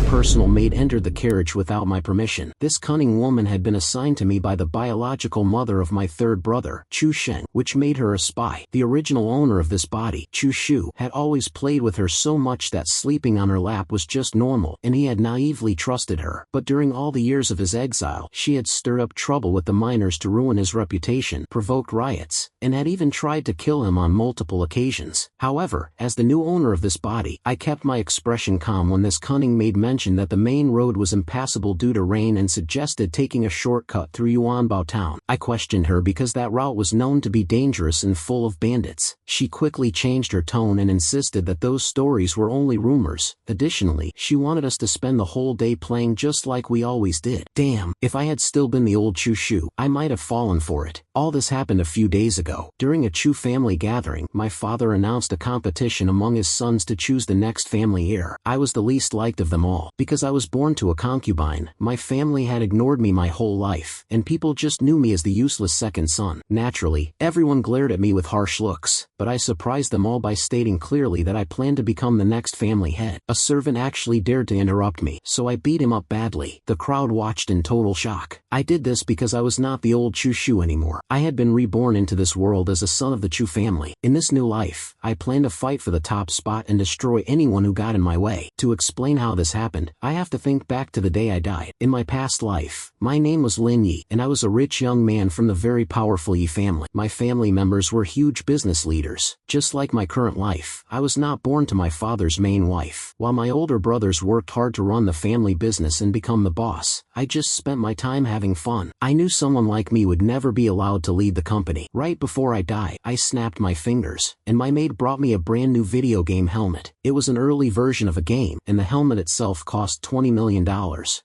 personal maid entered the carriage without my permission. This cunning woman had been assigned to me by the biological mother of my third brother, Chu Sheng, which made her a spy. The original owner of this body, Chu Shu, had always played with her so much that sleeping on her lap was just normal, and he had naively trusted her. But during all the years of his exile, she had stirred up trouble with the miners to ruin his reputation, provoked riots, and had even tried to kill him on multiple occasions. However, as the new owner of this body, I kept my expression calm when this cunning maid mentioned that the main road was impassable due to rain and suggested taking a shortcut through Yuanbao town. I questioned her because that route was known to be dangerous and full of bandits. She quickly changed her tone and insisted that those stories were only rumors. Additionally, she wanted us to spend the whole day playing just like we always did. Damn, if I had still been the old Chu Shu, I might have fallen for it. All this happened a few days ago. During a Chu family gathering, my father announced a competition among his sons to choose the next family heir. I was the least liked of them all. Because I was born to a concubine, my family had ignored me my whole life, and people just knew me as the useless second son. Naturally, everyone glared at me with harsh looks, but I surprised them all by stating clearly that I planned to become the next family head. A servant actually dared to interrupt me, so I beat him up badly. The crowd watched in total shock. I did this because I was not the old Chu Shu anymore. I had been reborn into this world as a son of the Chu family. In this new life, I planned to fight for the top spot and destroy anyone who got in my way. To explain how this happened, I have to think back to the day I died. In my past life, my name was Lin Yi, and I was a rich young man from the very powerful Yi family. My family members were huge business leaders. Just like my current life, I was not born to my father's main wife. While my older brothers worked hard to run the family business and become the boss, I just spent my time having fun. I knew someone like me would never be allowed to lead the company. Right before I died, I snapped my fingers, and my maid brought me a brand new video game helmet. It was an early version of a game, and the helmet itself cost $20 million.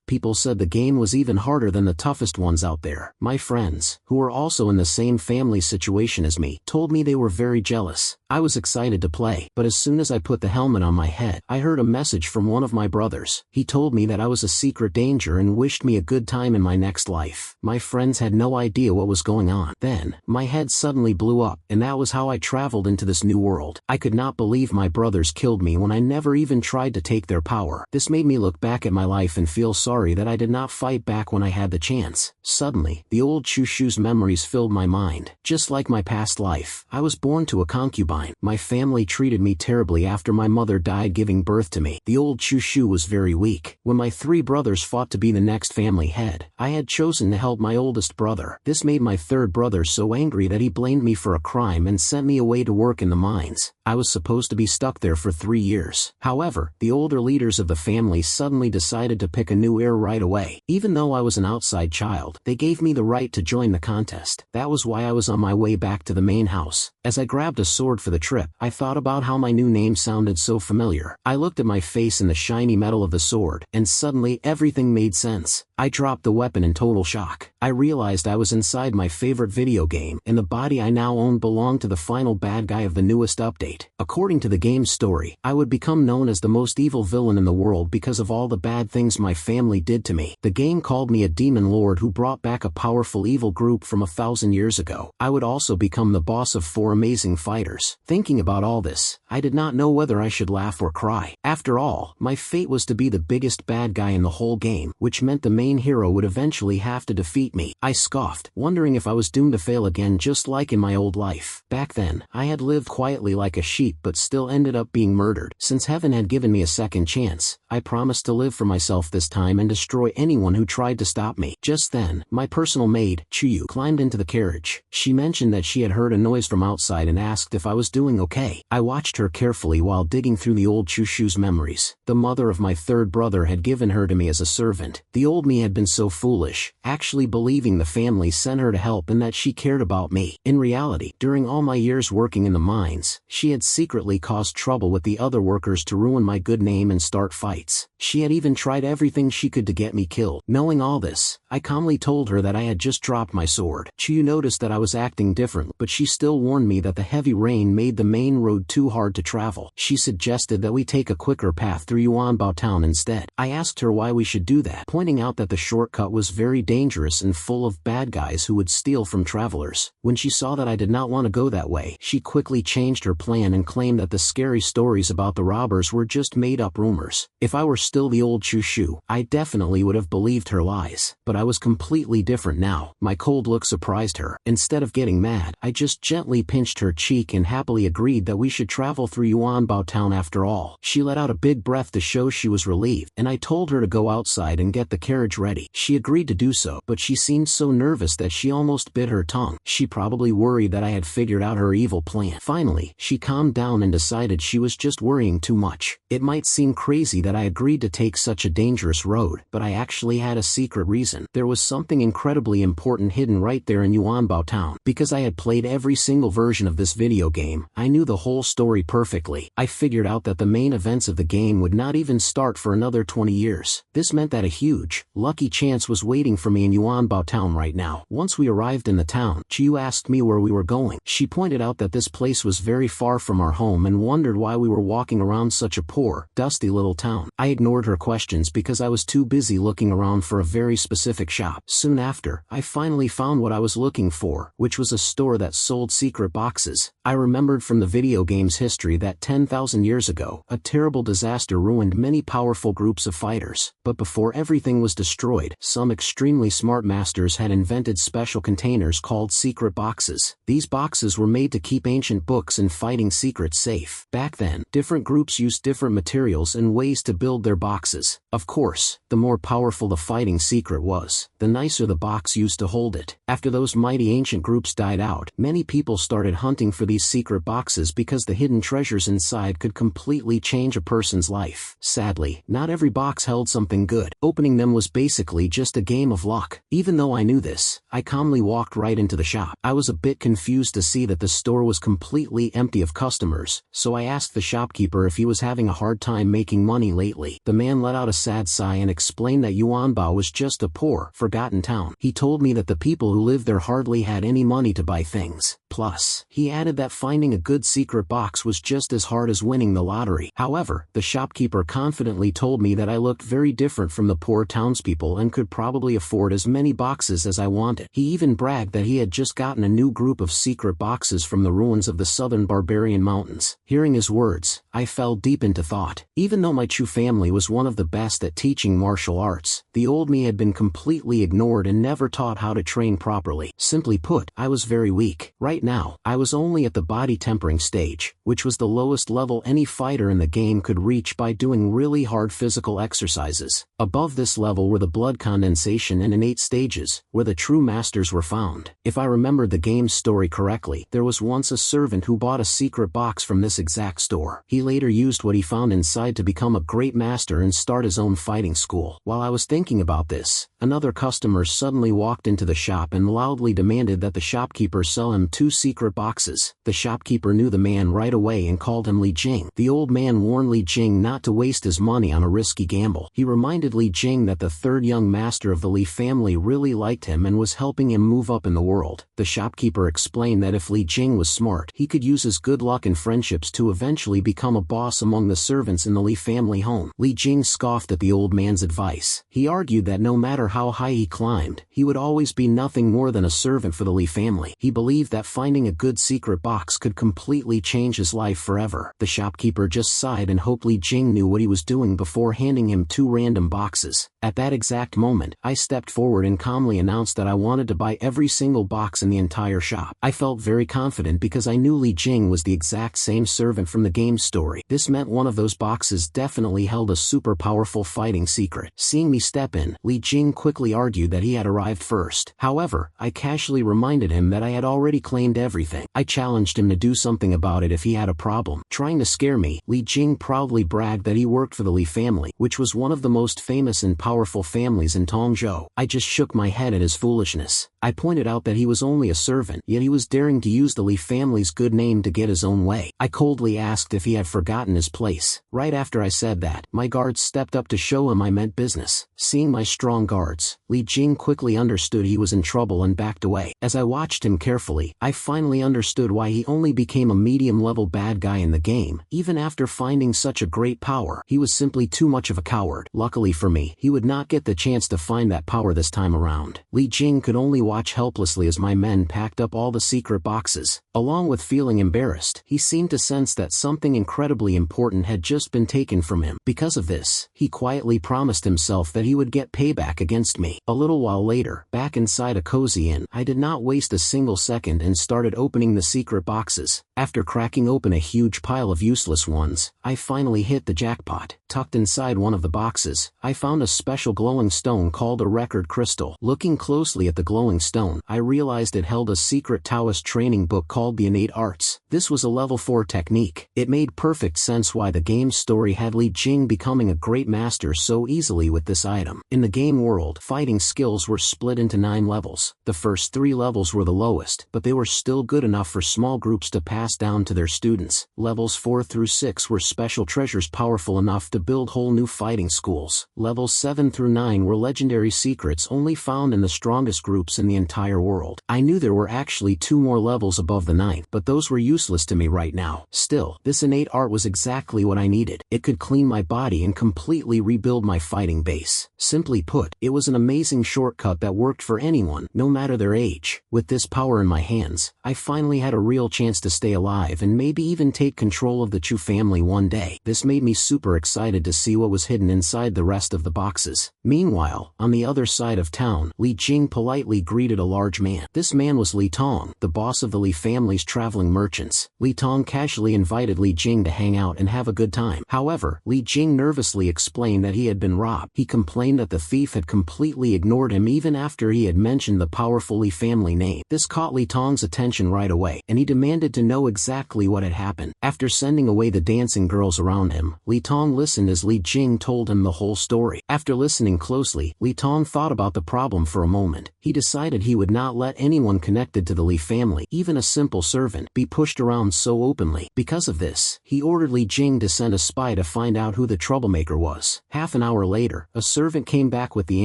People said the game was even harder than the toughest ones out there. My friends, who were also in the same family situation as me, told me they were very jealous. I was excited to play, but as soon as I put the helmet on my head, I heard a message from one of my brothers. He told me that I was a secret danger and wished me a good time in my next life. My friends had no idea what was going on. Then, my head suddenly blew up, and that was how I traveled into this new world. I could not believe my brothers killed me when I never even tried to take their power. This made me look back at my life and feel sorry that I did not fight back when I had the chance. Suddenly, the old Chu Shu's memories filled my mind. Just like my past life, I was born to a concubine. My family treated me terribly after my mother died giving birth to me. The old Chu Shu was very weak. When my three brothers fought to be the next family head, I had chosen to help my oldest brother. This made my third brother so angry that he blamed me for a crime and sent me away to work in the mines. I was supposed to be stuck there for 3 years. However, the older leaders of the family suddenly decided to pick a new heir right away. Even though I was an outside child, they gave me the right to join the contest. That was why I was on my way back to the main house. As I grabbed a sword for the trip, I thought about how my new name sounded so familiar. I looked at my face in the shiny metal of the sword, and suddenly everything made sense. I dropped the weapon in total shock. I realized I was inside my favorite video game, and the body I now owned belonged to the final bad guy of the newest update. According to the game's story, I would become known as the most evil villain in the world because of all the bad things my family did to me. The game called me a demon lord who brought back a powerful evil group from 1,000 years ago. I would also become the boss of 4 amazing fighters. Thinking about all this, I did not know whether I should laugh or cry. After all, my fate was to be the biggest bad guy in the whole game, which meant the main hero would eventually have to defeat me. I scoffed, wondering if I was doomed to fail again just like in my old life. Back then, I had lived quietly like a sheep but still ended up being murdered. Since heaven had given me a second chance, I promised to live for myself this time and destroy anyone who tried to stop me. Just then, my personal maid, Chuyu, climbed into the carriage. She mentioned that she had heard a noise from outside and asked if I was doing okay. I watched her carefully while digging through the old Chu Shu's memories. The mother of my third brother had given her to me as a servant. The old me had been so foolish, actually believing the family sent her to help and that she cared about me. In reality, during all my years working in the mines, she had secretly caused trouble with the other workers to ruin my good name and start fights. She had even tried everything she could to get me killed. Knowing all this, I calmly told her that I had just dropped my sword. Chu noticed that I was acting different, but she still warned me that the heavy rain made the main road too hard to travel. She suggested that we take a quicker path through Yuanbao town instead. I asked her why we should do that, pointing out that the shortcut was very dangerous and full of bad guys who would steal from travelers. When she saw that I did not want to go that way, she quickly changed her plan and claimed that the scary stories about the robbers were just made-up rumors. If I were still the old Chushu, I definitely would have believed her lies. But I was completely different now. My cold look surprised her. Instead of getting mad, I just gently pinched her cheek and happily agreed that we should travel through Yuanbao town after all. She let out a big breath to show she was relieved, and I told her to go outside and get the carriage ready. She agreed to do so, but she seemed so nervous that she almost bit her tongue. She probably worried that I had figured out her evil plan. Finally, she calmed down and decided she was just worrying too much. It might seem crazy that I agreed to take such a dangerous road, but I actually had a secret reason. There was something incredibly important hidden right there in Yuanbao town. Because I had played every single version of this video game, I knew the whole story perfectly. I figured out that the main events of the game would not even start for another 20 years. This meant that a huge, lucky chance was waiting for me in Yuanbao town right now. Once we arrived in the town, Chiu asked me where we were going. She pointed out that this place was very far from our home and wondered why we were walking around such a poor, dusty little town. I ignored her questions because I was too busy looking around for a very specific shop. Soon after, I finally found what I was looking for, which was a store that sold secret boxes. I remembered from the video game's history that 10,000 years ago, a terrible disaster ruined many powerful groups of fighters. But before everything was destroyed, some extremely smart masters had invented special containers called secret boxes. These boxes were made to keep ancient books and fighting secrets safe. Back then, different groups used different materials and ways to build their boxes. Of course, the more powerful the fighting secret was, the nicer the box used to hold it. After those mighty ancient groups died out, many people started hunting for these secret boxes because the hidden treasures inside could completely change a person's life. Sadly, not every box held something good. Opening them was basically just a game of luck. Even though I knew this, I calmly walked right into the shop. I was a bit confused to see that the store was completely empty of customers, so I asked the shopkeeper if he was having a hard time making money lately. The man let out a sad sigh and explained that Yuanbao was just a poor, forgotten town. He told me that the people who lived there hardly had any money to buy things. Plus, he added that finding a good secret box was just as hard as winning the lottery. However, the shopkeeper confidently told me that I looked very different from the poor townspeople and could probably afford as many boxes as I wanted. He even bragged that he had just gotten a new group of secret boxes from the ruins of the southern barbarian mountains. Hearing his words, I fell deep into thought. Even though my Chu family was one of the best at teaching martial arts, the old me had been completely ignored and never taught how to train properly. Simply put, I was very weak. Right now, I was only at the body tempering stage, which was the lowest level any fighter in the game could reach by doing really hard physical exercises. Above this level were the blood condensation and innate stages, where the true masters were found. If I remembered the game's story correctly, there was once a servant who bought a secret box from this exact store. He later used what he found inside to become a great master and start his own fighting school. While I was thinking about this, another customer suddenly walked into the shop and loudly demanded that the shopkeeper sell him 2 secret boxes. The shopkeeper knew the man right away and called him Li Jing. The old man warned Li Jing not to waste his money on a risky gamble. He reminded Li Jing that the third young master of the Li family really liked him and was helping him move up in the world. The shopkeeper explained that if Li Jing was smart, he could use his good luck and friendships to eventually become a boss among the servants in the Li family home. Li Jing scoffed at the old man's advice. He argued that no matter how high he climbed, he would always be nothing more than a servant for the Li family. He believed that finding a good secret box could completely change his life forever. The shopkeeper just sighed and hoped Li Jing knew what he was doing before handing him 2 random boxes. At that exact moment, I stepped forward and calmly announced that I wanted to buy every single box in the entire shop. I felt very confident because I knew Li Jing was the exact same servant from the game's story. This meant one of those boxes definitely held a super powerful fighting secret. Seeing me step in, Li Jing quickly argued that he had arrived first. However, I casually reminded him that I had already claimed everything. I challenged him to do something about it if he had a problem. Trying to scare me, Li Jing proudly bragged that he worked for the Li family, which was one of the most famous and powerful families in Tongzhou. I just shook my head at his foolishness. I pointed out that he was only a servant, yet he was daring to use the Li family's good name to get his own way. I coldly asked if he had forgotten his place. Right after I said that, my guards stepped up to show him I meant business. Seeing my strong guards, Li Jing quickly understood he was in trouble and backed away. As I watched him carefully, I finally understood why he only became a medium-level bad guy in the game. Even after finding such a great power, he was simply too much of a coward. Luckily for me, he would not get the chance to find that power this time around. Li Jing could only watch helplessly as my men packed up all the secret boxes. Along with feeling embarrassed, he seemed to sense that something incredibly important had just been taken from him. Because of this, he quietly promised himself that he would get payback against me. A little while later, back inside a cozy inn, I did not waste a single second and started opening the secret boxes. After cracking open a huge pile of useless ones, I finally hit the jackpot. Tucked inside one of the boxes, I found a special glowing stone called a record crystal. Looking closely at the glowing stone, I realized it held a secret Taoist training book called the Innate Arts. This was a level 4 technique. It made perfect sense why the game's story had Li Jing becoming a great master so easily with this item. In the game world, fighting skills were split into 9 levels. The first 3 levels were the lowest, but they were still good enough for small groups to pass down to their students. Levels 4 through 6 were special treasures powerful enough to build whole new fighting schools. Levels 7 through 9 were legendary secrets only found in the strongest groups in the entire world. I knew there were actually 2 more levels above the 9th, but those were useless to me right now. Still, this innate art was exactly what I needed. It could clean my body and completely rebuild my fighting base. Simply put, it was an amazing shortcut that worked for anyone, no matter their age. With this power in my hands, I finally had a real chance to stay alive and maybe even take control of the Chu family one day. This made me super excited to see what was hidden inside the rest of the boxes. Meanwhile, on the other side of town, Li Jing politely greeted a large man. This man was Li Tong, the boss of the Li family's traveling merchants. Li Tong casually invited Li Jing to hang out and have a good time. However, Li Jing nervously explained that he had been robbed. He complained that the thief had completely ignored him even after he had mentioned the powerful Li family name. This caught Li Tong's attention right away, and he demanded to know exactly what had happened. After sending away the dancing girls around him, Li Tong listened as Li Jing told him the whole story. After listening closely, Li Tong thought about the problem for a moment. He decided he would not let anyone connected to the Li family, even a simple servant, be pushed around so openly. Because of this, he ordered Li Jing to send a spy to find out who the troublemaker was. Half an hour later, a servant came back with the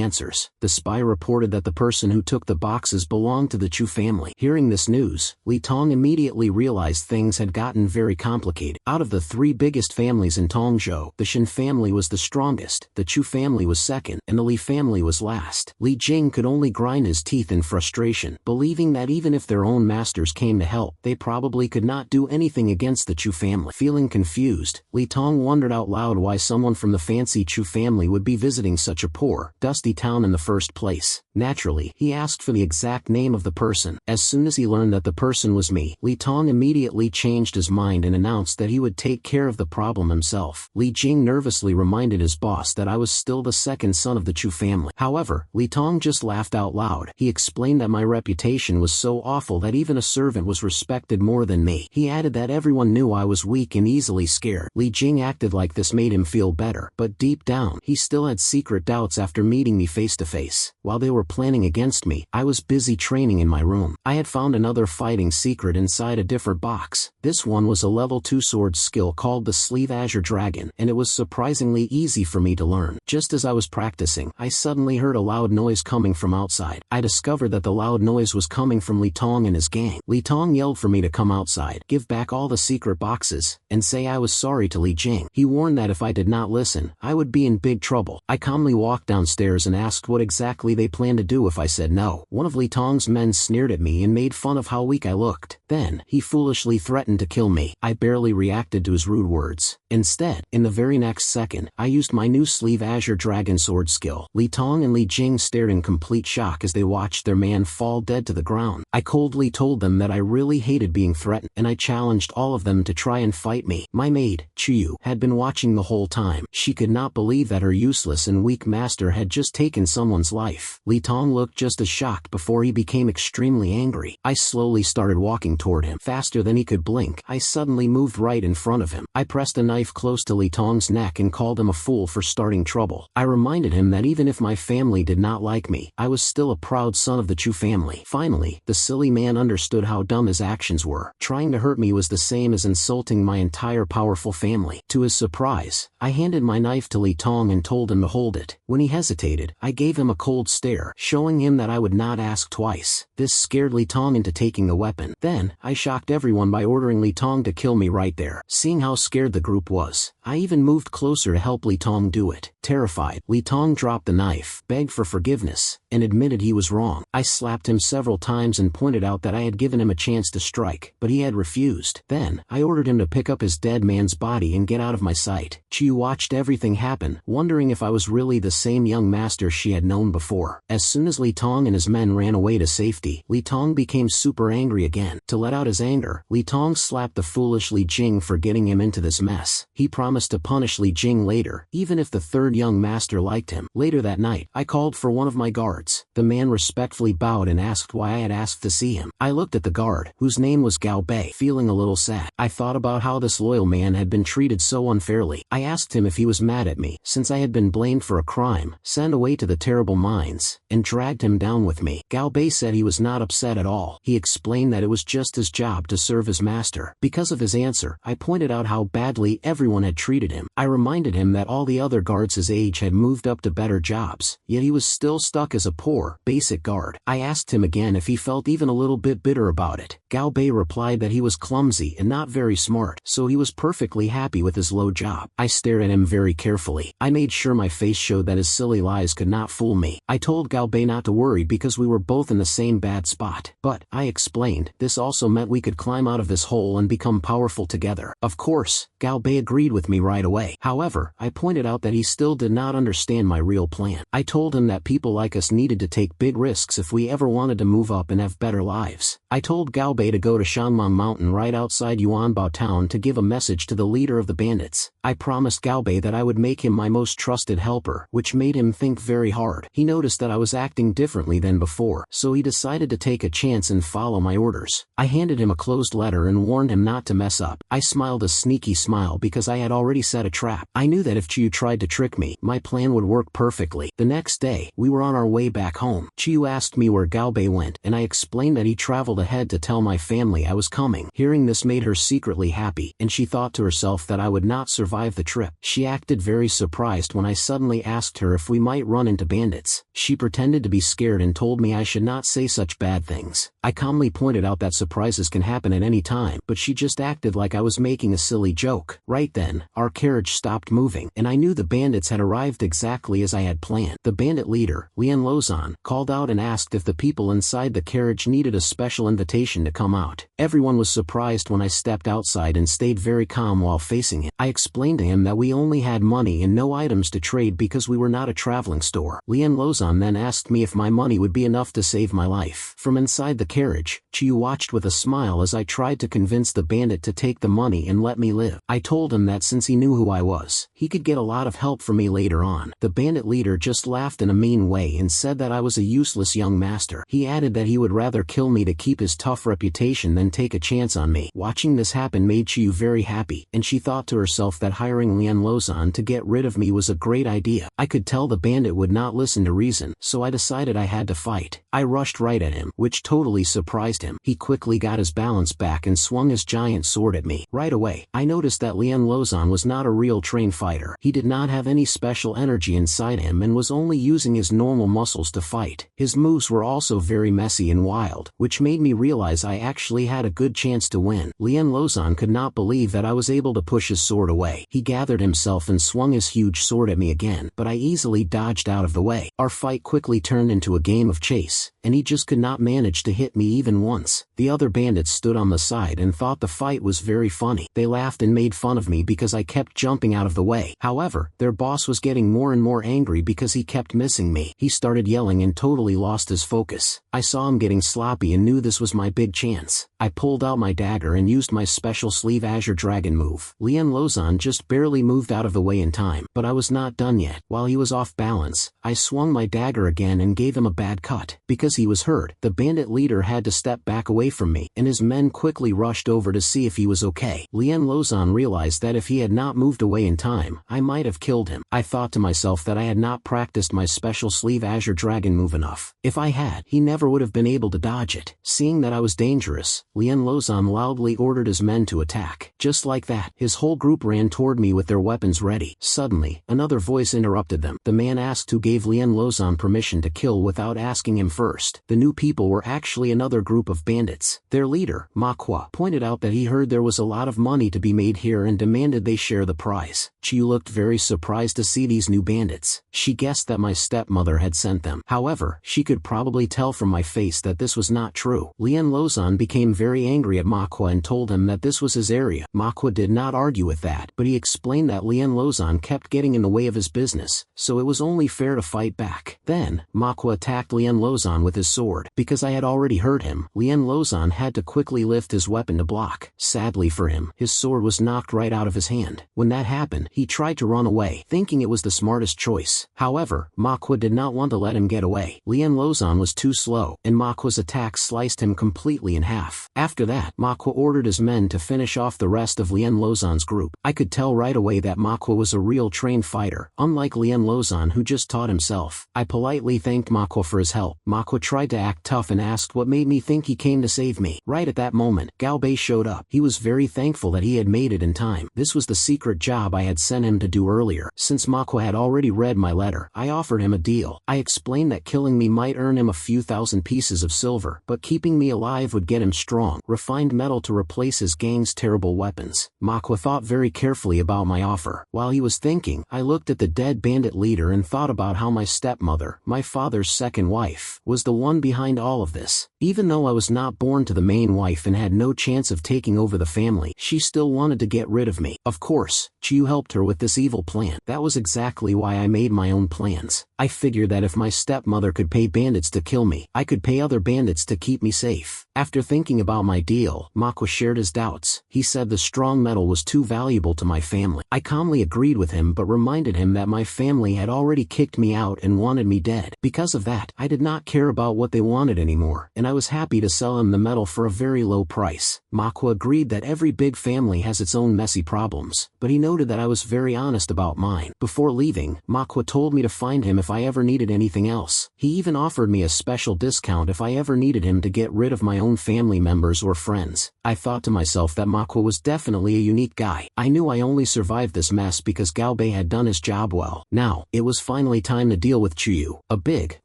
answers. The spy reported that the person who took the boxes belonged to the Chu family. Hearing this news, Li Tong immediately realized things had gotten very complicated. Out of the 3 biggest families in Tongzhou, the Shen family was the strongest, the Chu family was second, and the Li family was last. Li Jing could only grind his teeth in frustration, believing that even if their own masters came to help, they probably could not do anything against the Chu family. Feeling confused, Li Tong wondered out loud why someone from the fancy Chu family would be visiting such a poor, dusty town in the first place. Naturally, he asked for the exact name of the person. As soon as he learned that the person was me, Li Tong immediately changed his mind and announced that he would take care of the problem himself. Li Jing nervously reminded his boss that I was still the second son of the Chu family. However, Li Tong just laughed out loud. He explained that my reputation was so awful that even a servant was respected more than me. He added that everyone knew I was weak and easily scared. Li Jing acted like this made him feel better, but deep down, he still had secret doubts after meeting me face to face. While they were planning against me, I was busy training in my room. I had found another fighting secret inside a different box. This one was a level 2 sword skill called the Sleeve Azure Dragon, and it was surprisingly easy for me to learn. Just as I was practicing, I suddenly heard a loud noise coming from outside. I discovered that the loud noise was coming from Li Tong and his gang. Li Tong yelled for me to come outside, give back all the secret boxes, and say I was sorry to Li Jing. He warned that if I did not listen, I would be in big trouble. I calmly walked downstairs and asked what exactly they planned to do if I said no. One of Li Tong's men sneered at me and made fun of how weak I looked. Then, he foolishly threatened to kill me. I barely reacted to his rude words. Instead, in the very next second, I used my new Sleeve Azure Dragon sword skill. Li Tong and Li Jing stared in complete shock as they watched their man fall dead to the ground. I coldly told them that I really hated being threatened, and I challenged all of them to try and fight me. My maid, Chiyu, had been watching the whole time. She could not believe that her useless and weak master had just taken someone's life. Li Tong looked just as shocked before he became extremely angry. I slowly started walking toward him. Faster than he could blink, I suddenly moved right in front of him. I pressed a knife close to Li Tong's neck and called him a fool for starting trouble. I reminded him that even if my family did not like me, I was still a proud son of the Chu family. Finally, the silly man understood how dumb his actions were. Trying to hurt me was the same as insulting my entire powerful family. To his surprise, I handed my knife to Li Tong and told him to hold it. When he hesitated, I gave him a cold stare, showing him that I would not ask twice. This scared Li Tong into taking the weapon. Then, I shocked everyone by ordering Li Tong to kill me right there. Seeing how scared the group was, I even moved closer to help Li Tong do it. Terrified, Li Tong dropped the knife, begged for forgiveness, and admitted he was wrong. I slapped him several times and pointed out that I had given him a chance to strike, but he had refused. Then, I ordered him to pick up his dead man's body and get out of my sight. Chiyu watched everything happen, wondering if I was really the same young master she had known before. As soon as Li Tong and his men ran away to safety, Li Tong became super angry again. To let out his anger, Li Tong slapped the foolish Li Jing for getting him into this mess. He promised to punish Li Jing later, even if the third young master liked him. Later that night, I called for one of my guards. The man respectfully bowed and asked why I had asked to see him. I looked at the guard, whose name was Gao Bei, feeling a little sad. I thought about how this loyal man had been treated so unfairly. I asked him if he was mad at me, since I had been blamed for a crime, sent away to the terrible mines, and dragged him down with me. Gao Bei said he was not upset at all. He explained that it was just his job to serve his master. Because of his answer, I pointed out how badly everyone had treated him. I reminded him that all the other guards his age had moved up to better jobs, yet he was still stuck as a poor, basic guard. I asked him again if he felt even a little bit bitter about it. Gao Bei replied that he was clumsy and not very smart, so he was perfectly happy with his low job. I stared at him very carefully. I made sure my face showed that his silly lies could not fool me. I told Gao Bei not to worry because we were both in the same bad spot. But, I explained, this also meant we could climb out of this hole and become powerful together. Of course, Gao Bei agreed with me right away. However, I pointed out that he still did not understand my real plan. I told him that people like us needed to take big risks if we ever wanted to move up and have better lives. I told Gao Bei to go to Shangmang Mountain right outside Yuanbao town to give a message to the leader of the bandits. I promised Gao Bei that I would make him my most trusted helper, which made him think very hard. He noticed that I was acting differently than before, so he decided to take a chance and follow my orders. I handed him a closed letter and warned him not to mess up. I smiled a sneaky smile because I had already set a trap. I knew that if Chiyu tried to trick me, my plan would work perfectly. The next day, we were on our way back home. Chiyu asked me where Gao Bei went, and I explained that he traveled ahead to tell my family I was coming. Hearing this made her secretly happy, and she thought to herself that I would not survive the trip. She acted very surprised when I suddenly asked her if we might run into bandits. She pretended to be scared and told me I should not say such bad things. I calmly pointed out that surprises can happen at any time, but she just acted like I was making a silly joke. Right then, our carriage stopped moving, and I knew the bandits had arrived exactly as I had planned. The bandit leader, Lian Lozan, called out and asked if the people inside the carriage needed a special invitation to come out. Everyone was surprised when I stepped outside and stayed very calm while facing him. I explained to him that we only had money and no items to trade because we were not a traveling store. Lian Lozan then asked me if my money would be enough to save my life. From inside the carriage, Chiyu watched with a smile as I tried to convince the bandit to take the money and let me live. I told him that since he knew who I was, he could get a lot of help from me later on. The bandit leader just laughed in a mean way and said that I was a useless young master. He added that he would rather kill me to keep his tough reputation than take a chance on me. Watching this happen made Chiyu very happy, and she thought to herself that hiring Lian Lozan to get rid of me was a great idea. I could tell the bandit would not listen to reason, so I decided I had to fight. I rushed right at him, which totally surprised him. He quickly got his balance back and swung his giant sword at me. Right away, I noticed that Lian Lozan was not a real trained fighter. He did not have any special energy inside him and was only using his normal muscles to fight. His moves were also very messy and wild, which made me realize I actually had a good chance to win. Lian Lozan could not believe that I was able to push his sword away. He gathered himself and swung his huge sword at me again, but I easily dodged out of the way. Our fight quickly turned into a game of chase, and he just could not manage to hit me even once. The other bandits stood on the side and thought the fight was very funny. They laughed and made fun of me because I kept jumping out of the way. However, their boss was getting more and more angry because he kept missing me. He started yelling and totally lost his focus. I saw him getting sloppy and knew this was my big chance. I pulled out my dagger and used my special sleeve Azure Dragon move. Lian Lozan just barely moved out of the way in time, but I was not done yet. While he was off balance, I swung my dagger again and gave him a bad cut. Because he was hurt, the bandit leader had to step back away from me, and his men quickly rushed over to see if he was okay. Lian Lozan realized that if he had not moved away in time, I might have killed him. I thought to myself that I had not practiced my special sleeve Azure Dragon move enough. If I had, he never would have been able to dodge it. Seeing that I was dangerous, Lien Lozan loudly ordered his men to attack. Just like that, his whole group ran toward me with their weapons ready. Suddenly, another voice interrupted them. The man asked who gave Lien Lozan permission to kill without asking him first. The new people were actually another group of bandits. Their leader, Manhwa, pointed out that he heard there was a lot of money to be made here and demanded they share the prize. Chiyu looked very surprised to see these new bandits. She guessed that my stepmother had sent them. However, she could probably tell from my face that this was not true. Lien Lozan became very angry at Manhwa and told him that this was his area. Manhwa did not argue with that, but he explained that Lien Lozan kept getting in the way of his business, so it was only fair to fight back. Then, Manhwa attacked Lien Lozan with his sword. Because I had already hurt him, Lien Lozan had to quickly lift his weapon to block. Sadly for him, his sword was knocked right out of his hand. When that happened, he tried to run away, thinking it was the smartest choice. However, Manhwa did not want to let him get away. Lien Lozan was too slow, and Manhwa's attack sliced him completely in half. After that, Manhwa ordered his men to finish off the rest of Lien Lozan's group. I could tell right away that Manhwa was a real trained fighter, unlike Lien Lozan who just taught himself. I politely thanked Manhwa for his help. Manhwa tried to act tough and asked what made me think he came to save me. Right at that moment, Gao Bei showed up. He was very thankful that he had made it in time. This was the secret job I had sent him to do earlier. Since Manhwa had already read my letter, I offered him a deal. I explained that killing me might earn him a few thousand pieces of silver, but keeping me alive would get him strong, refined metal to replace his gang's terrible weapons. Manhwa thought very carefully about my offer. While he was thinking, I looked at the dead bandit leader and thought about how my stepmother, my father's second wife, was the one behind all of this. Even though I was not born to the main wife and had no chance of taking over the family, she still wanted to get rid of me. Of course, Chiyu helped her with this evil plan. That was exactly why I made my own plans. I figured that if my stepmother could pay bandits to kill me, I could pay other bandits to keep me safe. After thinking about my deal, Manhwa shared his doubts. He said the strong metal was too valuable to my family. I calmly agreed with him but reminded him that my family had already kicked me out and wanted me dead. Because of that, I did not care about what they wanted anymore, and I was happy to sell him the metal for a very low price. Manhwa agreed that every big family has its own messy problems, but he noted that I was very honest about mine. Before leaving, Manhwa told me to find him if I ever needed anything else. He even offered me a special discount if I ever needed him to get rid of my own family members or friends. I thought to myself that Manhwa was definitely a unique guy. I knew I only survived this mess because Gao Bei had done his job well. Now, it was finally time to deal with Chiyu. A big,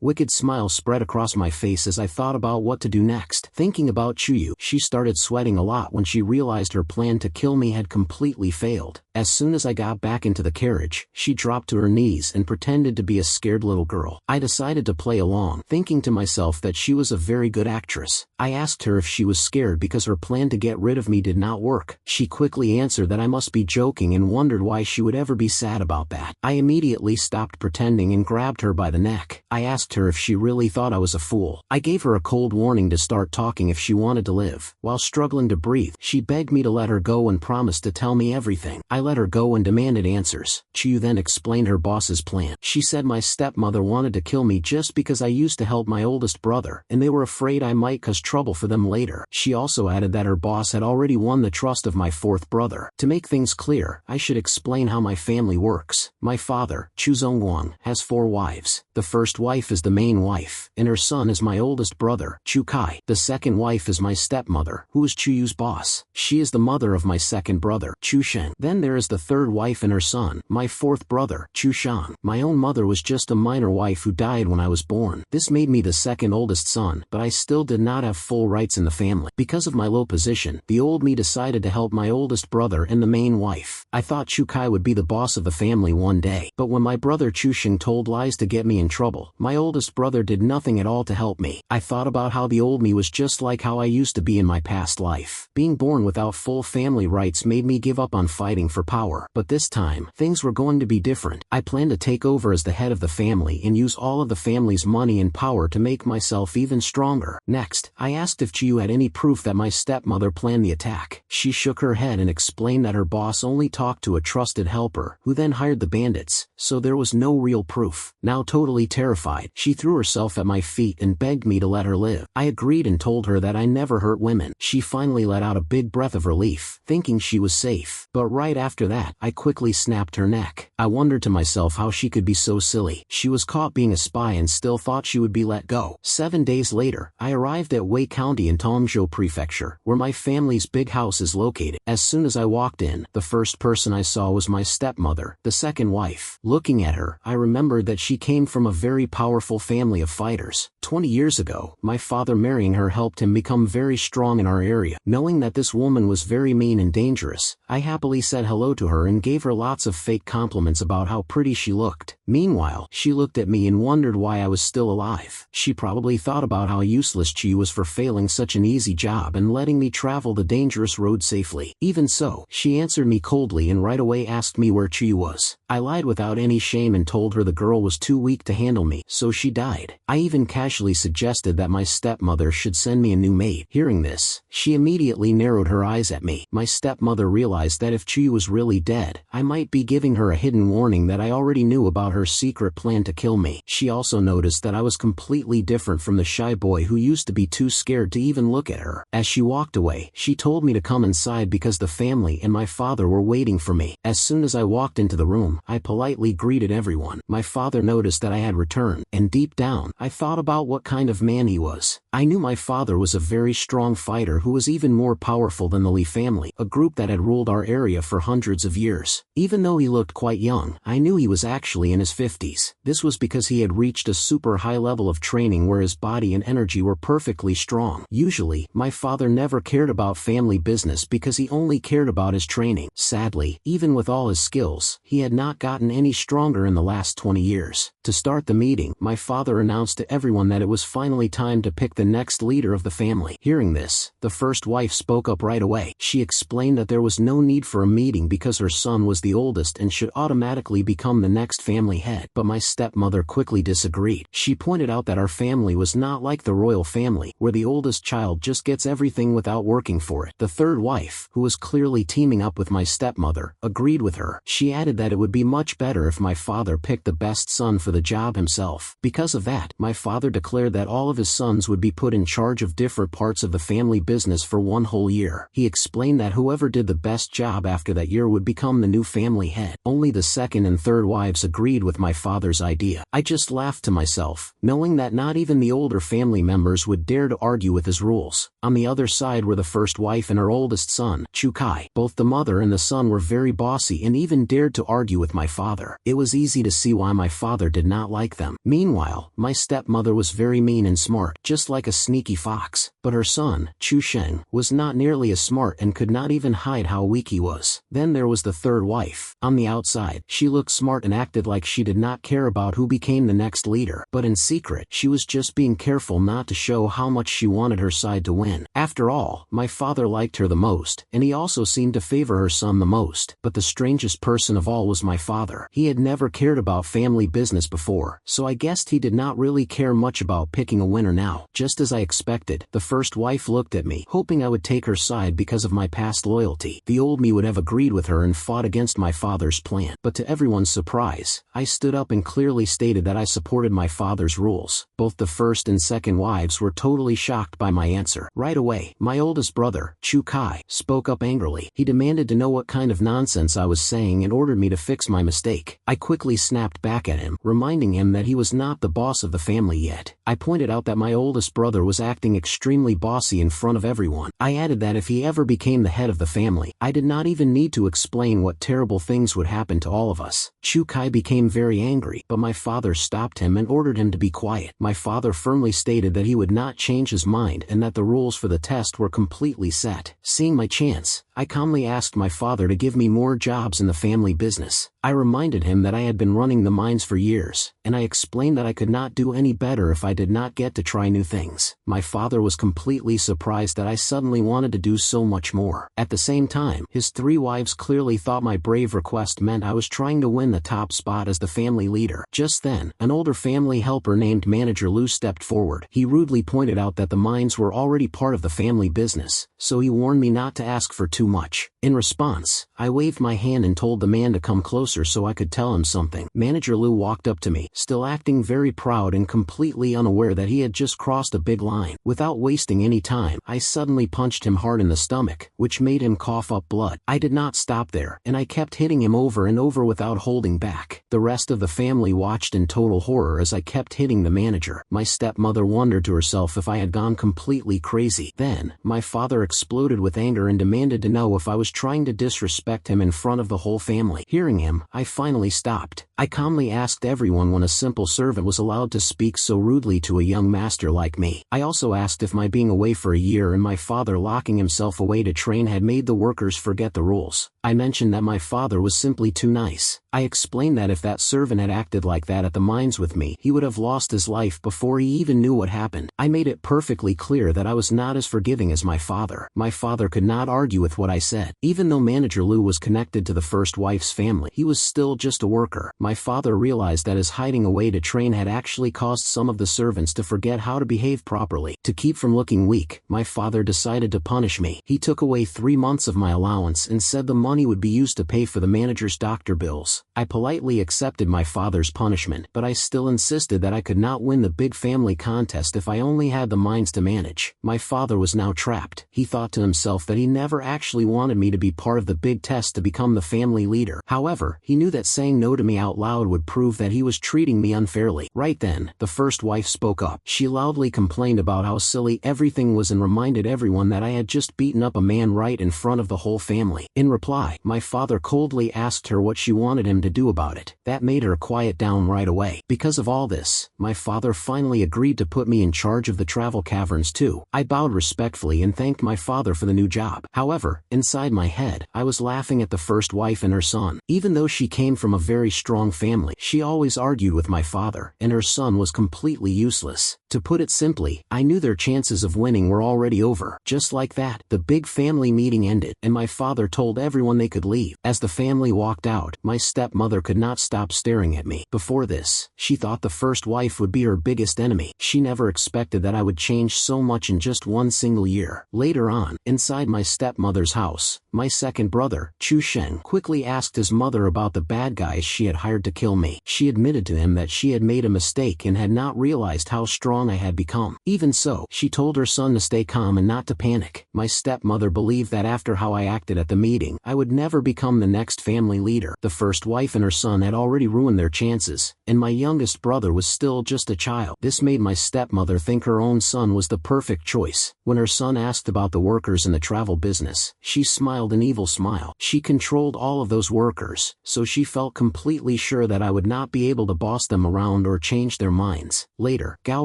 wicked smile spread across my face as I thought about what to do next. Thinking about Chiyu, she started sweating a lot when she realized her plan to kill me had completely failed. As soon as I got back into the carriage, she dropped to her knees and pretended to be a scared little girl. I decided to play along, thinking to myself that she was a very good actress. I asked her if she was scared because her plan to get rid of me did not work. She quickly answered that I must be joking and wondered why she would ever be sad about that. I immediately stopped pretending and grabbed her by the neck. I asked her if she really thought I was a fool. I gave her a cold warning to start talking if she wanted to live. While struggling to breathe, she begged me to let her go and promised to tell me everything. I let her go and demanded answers. Chiyu then explained her boss's plan. She said my stepmother wanted to kill me just because I used to help my oldest brother, and they were afraid I might cause trouble for them later. She also added that her boss had already won the trust of my fourth brother. To make things clear, I should explain how my family works. My father, Chu Zongguang, has 4 wives. The first wife is the main wife, and her son is my oldest brother, Chu Kai. The second wife is my stepmother, who is Chuyu's boss. She is the mother of my second brother, Chu Shen. Then there is the third wife and her son, my fourth brother, Chu Shan. My own mother was just a minor wife who died when I was born. This made me the second oldest son, but I still did not have full rights in the family. Because of my low position, the old me decided to help my oldest brother and the main wife. I thought Chu Kai would be the boss of the family one day, but when my brother Chu Sheng told lies to get me in trouble, my oldest brother did nothing at all to help me. I thought about how the old me was just like how I used to be in my past life. Being born without full family rights made me give up on fighting for power. But this time, things were going to be different. I planned to take over as the head of the family and use all of the family's money and power to make myself even stronger. Next, I asked if Chiyu had any proof that my stepmother planned the attack. She shook her head and explained that her boss only talked to a trusted helper, who then hired the bandits, so there was no real proof. Now totally terrified, she threw herself at my feet and begged me to let her live. I agreed and told her that I never hurt women. She finally let out a big breath of relief, thinking she was safe. But right after After that, I quickly snapped her neck. I wondered to myself how she could be so silly. She was caught being a spy and still thought she would be let go. 7 days later, I arrived at Wei County in Tongzhou Prefecture, where my family's big house is located. As soon as I walked in, the first person I saw was my stepmother, the second wife. Looking at her, I remembered that she came from a very powerful family of fighters. 20 years ago, my father marrying her helped him become very strong in our area. Knowing that this woman was very mean and dangerous, I happily said hello to her and gave her lots of fake compliments about how pretty she looked. Meanwhile, she looked at me and wondered why I was still alive. She probably thought about how useless Chi was for failing such an easy job and letting me travel the dangerous road safely. Even so, she answered me coldly and right away asked me where Chi was. I lied without any shame and told her the girl was too weak to handle me, so she died. I even casually suggested that my stepmother should send me a new maid. Hearing this, she immediately narrowed her eyes at me. My stepmother realized that if Chi was really dead, I might be giving her a hidden warning that I already knew about her secret plan to kill me. She also noticed that I was completely different from the shy boy who used to be too scared to even look at her. As she walked away, she told me to come inside because the family and my father were waiting for me. As soon as I walked into the room, I politely greeted everyone. My father noticed that I had returned, and deep down, I thought about what kind of man he was. I knew my father was a very strong fighter who was even more powerful than the Li family, a group that had ruled our area for hundreds of years. Even though he looked quite young, I knew he was actually in his 50s. This was because he had reached a super high level of training where his body and energy were perfectly strong. Usually, my father never cared about family business because he only cared about his training. Sadly, even with all his skills, he had not gotten any stronger in the last 20 years. To start the meeting, my father announced to everyone that it was finally time to pick the next leader of the family. Hearing this, the first wife spoke up right away. She explained that there was no need for a meeting because her son was the oldest and should automatically become the next family head. But my stepmother quickly disagreed. She pointed out that our family was not like the royal family, where the oldest child just gets everything without working for it. The third wife, who was clearly teaming up with my stepmother, agreed with her. She added that it would be much better if my father picked the best son for the job himself. Because of that, my father declared that all of his sons would be put in charge of different parts of the family business for 1 whole year. He explained that whoever did the best job after that year would become the new family head. Only the second and third wives agreed with my father's idea. I just laughed to myself, knowing that not even the older family members would dare to argue with his rules. On the other side were the first wife and her oldest son, Chu Kai. Both the mother and the son were very bossy and even dared to argue with my father. It was easy to see why my father did not like them. Meanwhile, my stepmother was very mean and smart, just like a sneaky fox. But her son, Chu Sheng, was not nearly as smart and could not even hide how weak he was. Then there was the third wife. On the outside, she looked smart and acted like she did not care about who became the next leader. But in secret, she was just being careful not to show how much she wanted her side to win. After all, my father liked her the most, and he also seemed to favor her son the most. But the strangest person of all was my father. He had never cared about family business before, so I guessed he did not really care much about picking a winner now. Just as I expected, the first wife looked at me, hoping I would take her side because of my past loyalty. The old me would have agreed with her and fought against my father's plan. But to everyone's surprise, I stood up and clearly stated that I supported my father's rules. Both the first and second wives were totally shocked by my answer. Right away, my oldest brother, Chu Kai, spoke up angrily. He demanded to know what kind of nonsense I was saying and ordered me to fix my mistake. I quickly snapped back at him, reminding him that he was not the boss of the family yet. I pointed out that my oldest brother was acting extremely bossy in front of everyone. I added that if he ever became the head of the family, I did not even need to explain what terrible things would happen to all of us. Chu Kai became very angry, but my father stopped him and ordered him to be quiet. My father firmly stated that he would not change his mind and that the rules for the test were completely set. Seeing my chance, I calmly asked my father to give me more jobs in the family business. I reminded him that I had been running the mines for years, and I explained that I could not do any better if I did not get to try new things. My father was completely surprised that I suddenly wanted to do so much more. At the same time, his three wives clearly thought my brave request meant I was trying to win the top spot as the family leader. Just then, an older family helper named Manager Lu stepped forward. He rudely pointed out that the mines were already part of the family business, so he warned me not to ask for too much. In response, I waved my hand and told the man to come closer closer so I could tell him something. Manager Lou walked up to me, still acting very proud and completely unaware that he had just crossed a big line. Without wasting any time, I suddenly punched him hard in the stomach, which made him cough up blood. I did not stop there, and I kept hitting him over and over without holding back. The rest of the family watched in total horror as I kept hitting the manager. My stepmother wondered to herself if I had gone completely crazy. Then, my father exploded with anger and demanded to know if I was trying to disrespect him in front of the whole family. Hearing him, I finally stopped. I calmly asked everyone when a simple servant was allowed to speak so rudely to a young master like me. I also asked if my being away for a year and my father locking himself away to train had made the workers forget the rules. I mentioned that my father was simply too nice. I explained that if that servant had acted like that at the mines with me, he would have lost his life before he even knew what happened. I made it perfectly clear that I was not as forgiving as my father. My father could not argue with what I said. Even though Manager Lou was connected to the first wife's family, he was still just a worker. My father realized that his hiding away to train had actually caused some of the servants to forget how to behave properly. To keep from looking weak, my father decided to punish me. He took away 3 months of my allowance and said the money would be used to pay for the manager's doctor bills. I politely accepted my father's punishment, but I still insisted that I could not win the big family contest if I only had the mines to manage. My father was now trapped. He thought to himself that he never actually wanted me to be part of the big test to become the family leader. However, he knew that saying no to me out loud would prove that he was treating me unfairly. Right then, the first wife spoke up. She loudly complained about how silly everything was and reminded everyone that I had just beaten up a man right in front of the whole family. In reply, my father coldly asked her what she wanted him to do about it. That made her quiet down right away. Because of all this, my father finally agreed to put me in charge of the travel caverns too. I bowed respectfully and thanked my father for the new job. However, inside my head, I was laughing at the first wife and her son. Even though she came from a very strong family, she always argued with my father, and her son was completely useless. To put it simply, I knew their chances of winning were already over. Just like that, the big family meeting ended, and my father told everyone they could leave. As the family walked out, my stepmother could not stop staring at me. Before this, she thought the first wife would be her biggest enemy. She never expected that I would change so much in just one single year. Later on, inside my stepmother's house, my second brother, Chu Sheng, quickly asked his mother about the bad guys she had hired to kill me. She admitted to him that she had made a mistake and had not realized how strong I had become. Even so, she told her son to stay calm and not to panic. My stepmother believed that after how I acted at the meeting, I would never become the next family leader. The first wife and her son had already ruined their chances, and my youngest brother was still just a child. This made my stepmother think her own son was the perfect choice. When her son asked about the workers in the travel business, she smiled an evil smile. She controlled all of those workers, so she felt completely sure that I would not be able to boss them around or change their minds. Later, Gao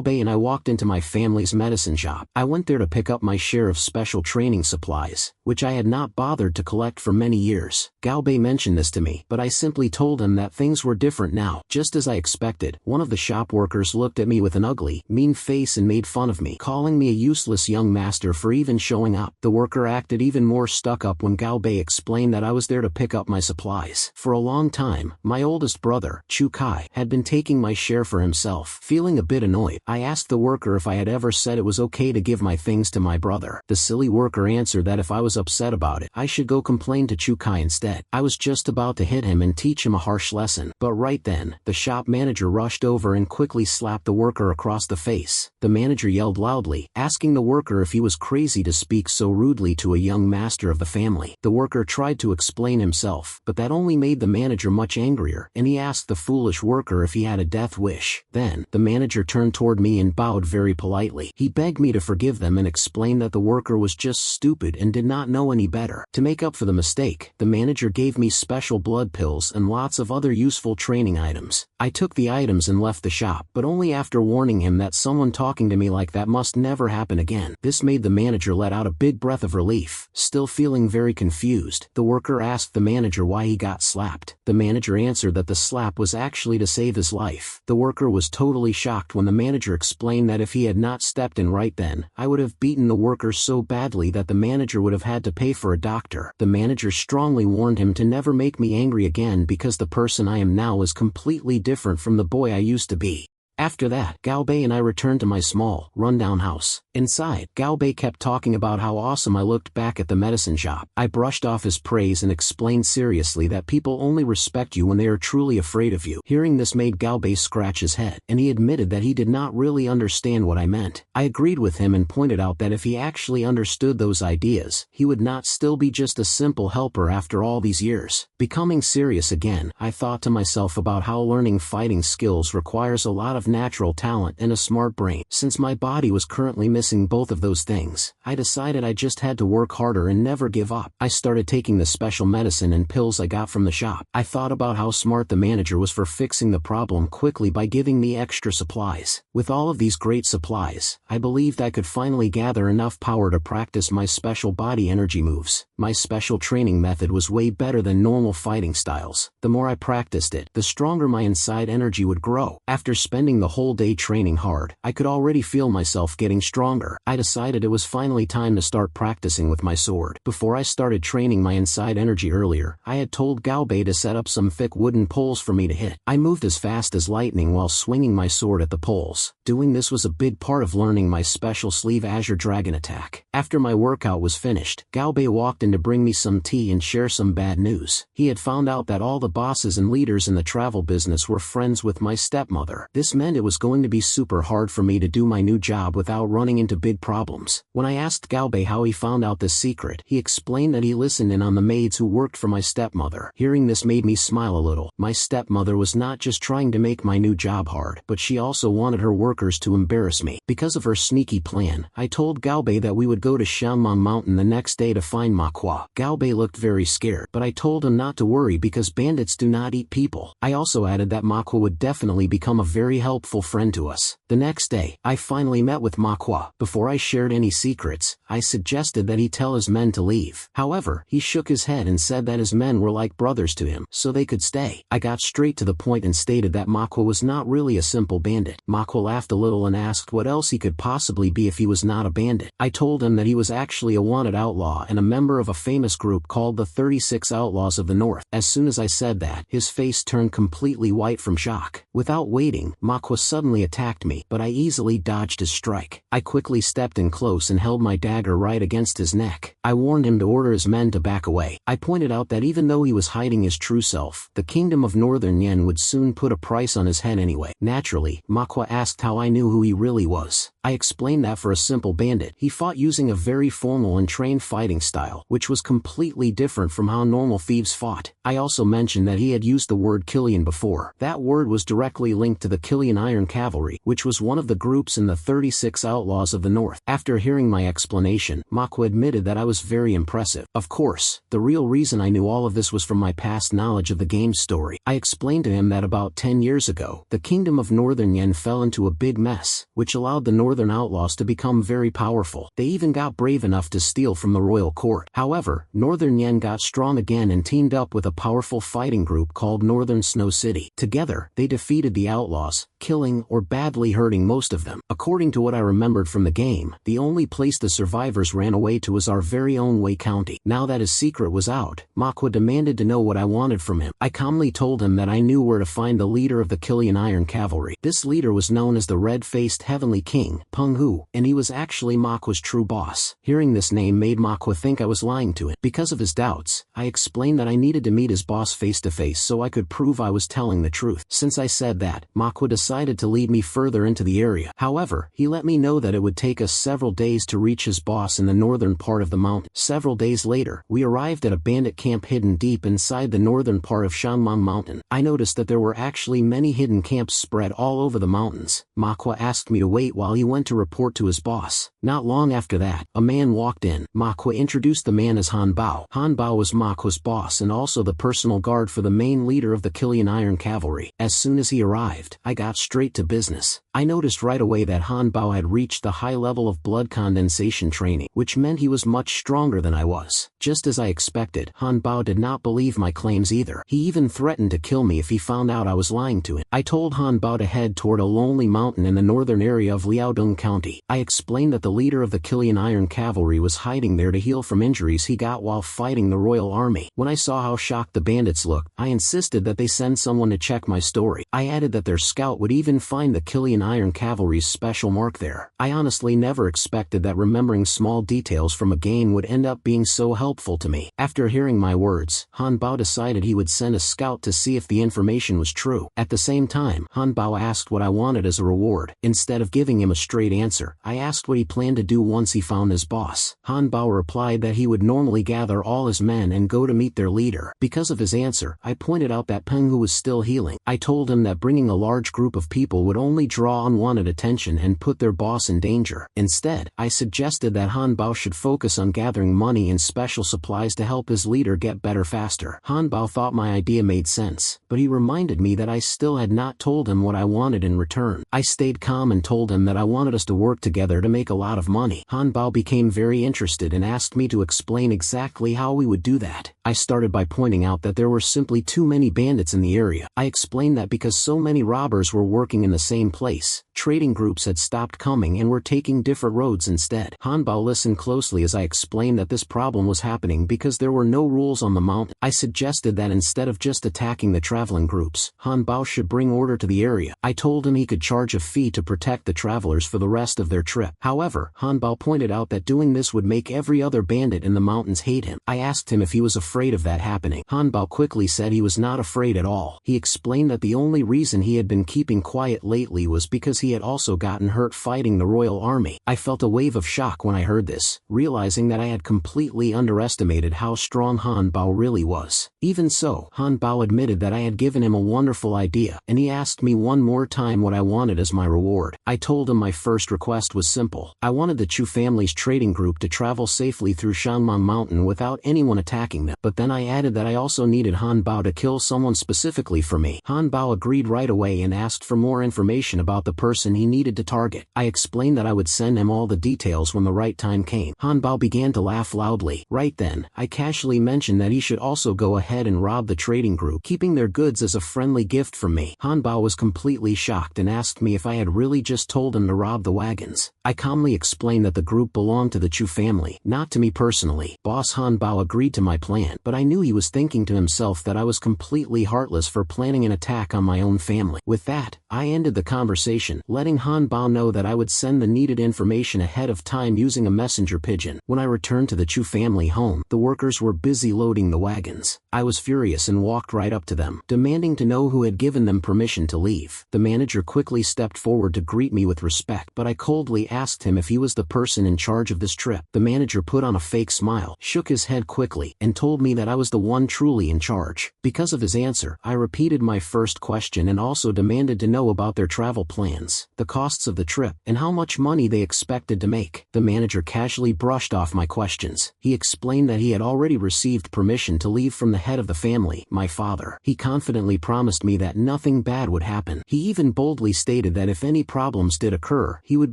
Bei and I walked into my family's medicine shop. I went there to pick up my share of special training supplies, which I had not bothered to collect for many years. Gao Bei mentioned this to me, but I simply told him that things were different now. Just as I expected, one of the shop workers looked at me with an ugly, mean face and made fun of me, calling me a useless young master for even showing up. The worker acted even more stuck up when Gao Bei explained that I was there to pick up my supplies. For a long time, my oldest brother, Chu Kai, had been taking my share for himself. Feeling a bit annoyed, I asked the worker if I had ever said it was okay to give my things to my brother. The silly worker answered that if I was upset about it, I should go complain to Chu Kai instead. I was just about to hit him and teach him a harsh lesson, but right then, the shop manager rushed over and quickly slapped the worker across the face. The manager yelled loudly, asking the worker if he was crazy to speak so rudely to a young master of the family. The worker tried to explain himself, but that only made the manager much angrier, and he asked the foolish worker if he had a death wish. Then, the manager turned toward me and bowed very politely. He begged me to forgive them and explained that the worker was just stupid and did not know any better. To make up for the mistake, the manager gave me special blood pills and lots of other useful training items. I took the items and left the shop, but only after warning him that someone talking to me like that must never happen again. This made the manager let out a big breath of relief. Still feeling very confused, the worker asked the manager why he got slapped. The manager answered that the slap was actually to save his life. The worker was totally shocked when the manager explained that if he had not stepped in right then, I would have beaten the worker so badly that the manager would have had to pay for a doctor. The manager strongly warned him to never make me angry again because the person I am now is completely different from the boy I used to be. After that, Galbei and I returned to my small, rundown house. Inside, Galbei kept talking about how awesome I looked back at the medicine shop. I brushed off his praise and explained seriously that people only respect you when they are truly afraid of you. Hearing this made Galbei scratch his head, and he admitted that he did not really understand what I meant. I agreed with him and pointed out that if he actually understood those ideas, he would not still be just a simple helper after all these years. Becoming serious again, I thought to myself about how learning fighting skills requires a lot of natural talent and a smart brain. Since my body was currently missing both of those things, I decided I just had to work harder and never give up. I started taking the special medicine and pills I got from the shop. I thought about how smart the manager was for fixing the problem quickly by giving me extra supplies. With all of these great supplies, I believed I could finally gather enough power to practice my special body energy moves. My special training method was way better than normal fighting styles. The more I practiced it, the stronger my inside energy would grow. After spending the whole day training hard, I could already feel myself getting stronger. I decided it was finally time to start practicing with my sword. Before I started training my inside energy earlier, I had told Galbei to set up some thick wooden poles for me to hit. I moved as fast as lightning while swinging my sword at the poles. Doing this was a big part of learning my special sleeve Azure Dragon attack. After my workout was finished, Galbei walked in to bring me some tea and share some bad news. He had found out that all the bosses and leaders in the travel business were friends with my stepmother. This meant it was going to be super hard for me to do my new job without running into big problems. When I asked Galbei how he found out this secret, he explained that he listened in on the maids who worked for my stepmother. Hearing this made me smile a little. My stepmother was not just trying to make my new job hard, but she also wanted her workers to embarrass me. Because of her sneaky plan, I told Galbei that we would go to Shanmang Mountain the next day to find manhwa. Galbei looked very scared, but I told him not to worry because bandits do not eat people. I also added that manhwa would definitely become a very helpful friend to us. The next day, I finally met with manhwa. Before I shared any secrets, I suggested that he tell his men to leave. However, he shook his head and said that his men were like brothers to him, so they could stay. I got straight to the point and stated that manhwa was not really a simple bandit. Manhwa laughed a little and asked what else he could possibly be if he was not a bandit. I told him that he was actually a wanted outlaw and a member of a famous group called the 36 Outlaws of the North. As soon as I said that, his face turned completely white from shock. Without waiting, manhwa suddenly attacked me, but I easily dodged his strike. I quickly stepped in close and held my dagger right against his neck. I warned him to order his men to back away. I pointed out that even though he was hiding his true self, the kingdom of Northern Yen would soon put a price on his head anyway. Naturally, manhwa asked how I knew who he really was. I explained that for a simple bandit, he fought using a very formal and trained fighting style, which was completely different from how normal thieves fought. I also mentioned that he had used the word Killian before. That word was directly linked to the Killian Iron Cavalry, which was one of the groups in the 36 Outlaws of the North. After hearing my explanation, manhwa admitted that I was very impressive. Of course, the real reason I knew all of this was from my past knowledge of the game's story. I explained to him that about 10 years ago, the kingdom of Northern Yen fell into a big mess, which allowed the Northern Outlaws to become very powerful. They even got brave enough to steal from the royal court. However, Northern Yen got strong again and teamed up with a powerful fighting group called Northern Snow City. Together, they defeated the outlaws, killing or badly hurting most of them. According to what I remembered from the game, the only place the survivors ran away to was our very own Wei County. Now that his secret was out, manhwa demanded to know what I wanted from him. I calmly told him that I knew where to find the leader of the Killian Iron Cavalry. This leader was known as the Red-Faced Heavenly King, Peng Hu, and he was actually manhwa's true boss. Hearing this name made manhwa think I was lying to him. Because of his doubts, I explained that I needed to meet his boss face to face so I could prove I was telling the truth. Since I said that, manhwa decided to lead me further into the area. However, he let me know that it would take us several days to reach his boss in the northern part of the mountain. Several days later, we arrived at a bandit camp hidden deep inside the northern part of Shanmang Mountain. I noticed that there were actually many hidden camps spread all over the mountains. manhwa asked me to wait while he went to report to his boss. Not long after that, a man walked in. manhwa introduced the man as Han Bao. Han Bao was manhwa's boss and also the personal guard for the main leader of the Killian Iron Cavalry. As soon as he arrived, I got straight to business. I noticed right away that Han Bao had reached the high level of blood condensation training, which meant he was much stronger than I was. Just as I expected, Han Bao did not believe my claims either. He even threatened to kill me if he found out I was lying to him. I told Han Bao to head toward a lonely mountain in the northern area of Liaodong County. I explained that the leader of the Killian Iron Cavalry was hiding there to heal from injuries he got while fighting the royal army. When I saw how shocked the bandits looked, I insisted that they send someone to check my story. I added that their scout would would even find the Killian Iron Cavalry's special mark there. I honestly never expected that remembering small details from a game would end up being so helpful to me. After hearing my words, Han Bao decided he would send a scout to see if the information was true. At the same time, Han Bao asked what I wanted as a reward. Instead of giving him a straight answer, I asked what he planned to do once he found his boss. Han Bao replied that he would normally gather all his men and go to meet their leader. Because of his answer, I pointed out that Peng Hu was still healing. I told him that bringing a large group of people would only draw unwanted attention and put their boss in danger. Instead, I suggested that Han Bao should focus on gathering money and special supplies to help his leader get better faster. Han Bao thought my idea made sense, but he reminded me that I still had not told him what I wanted in return. I stayed calm and told him that I wanted us to work together to make a lot of money. Han Bao became very interested and asked me to explain exactly how we would do that. I started by pointing out that there were simply too many bandits in the area. I explained that because so many robbers were working in the same place, trading groups had stopped coming and were taking different roads instead. Han Bao listened closely as I explained that this problem was happening because there were no rules on the mountain. I suggested that instead of just attacking the traveling groups, Han Bao should bring order to the area. I told him he could charge a fee to protect the travelers for the rest of their trip. However, Han Bao pointed out that doing this would make every other bandit in the mountains hate him. I asked him if he was afraid of that happening. Han Bao quickly said he was not afraid at all. He explained that the only reason he had been keeping quiet lately was because he had also gotten hurt fighting the royal army. I felt a wave of shock when I heard this, realizing that I had completely underestimated how strong Han Bao really was. Even so, Han Bao admitted that I had given him a wonderful idea, and he asked me one more time what I wanted as my reward. I told him my first request was simple. I wanted the Chu family's trading group to travel safely through Shangmang Mountain without anyone attacking them, but then I added that I also needed Han Bao to kill someone specifically for me. Han Bao agreed right away and asked for more information about the person he needed to target. I explained that I would send him all the details when the right time came. Han Bao began to laugh loudly. Right then, I casually mentioned that he should also go ahead and rob the trading group, keeping their goods as a friendly gift from me. Han Bao was completely shocked and asked me if I had really just told him to rob the wagons. I calmly explained that the group belonged to the Chu family, not to me personally. Boss Han Bao agreed to my plan, but I knew he was thinking to himself that I was completely heartless for planning an attack on my own family. With that, I ended the conversation, letting Han Bao know that I would send the needed information ahead of time using a messenger pigeon. When I returned to the Chu family home, the workers were busy loading the wagons. I was furious and walked right up to them, demanding to know who had given them permission to leave. The manager quickly stepped forward to greet me with respect, but I coldly asked him if he was the person in charge of this trip. The manager put on a fake smile, shook his head quickly, and told me that I was the one truly in charge. Because of his answer, I repeated my first question and also demanded to know about their travel plans, the costs of the trip, and how much money they expected to make. The manager casually brushed off my questions. He explained that he had already received permission to leave from the head of the family, my father. He confidently promised me that nothing bad would happen. He even boldly stated that if any problems did occur, he would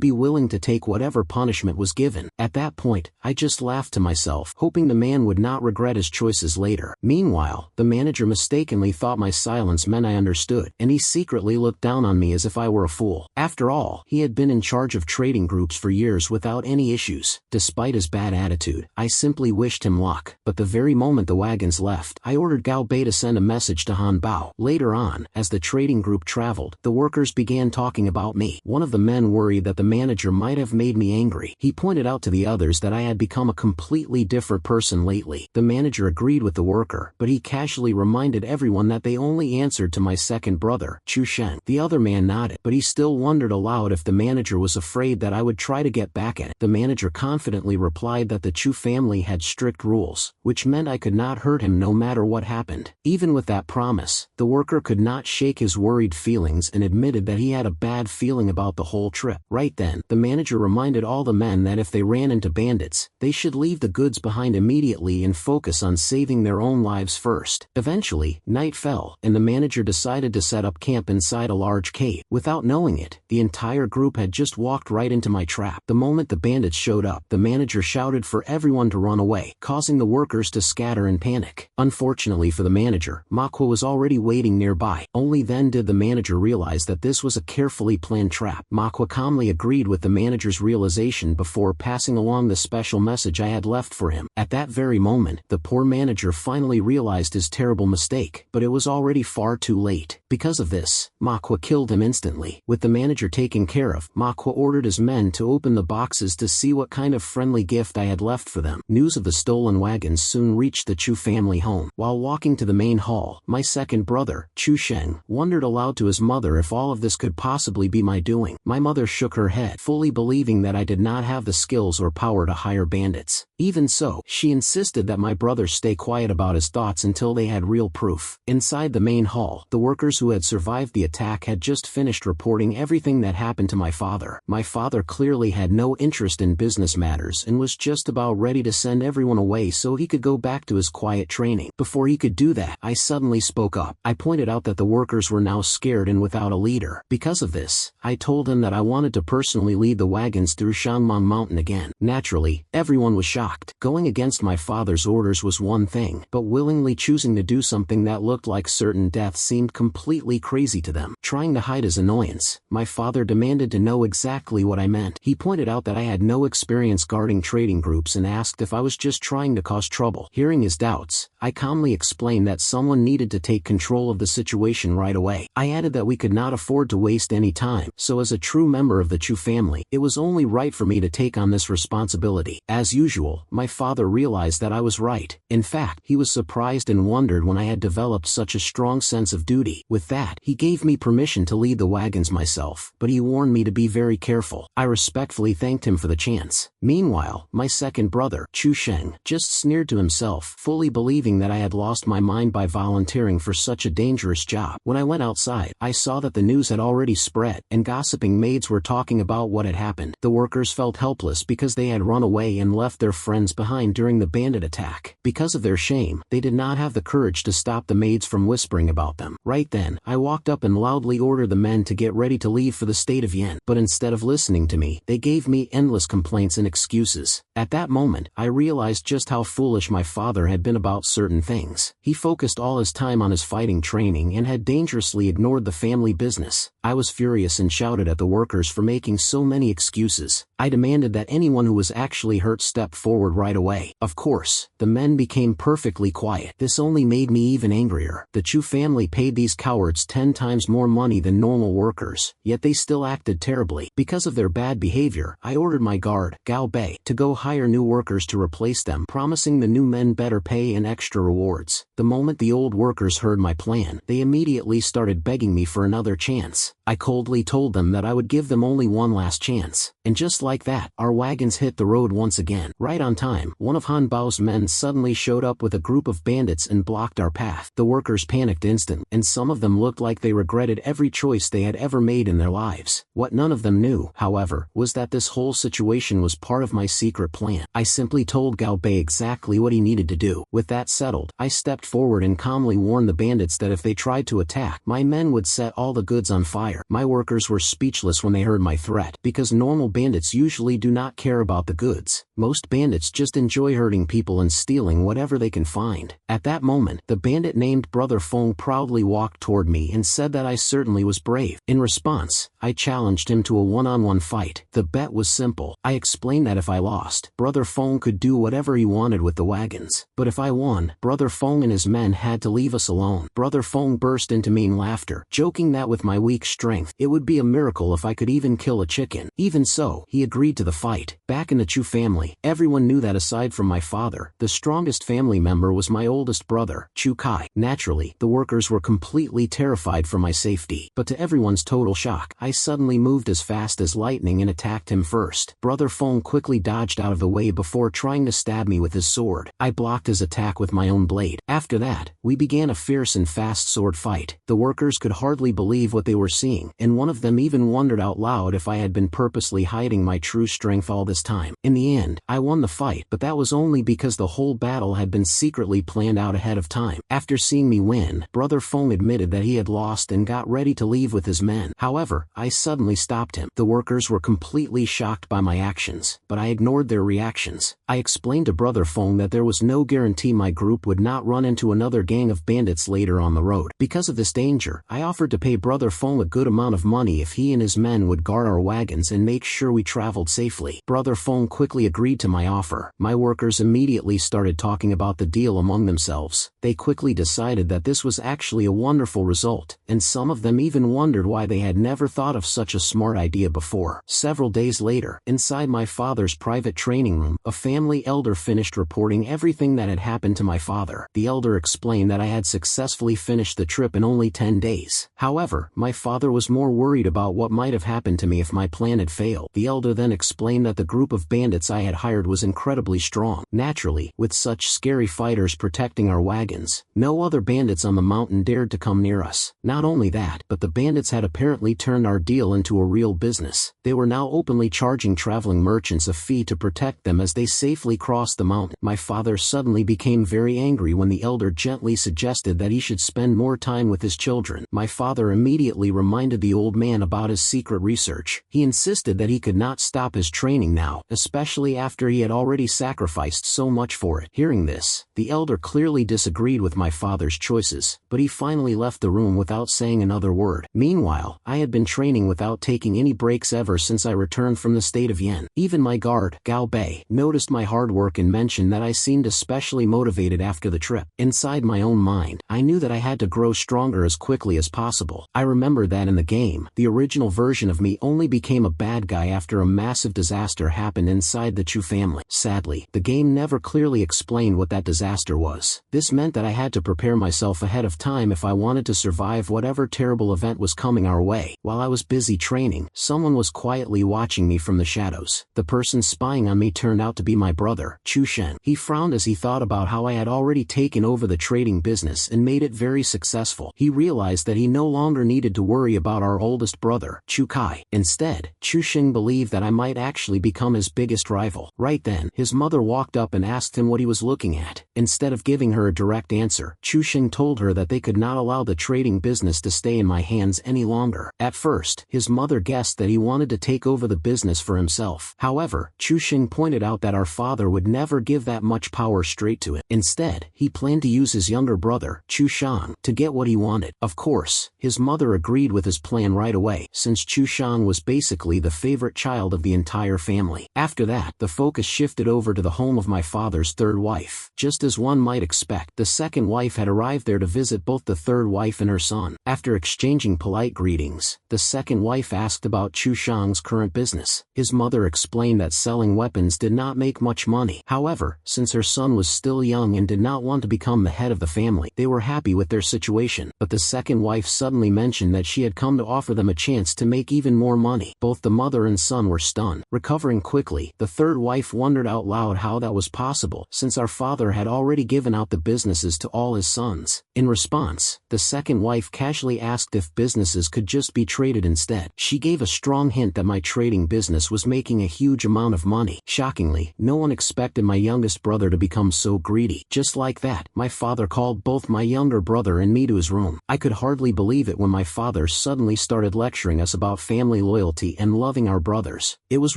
be willing to take whatever punishment was given. At that point, I just laughed to myself, hoping the man would not regret his choices later. Meanwhile, the manager mistakenly thought my silence meant I understood, and he secretly looked down on me as if I were a fool. After all, he had been in charge of trading groups for years without any issues. Despite his bad attitude, I simply wished him luck. But the very moment the wagons left, I ordered Gao Bei to send a message to Han Bao. Later on, as the trading group traveled, the workers began talking about me. One of the men worried that the manager might have made me angry. He pointed out to the others that I had become a completely different person lately. The manager agreed with the worker, but he casually reminded everyone that they only answered to my second brother, Chu Shen. The other man nodded, but he still wondered aloud if the manager was afraid that I would try to get back at it. The manager confidently replied that the Chu family had strict rules, which meant I could not hurt him no matter what happened. Even with that promise, the worker could not shake his worried feelings and admitted that he had a bad feeling about the whole trip. Right then, the manager reminded all the men that if they ran into bandits, they should leave the goods behind immediately and focus on saving their own lives first. Eventually, night fell, and the manager decided to set up camp inside a large cave. Without knowing it, the entire group had just walked right into my trap. The moment the bandits showed up, the manager shouted for everyone to run away, causing the workers to scatter in panic. Unfortunately for the manager, Manhwa was already waiting nearby. Only then did the manager realize that this was a carefully planned trap. Manhwa calmly agreed with the manager's realization before passing along the special message I had left for him. At that very moment, the poor manager finally realized his terrible mistake, but it was already far too late. Because of this, Manhwa Makwa killed him instantly. With the manager taken care of, Makwa ordered his men to open the boxes to see what kind of friendly gift I had left for them. News of the stolen wagons soon reached the Chu family home. While walking to the main hall, my second brother, Chu Sheng, wondered aloud to his mother if all of this could possibly be my doing. My mother shook her head, fully believing that I did not have the skills or power to hire bandits. Even so, she insisted that my brother stay quiet about his thoughts until they had real proof. Inside the main hall, the workers who had survived the attack had just finished reporting everything that happened to my father. My father clearly had no interest in business matters and was just about ready to send everyone away so he could go back to his quiet training. Before he could do that, I suddenly spoke up. I pointed out that the workers were now scared and without a leader. Because of this, I told him that I wanted to personally lead the wagons through Shangmang Mountain again. Naturally, everyone was shocked. Going against my father's orders was one thing, but willingly choosing to do something that looked like certain death seemed completely crazy to them. Trying to hide his annoyance, my father demanded to know exactly what I meant. He pointed out that I had no experience guarding trading groups and asked if I was just trying to cause trouble. Hearing his doubts, I calmly explained that someone needed to take control of the situation right away. I added that we could not afford to waste any time, so as a true member of the Chu family, it was only right for me to take on this responsibility. As usual, my father realized that I was right. In fact, he was surprised and wondered when I had developed such a strong sense of duty. With that, he gave me permission to lead the wagons myself, but he warned me to be very careful. I respectfully thanked him for the chance. Meanwhile, my second brother, Chu Sheng, just sneered to himself, fully believing that I had lost my mind by volunteering for such a dangerous job. When I went outside, I saw that the news had already spread, and gossiping maids were talking about what had happened. The workers felt helpless because they had run away and left their friends behind during the bandit attack. Because of their shame, they did not have the courage to stop the maids from whispering about them. Right then, I walked up and loudly ordered the men to get ready to leave for the state of Yen. But instead of listening to me, they gave me endless complaints and excuses. At that moment, I realized just how foolish my father had been about certain things. He focused all his time on his fighting training and had dangerously ignored the family business. I was furious and shouted at the workers for making so many excuses. I demanded that anyone who was actually hurt step forward right away. Of course, the men became perfectly quiet. This only made me even angrier. The Chu family paid these cowards 10 times more money than normal workers, yet they still acted terribly. Because of their bad behavior, I ordered my guard, Gao Bei, to go hire new workers to replace them, promising the new men better pay and extra rewards. The moment the old workers heard my plan, they immediately started begging me for another chance. I coldly told them that I would give them only one last chance. And just like that, our wagons hit the road once again. Right on time, one of Han Bao's men suddenly showed up with a group of bandits and blocked our path. The workers panicked instantly, and some of them looked like they regretted every choice they had ever made in their lives. What none of them knew, however, was that this whole situation was part of my secret plan. I simply told Gao Bei exactly what he needed to do. With that settled, I stepped forward and calmly warned the bandits that if they tried to attack, my men would set all the goods on fire. My workers were speechless when they heard my threat, because normal bandits usually do not care about the goods. Most bandits just enjoy hurting people and stealing whatever they can find. At that moment, the bandit named Brother Feng proudly walked toward me and said that I certainly was brave. In response, I challenged him to a one-on-one fight. The bet was simple. I explained that if I lost, Brother Feng could do whatever he wanted with the wagons. But if I won, Brother Feng and his men had to leave us alone. Brother Feng burst into mean laughter, joking that with my weak strength, it would be a miracle if I could even kill a chicken. Even so, he agreed to the fight. Back in the Chu family, everyone knew that aside from my father, the strongest family member was my oldest brother, Chu Kai. Naturally, the workers were completely terrified for my safety. But to everyone's total shock, I suddenly moved as fast as lightning and attacked him first. Brother Feng quickly dodged out of the way before trying to stab me with his sword. I blocked his attack with my own blade. After that, we began a fierce and fast sword fight. The workers could hardly believe what they were seeing, and one of them even wondered out loud if I had been purposely hiding my true strength all this time. In the end, I won the fight, but that was only because the whole battle had been secretly planned out ahead of time. After seeing me win, Brother Feng admitted that he had lost and got ready to leave with his men. However, I suddenly stopped him. The workers were completely shocked by my actions, but I ignored their reactions. I explained to Brother Feng that there was no guarantee my group would not run into another gang of bandits later on the road. Because of this danger, I offered to pay Brother Feng a good amount of money if he and his men would guard our wagons and make sure we traveled safely. Brother Feng quickly agreed to my offer. My workers immediately started talking about the deal among themselves. They quickly decided that this was actually a wonderful result, and some of them even wondered why they had never thought of such a smart idea before. Several days later, inside my father's private training room, a family elder finished reporting everything that had happened to my father. The elder explained that I had successfully finished the trip in only 10 days. However, my father was more worried about what might have happened to me if my plan had failed. The elder then explained that the group of bandits I had hired was incredibly strong. Naturally, with such scary fighters protecting our wagons, no other bandits on the mountain dared to come near us. Not only that, but the bandits had apparently turned our deal into a real business. They were now openly charging traveling merchants a fee to protect them as they safely crossed the mountain. My father suddenly became very angry when the elder gently suggested that he should spend more time with his children. My father immediately reminded the old man about his secret research. He insisted that he could not stop his training now, especially after he had already sacrificed so much for it. Hearing this, the elder clearly disagreed with my father's choices, but he finally left the room without saying another word. Meanwhile, I had been training without taking any breaks ever since I returned from the state of Yen. Even my guard, Gao Bei, noticed my hard work and mentioned that I seemed especially motivated after the trip. Inside my own mind, I knew that I had to grow stronger as quickly as possible. I remembered that in the game, the original version of me only became a bad guy after a massive disaster happened inside the Chu family. Sadly, the game never clearly explained what that disaster was. This meant that I had to prepare myself ahead of time if I wanted to survive whatever terrible event was coming our way. While I was busy training, someone was quietly watching me from the shadows. The person spying on me turned out to be my brother, Chu Shen. He frowned as he thought about how I had already taken over the trading business and made it very successful. He realized that he no longer needed to worry about our oldest brother, Chu Kai. Instead, Chu Shen believed that I might actually become his biggest rival. Right then, his mother walked up and asked him what he was looking at. Instead of giving her a direct answer, Chu Shen told her that they could not allow the trading business to stay in my hands any longer. At first, his mother guessed that he wanted to take over the business for himself. However, Chu Shen pointed out that our father would never give that much power straight to him. Instead, he planned to use his younger brother, Chu Shang, to get what he wanted. Of course, his mother agreed with his plan right away, since Chu Shang was basically the favorite child of the entire family. After that, the focus shifted over to the home of my father's third wife. Just as one might expect, the second wife had arrived there to visit both the third wife and her son. After exchanging polite greetings, the second wife asked about Chu Shang's current business. His mother explained that selling weapons did not make much money. However, since her son was still young and did not want to become the head of the family, they were happy with their situation. But the second wife suddenly mentioned that she had come to offer them a chance to make even more money. Both the mother and son were stunned. Recovering quickly, the third wife wondered out loud how that was possible, since our father had already given out the businesses to all his sons. In response, the second wife casually asked if businesses could just be traded instead. She gave a strong hint that my trading business was making a huge amount of money. Shockingly, no one expected my youngest brother to become so greedy. Just like that, my father called both my younger brother and me to his room. I could hardly believe it when my father suddenly started lecturing us about family loyalty and loving our brothers. It was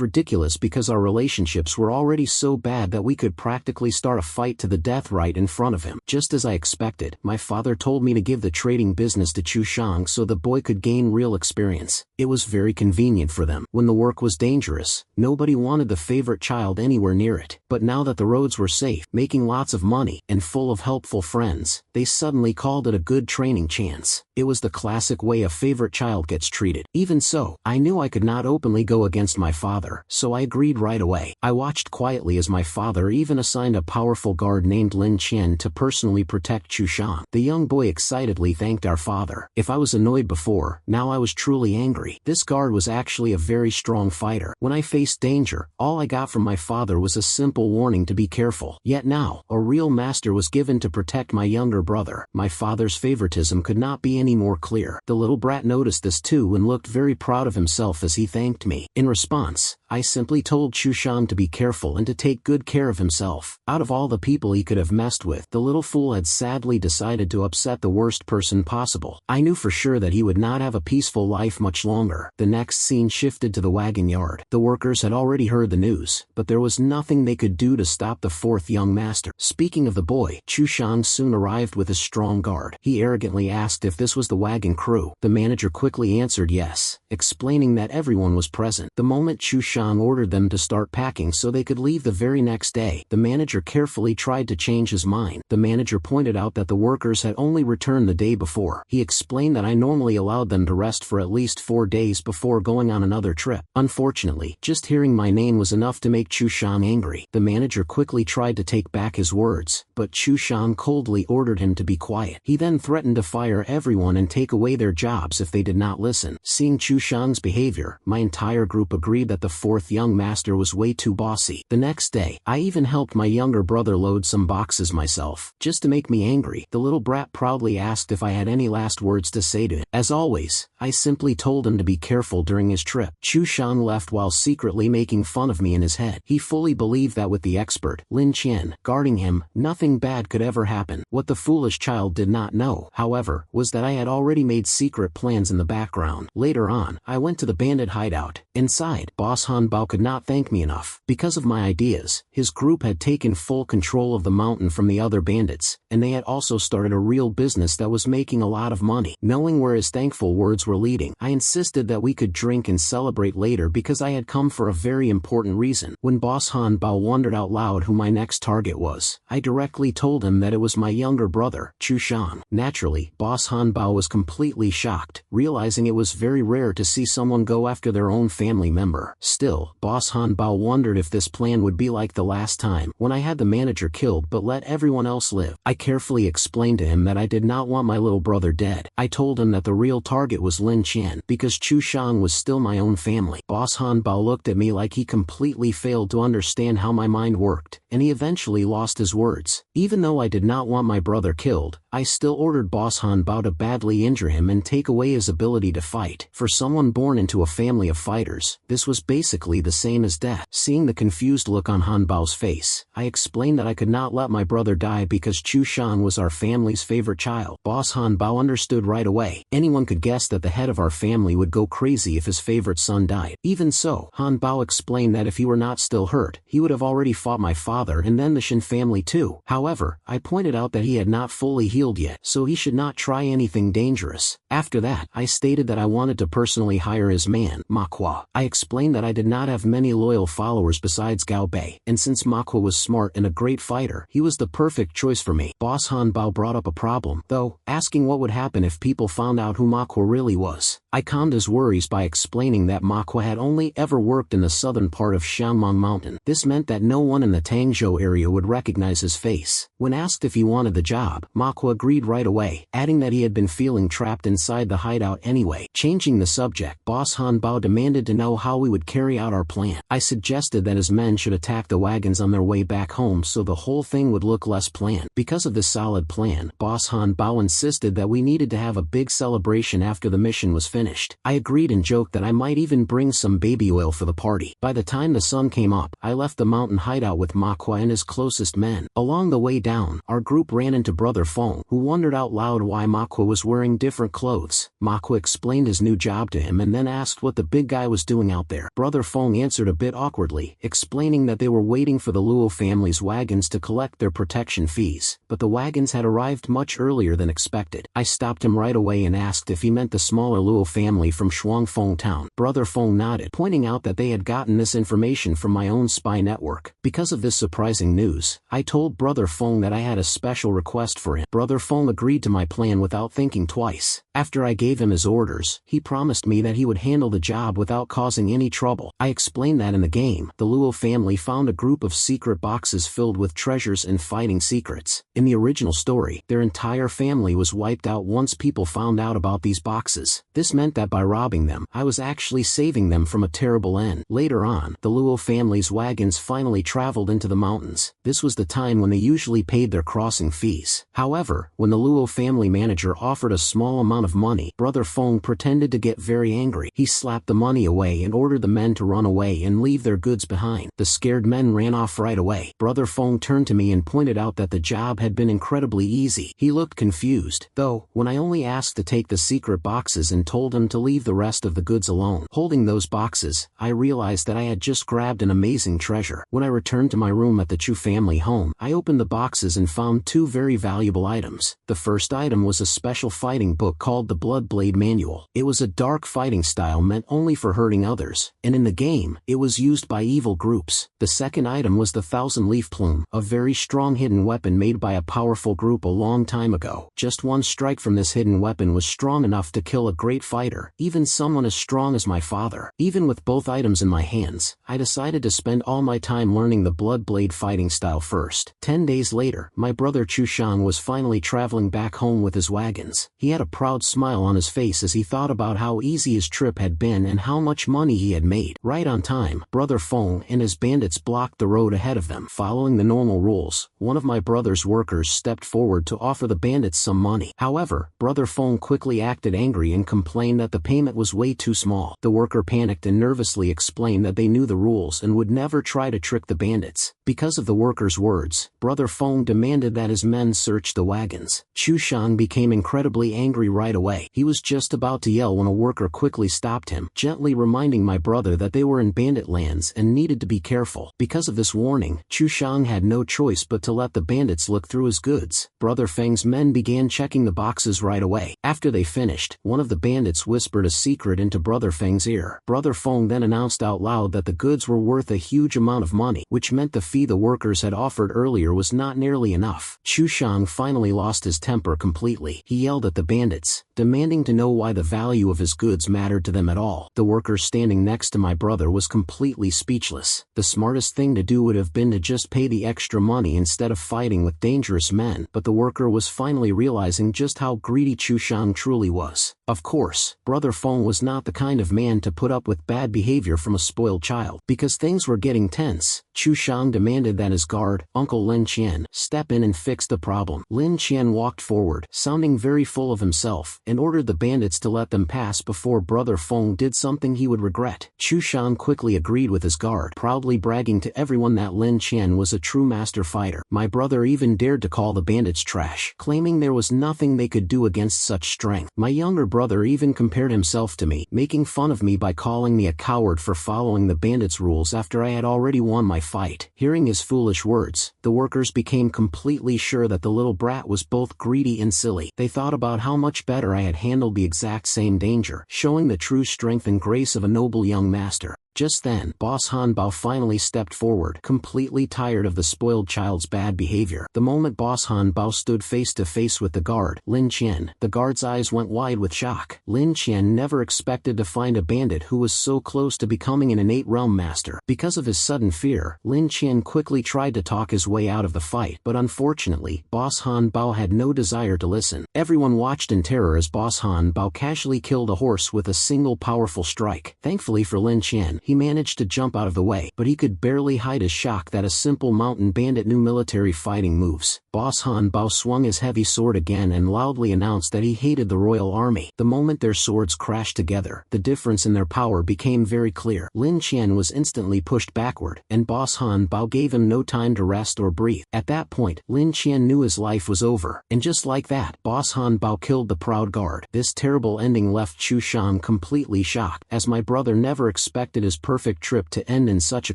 ridiculous because our relationships were already so bad that we could practically start a fight to the death right in front of him. Just as I expected, my father told me to give the trading business to Chu Shang so the boy could gain real experience. It was very convenient for them. When the work was dangerous, nobody wanted the favorite child anywhere near it. But now that the roads were safe, making lots of money, and full of helpful friends, they suddenly called it a good training chance. It was the classic way a favorite child gets treated. Even so, I knew I could not openly go against my father, so I agreed right away. I watched quietly as my father even assigned a powerful guard named Lin Qian to personally protect Chu Shang. The young boy excitedly thanked our father. If I was annoyed before, now I was truly angry. This guard was actually a very strong fighter. When I faced danger, all I got from my father was a simple warning to be careful. Yet now, a real master was given to protect my younger brother. My father's favoritism could not be any more clear. The little brat noticed this too and looked very proud of himself as he thanked me. In response, I simply told Chushan to be careful and to take good care of himself. Out of all the people he could have messed with, the little fool had sadly decided to upset the worst person possible. I knew for sure that he would not have a peaceful life much longer. The next scene shifted to the wagon yard. The workers had already heard the news, but there was nothing they could do to stop the fourth young master. Speaking of the boy, Chushan soon arrived with a strong guard. He arrogantly asked if this was the wagon crew. The manager quickly answered yes, explaining that everyone was present. The moment Chushan ordered them to start packing so they could leave the very next day, the manager carefully tried to change his mind. The manager pointed out that the workers had only returned the day before. He explained that I normally allowed them to rest for at least 4 days before going on another trip. Unfortunately, just hearing my name was enough to make Chushan angry. The manager quickly tried to take back his words, but Chushan coldly ordered him to be quiet. He then threatened to fire everyone and take away their jobs if they did not listen. Seeing Chushan's behavior, my entire group agreed that the fourth young master was way too bossy. The next day, I even helped my younger brother load some boxes myself. Just to make me angry, the little brat proudly asked if I had any last words to say to him. As always, I simply told him to be careful during his trip. Chushan left while secretly making fun of me in his head. He fully believed that with the expert, Lin Qian, guarding him, nothing bad could ever happen. What the foolish child did not know, however, was that I had already made secret plans in the background. Later on, I went to the bandit hideout. Inside, Boss Han Bao could not thank me enough. Because of my ideas, his group had taken full control of the mountain from the other bandits, and they had also started a real business that was making a lot of money. Knowing where his thankful words were leading, I insisted that we could drink and celebrate later because I had come for a very important reason. When Boss Han Bao wondered out loud who my next target was, I directly told him that it was my younger brother, Chushan. Naturally, Boss Han Bao was completely shocked, realizing it was very rare to see someone go after their own family member. Still, Boss Han Bao wondered if this plan would be like the last time, when I had the manager killed but let everyone else live. I carefully explained to him that I did not want my little brother dead. I told him that the real target was Lin Qian, because Chushan was still my own family. Boss Han Bao looked at me like he completely failed to understand how my mind worked, and he eventually lost his words. Even though I did not want my brother killed, I still ordered Boss Han Bao to badly injure him and take away his ability to fight. For someone born into a family of fighters, this was basically the same as death. Seeing the confused look on Han Bao's face, I explained that I could not let my brother die because Chushan was our family's favorite child. Boss Han Bao understood right away. Anyone could guess that the head of our family would go crazy if his favorite son died. Even so, Han Bao explained that if he were not still hurt, he would have already fought my father and then the Shin family too. However, I pointed out that he had not fully healed yet, so he should not try anything dangerous. After that, I stated that I wanted to personally hire his man, manhwa. I explained that I did not have many loyal followers besides Gao Bei, and since manhwa was smart and a great fighter, he was the perfect choice for me. Boss Han Bao brought up a problem, though, asking what would happen if people found out who manhwa really was. I calmed his worries by explaining that manhwa had only ever worked in the southern part of Xiangmang Mountain. This meant that no one in the Tangzhou area would recognize his face. When asked if he wanted the job, manhwa agreed right away, adding that he had been feeling trapped inside the hideout anyway. Changing the subject, Boss Han Bao demanded to know how we would carry out our plan. I suggested that his men should attack the wagons on their way back home so the whole thing would look less planned. Because of this solid plan, Boss Han Bao insisted that we needed to have a big celebration after the mission was finished. I agreed and joked that I might even bring some baby oil for the party. By the time the sun came up, I left the mountain hideout with manhwa and his closest men. Along the way down, our group ran into Brother Feng, who wondered out loud why manhwa was wearing different clothes. Manhwa explained his new job to him and then asked what the big guy was doing out there. Brother Feng answered a bit awkwardly, explaining that they were waiting for the Luo family's wagons to collect their protection fees, but the wagons had arrived much earlier than expected. I stopped him right away and asked if he meant the smaller Luo family from Shuangfeng town. Brother Feng nodded, pointing out that they had gotten this information from my own spy network. Because of this surprising news, I told Brother Feng that I had a special request for him. Brother Feng agreed to my plan without thinking twice. After I gave him his orders, he promised me that he would handle the job without causing any trouble. I explained that in the game, the Luo family found a group of secret boxes filled with treasures and fighting secrets. In the original story, their entire family was wiped out once people found out about these boxes. This meant that by robbing them, I was actually saving them from a terrible end. Later on, the Luo family's wagons finally traveled into the mountains. This was the time when they usually paid their crossing fees. However, However, when the Luo family manager offered a small amount of money, Brother Feng pretended to get very angry. He slapped the money away and ordered the men to run away and leave their goods behind. The scared men ran off right away. Brother Feng turned to me and pointed out that the job had been incredibly easy. He looked confused, though, when I only asked to take the secret boxes and told him to leave the rest of the goods alone. Holding those boxes, I realized that I had just grabbed an amazing treasure. When I returned to my room at the Chu family home, I opened the boxes and found two very valuable items. The first item was a special fighting book called the Blood Blade Manual. It was a dark fighting style meant only for hurting others, and in the game, it was used by evil groups. The second item was the Thousand Leaf Plume, a very strong hidden weapon made by a powerful group a long time ago. Just one strike from this hidden weapon was strong enough to kill a great fighter, even someone as strong as my father. Even with both items in my hands, I decided to spend all my time learning the Blood Blade fighting style first. 10 days later, my brother Chu Shang was finally traveling back home with his wagons. He had a proud smile on his face as he thought about how easy his trip had been and how much money he had made. Right on time, Brother Feng and his bandits blocked the road ahead of them. Following the normal rules, one of my brother's workers stepped forward to offer the bandits some money. However, Brother Feng quickly acted angry and complained that the payment was way too small. The worker panicked and nervously explained that they knew the rules and would never try to trick the bandits. Because of the worker's words, Brother Feng demanded that his men search the wagons. Chu Shang became incredibly angry right away. He was just about to yell when a worker quickly stopped him, gently reminding my brother that they were in bandit lands and needed to be careful. Because of this warning, Chu Shang had no choice but to let the bandits look through his goods. Brother Feng's men began checking the boxes right away. After they finished, one of the bandits whispered a secret into Brother Feng's ear. Brother Feng then announced out loud that the goods were worth a huge amount of money, which meant the fee the workers had offered earlier was not nearly enough. Chu Shang finally lost his temper completely. He yelled at the bandits, demanding to know why the value of his goods mattered to them at all. The worker standing next to my brother was completely speechless. The smartest thing to do would have been to just pay the extra money instead of fighting with dangerous men, but the worker was finally realizing just how greedy Chu Shang truly was. Of course, Brother Feng was not the kind of man to put up with bad behavior from a spoiled child. Because things were getting tense, Chu Shang demanded that his guard, Uncle Lin Qian, step in and fix the problem. Lin Qian walked forward, sounding very full of himself, and ordered the bandits to let them pass before Brother Feng did something he would regret. Chu Shang quickly agreed with his guard, proudly bragging to everyone that Lin Qian was a true master fighter. My brother even dared to call the bandits trash, claiming there was nothing they could do against such strength. My younger brother even compared himself to me, making fun of me by calling me a coward for following the bandits' rules after I had already won my fight. Hearing his foolish words, the workers became completely sure that the little brat was both greedy and silly. They thought about how much better I had handled the exact same danger, showing the true strength and grace of a noble young master. Just then, Boss Han Bao finally stepped forward, completely tired of the spoiled child's bad behavior. The moment Boss Han Bao stood face to face with the guard, Lin Qian, the guard's eyes went wide with shock. Lin Qian never expected to find a bandit who was so close to becoming an innate realm master. Because of his sudden fear, Lin Qian quickly tried to talk his way out of the fight, but unfortunately, Boss Han Bao had no desire to listen. Everyone watched in terror as Boss Han Bao casually killed a horse with a single powerful strike. Thankfully for Lin Qian, he managed to jump out of the way, but he could barely hide his shock that a simple mountain bandit knew military fighting moves. Boss Han Bao swung his heavy sword again and loudly announced that he hated the royal army. The moment their swords crashed together, the difference in their power became very clear. Lin Qian was instantly pushed backward, and Boss Han Bao gave him no time to rest or breathe. At that point, Lin Qian knew his life was over, and just like that, Boss Han Bao killed the proud guard. This terrible ending left Chu Shang completely shocked, as my brother never expected his perfect trip to end in such a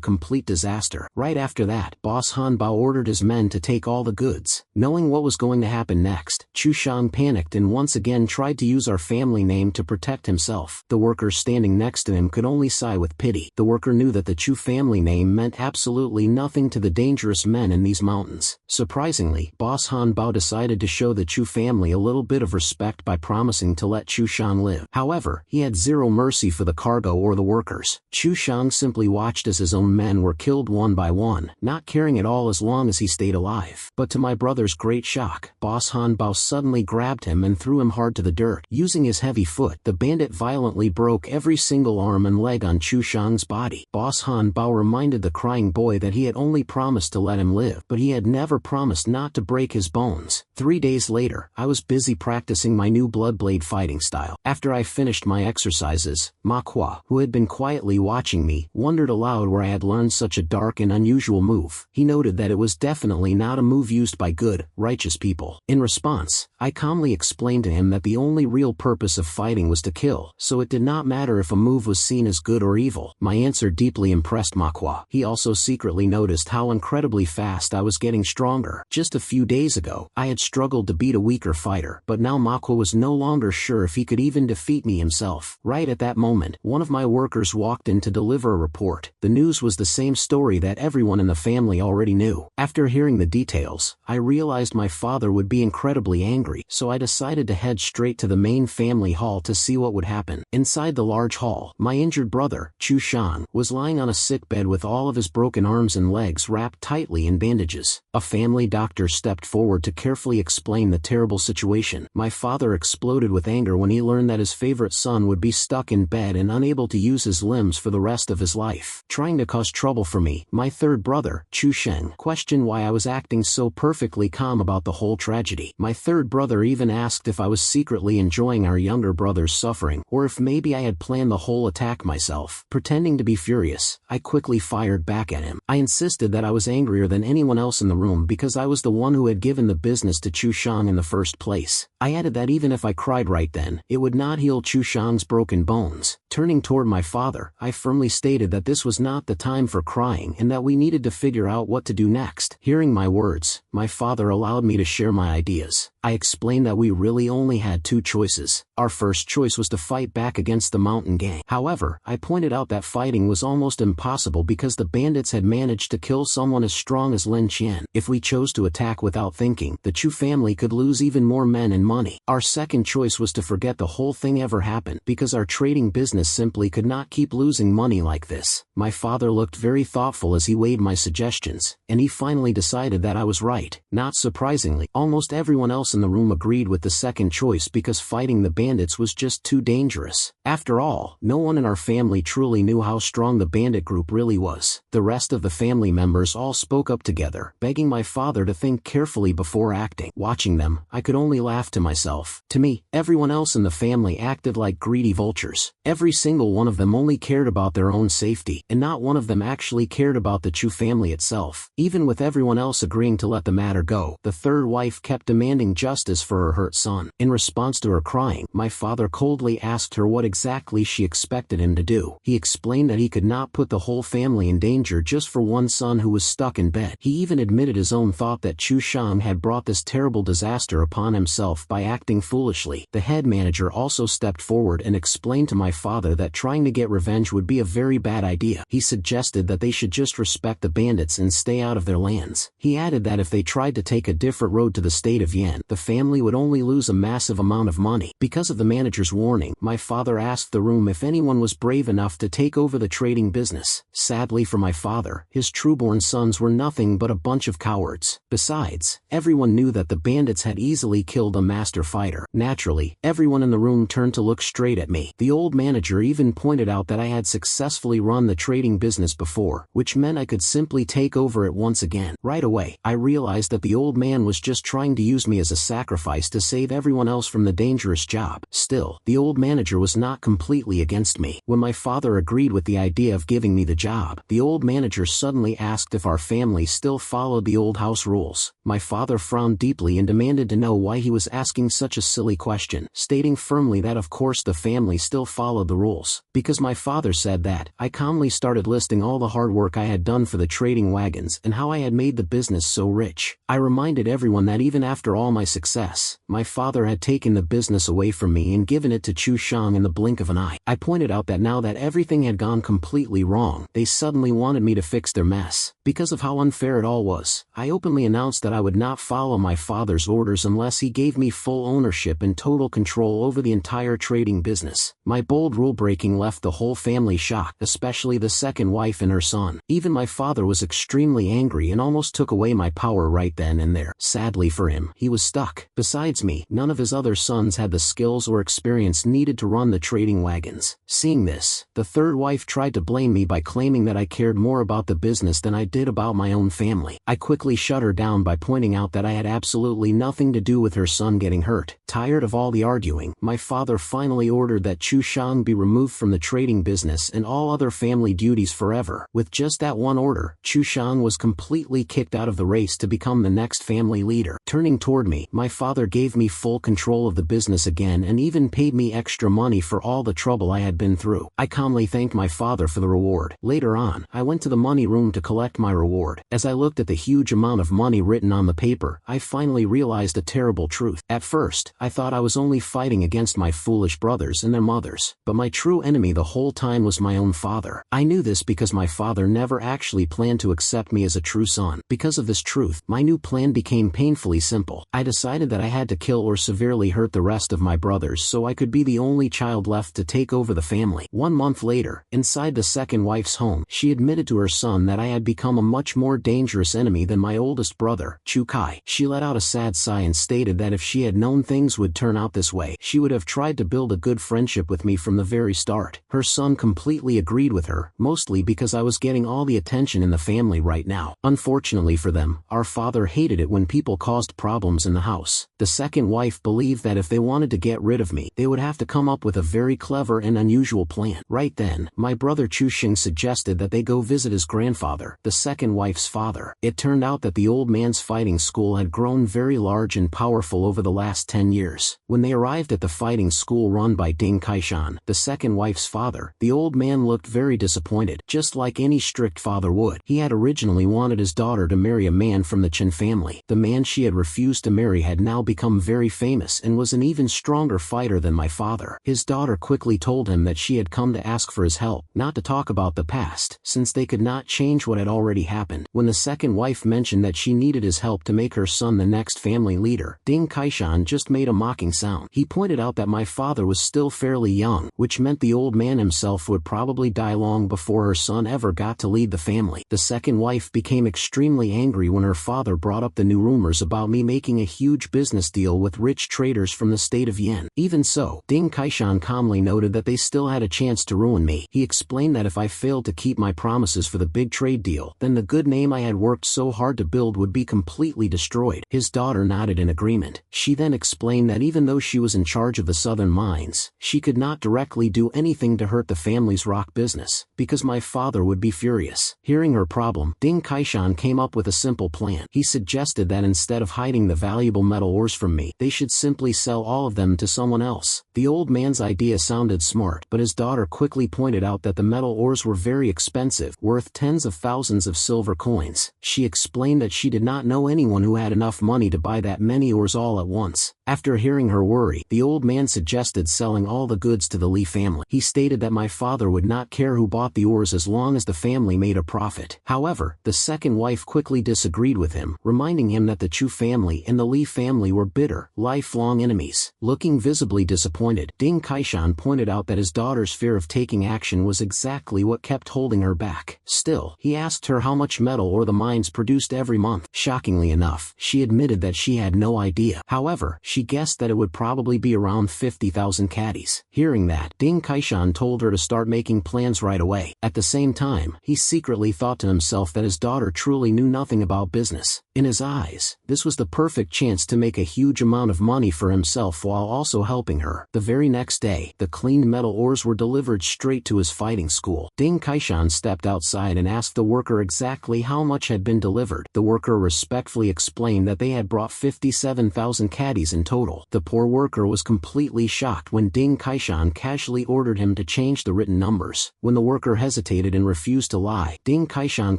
complete disaster. Right after that, Boss Han Bao ordered his men to take all the goods. Knowing what was going to happen next, Chu Shang panicked and once again tried to use our family name to protect himself. The worker standing next to him could only sigh with pity. The worker knew that the Chu family name meant absolutely nothing to the dangerous men in these mountains. Surprisingly, Boss Han Bao decided to show the Chu family a little bit of respect by promising to let Chu Shang live. However, he had zero mercy for the cargo or the workers. Chu Chu Shang simply watched as his own men were killed one by one, not caring at all as long as he stayed alive. But to my brother's great shock, Boss Han Bao suddenly grabbed him and threw him hard to the dirt. Using his heavy foot, the bandit violently broke every single arm and leg on Chu Shang's body. Boss Han Bao reminded the crying boy that he had only promised to let him live, but he had never promised not to break his bones. 3 days later, I was busy practicing my new Bloodblade fighting style. After I finished my exercises, Manhwa, who had been quietly watching me, wondered aloud where I had learned such a dark and unusual move. He noted that it was definitely not a move used by good, righteous people. In response, I calmly explained to him that the only real purpose of fighting was to kill, so it did not matter if a move was seen as good or evil. My answer deeply impressed Manhwa. He also secretly noticed how incredibly fast I was getting stronger. Just a few days ago, I had struggled to beat a weaker fighter, but now Manhwa was no longer sure if he could even defeat me himself. Right at that moment, one of my workers walked in to deliver a report. The news was the same story that everyone in the family already knew. After hearing the details, I realized my father would be incredibly angry, so I decided to head straight to the main family hall to see what would happen. Inside the large hall, my injured brother, Chu Shang, was lying on a sickbed with all of his broken arms and legs wrapped tightly in bandages. A family doctor stepped forward to carefully explain the terrible situation. My father exploded with anger when he learned that his favorite son would be stuck in bed and unable to use his limbs for the rest of his life. Trying to cause trouble for me, my third brother, Chu Sheng, questioned why I was acting so perfectly calm about the whole tragedy. My third brother even asked if I was secretly enjoying our younger brother's suffering, or if maybe I had planned the whole attack myself. Pretending to be furious, I quickly fired back at him. I insisted that I was angrier than anyone else in the room because I was the one who had given the business to Chu Shang in the first place. I added that even if I cried right then, it would not heal Chu Shang's broken bones. Turning toward my father, I firmly stated that this was not the time for crying and that we needed to figure out what to do next. Hearing my words, my father allowed me to share my ideas. I explained that we really only had two choices. Our first choice was to fight back against the mountain gang. However, I pointed out that fighting was almost impossible because the bandits had managed to kill someone as strong as Lin Qian. If we chose to attack without thinking, the Chu family could lose even more men and money. Our second choice was to forget the whole thing ever happened because our trading business simply could not keep losing money like this. My father looked very thoughtful as he weighed my suggestions, and he finally decided that I was right. Not surprisingly, almost everyone else in the room agreed with the second choice because fighting the bandits was just too dangerous. After all, no one in our family truly knew how strong the bandit group really was. The rest of the family members all spoke up together, begging my father to think carefully before acting. Watching them, I could only laugh to myself. To me, everyone else in the family acted like greedy vultures. Every single one of them only cared about their own safety, and not one of them actually cared about the Chu family itself. Even with everyone else agreeing to let the matter go, the third wife kept demanding justice for her hurt son. In response to her crying, my father coldly asked her what exactly she expected him to do. He explained that he could not put the whole family in danger just for one son who was stuck in bed. He even admitted his own thought that Chu Shang had brought this terrible disaster upon himself by acting foolishly. The head manager also stepped forward and explained to my father that trying to get revenge would be a very bad idea. He suggested that they should just respect the bandits and stay out of their lands. He added that if they tried to take a different road to the state of Yan, the family would only lose a massive amount of money. Because of the manager's warning, my father asked the room if anyone was brave enough to take over the trading business. Sadly for my father, his trueborn sons were nothing but a bunch of cowards. Besides, everyone knew that the bandits had easily killed a master fighter. Naturally, everyone in the room turned to look straight at me. The old manager even pointed out that I had successfully run the trading business before, which meant I could simply take over it once again. Right away, I realized that the old man was just trying to use me as a sacrifice to save everyone else from the dangerous job. Still, the old manager was not completely against me. When my father agreed with the idea of giving me the job, the old manager suddenly asked if our family still followed the old house rules. My father frowned deeply and demanded to know why he was asking such a silly question, stating firmly that of course the family still followed the rules. Because my father said that, I calmly started listing all the hard work I had done for the trading wagons and how I had made the business so rich. I reminded everyone that even after all my success, my father had taken the business away from me and given it to Chu Shang in the blink of an eye. I pointed out that now that everything had gone completely wrong, they suddenly wanted me to fix their mess. Because of how unfair it all was, I openly announced that I would not follow my father's orders unless he gave me full ownership and total control over the entire trading business. My bold rule-breaking left the whole family shocked, especially the second wife and her son. Even my father was extremely angry and almost took away my power right then and there. Sadly for him, he was stuck. Besides me, none of his other sons had the skills or experience needed to run the trading wagons. Seeing this, the third wife tried to blame me by claiming that I cared more about the business than I did about my own family. I quickly shut her down by pointing out that I had absolutely nothing to do with her son getting hurt. Tired of all the arguing, my father finally ordered that Chu Shang be removed from the trading business and all other family duties forever. With just that one order, Chu Shang was completely kicked out of the race to become the next family leader. Turning toward me, my father gave me full control of the business again and even paid me extra money for all the trouble I had been through. I calmly thanked my father for the reward. Later on, I went to the money room to collect my reward. As I looked at the huge amount of money written on the paper, I finally realized a terrible truth. At first, I thought I was only fighting against my foolish brothers and their mothers, but my true enemy the whole time was my own father. I knew this because my father never actually planned to accept me as a true son. Because of this truth, my new plan became painfully simple. I decided that I had to kill or severely hurt the rest of my brothers so I could be the only child left to take over the family. 1 month later, inside the second wife's home, she admitted to her son that I had become a much more dangerous enemy than my oldest brother, Chu Kai. She let out a sad sigh and stated that if she had known things would turn out this way, she would have tried to build a good friendship with me from the very start. Her son completely agreed with her, mostly because I was getting all the attention in the family right now. Unfortunately for them, our father hated it when people caused problems in the house. The second wife believed that if they wanted to get rid of me, they would have to come up with a very clever and unusual plan. Right then, my brother Chu Xing suggested that they go visit his grandfather, the second wife's father. It turned out that the old man's fighting school had grown very large and powerful over the last 10 years. When they arrived at the fighting school run by Ding Kaishan, the second wife's father, the old man looked very disappointed, just like any strict father would. He had originally wanted his daughter to marry a man from the Chen family. The man she had refused to marry had now become very famous and was an even stronger fighter than my father. His daughter quickly told him that she had come to ask for his help, not to talk about the past, since they could not change what had already happened. When the second wife mentioned that she needed his help to make her son the next family leader, Ding Kaishan just made a mocking sound. He pointed out that my father was still fairly young, which meant the old man himself would probably die long before her son ever got to lead the family. The second wife became extremely angry when her father brought up the new rumors about me making a huge business deal with rich traders from the state of Yin. Even so, Ding Kaishan calmly noted that they still had a chance to ruin me. He explained that if I failed to keep my promises for the big trade deal, then the good name I had worked so hard to build would be completely destroyed. His daughter nodded in agreement. She then explained that even though she was in charge of the southern mines, she could not directly do anything to hurt the family's rock business, because my father would be furious. Hearing her problem, Ding Kaishan came up with a simple plan. He suggested that instead of hiding the valuable metal ores from me, they should simply sell all of them to someone else. The old man's idea sounded smart, but his daughter quickly pointed out that the metal ores were very expensive, worth tens of thousands of silver coins. She explained that she did not know anyone who had enough money to buy that many ores all at once. After hearing her worry, the old man suggested selling all the goods to the Li family. He stated that my father would not care who bought the ores as long as the family made a profit. However, the second wife quickly disagreed with him, reminding him that the Chu family and the Li family were bitter, lifelong enemies. Looking visibly disappointed, Ding Kaishan pointed out that his daughter's fear of taking action was exactly what kept holding her back. Still, he asked her how much metal ore the mines produced every month. Shockingly enough, she admitted that she had no idea. However, she guessed that it would probably be around 50,000 caddies. Hearing that, Ding Kaishan told her to start making plans right away. At the same time, he secretly thought to himself that his daughter truly knew nothing about business. In his eyes, this was the perfect chance to make a huge amount of money for himself while also helping her. The very next day, the cleaned metal ores were delivered straight to his fighting school. Ding Kaishan stepped outside and asked the worker exactly how much had been delivered. The worker respectfully explained that they had brought 57,000 caddies in total. The poor worker was completely shocked when Ding Kaishan casually ordered him to change the written numbers. When the worker hesitated and refused to lie, Ding Kaishan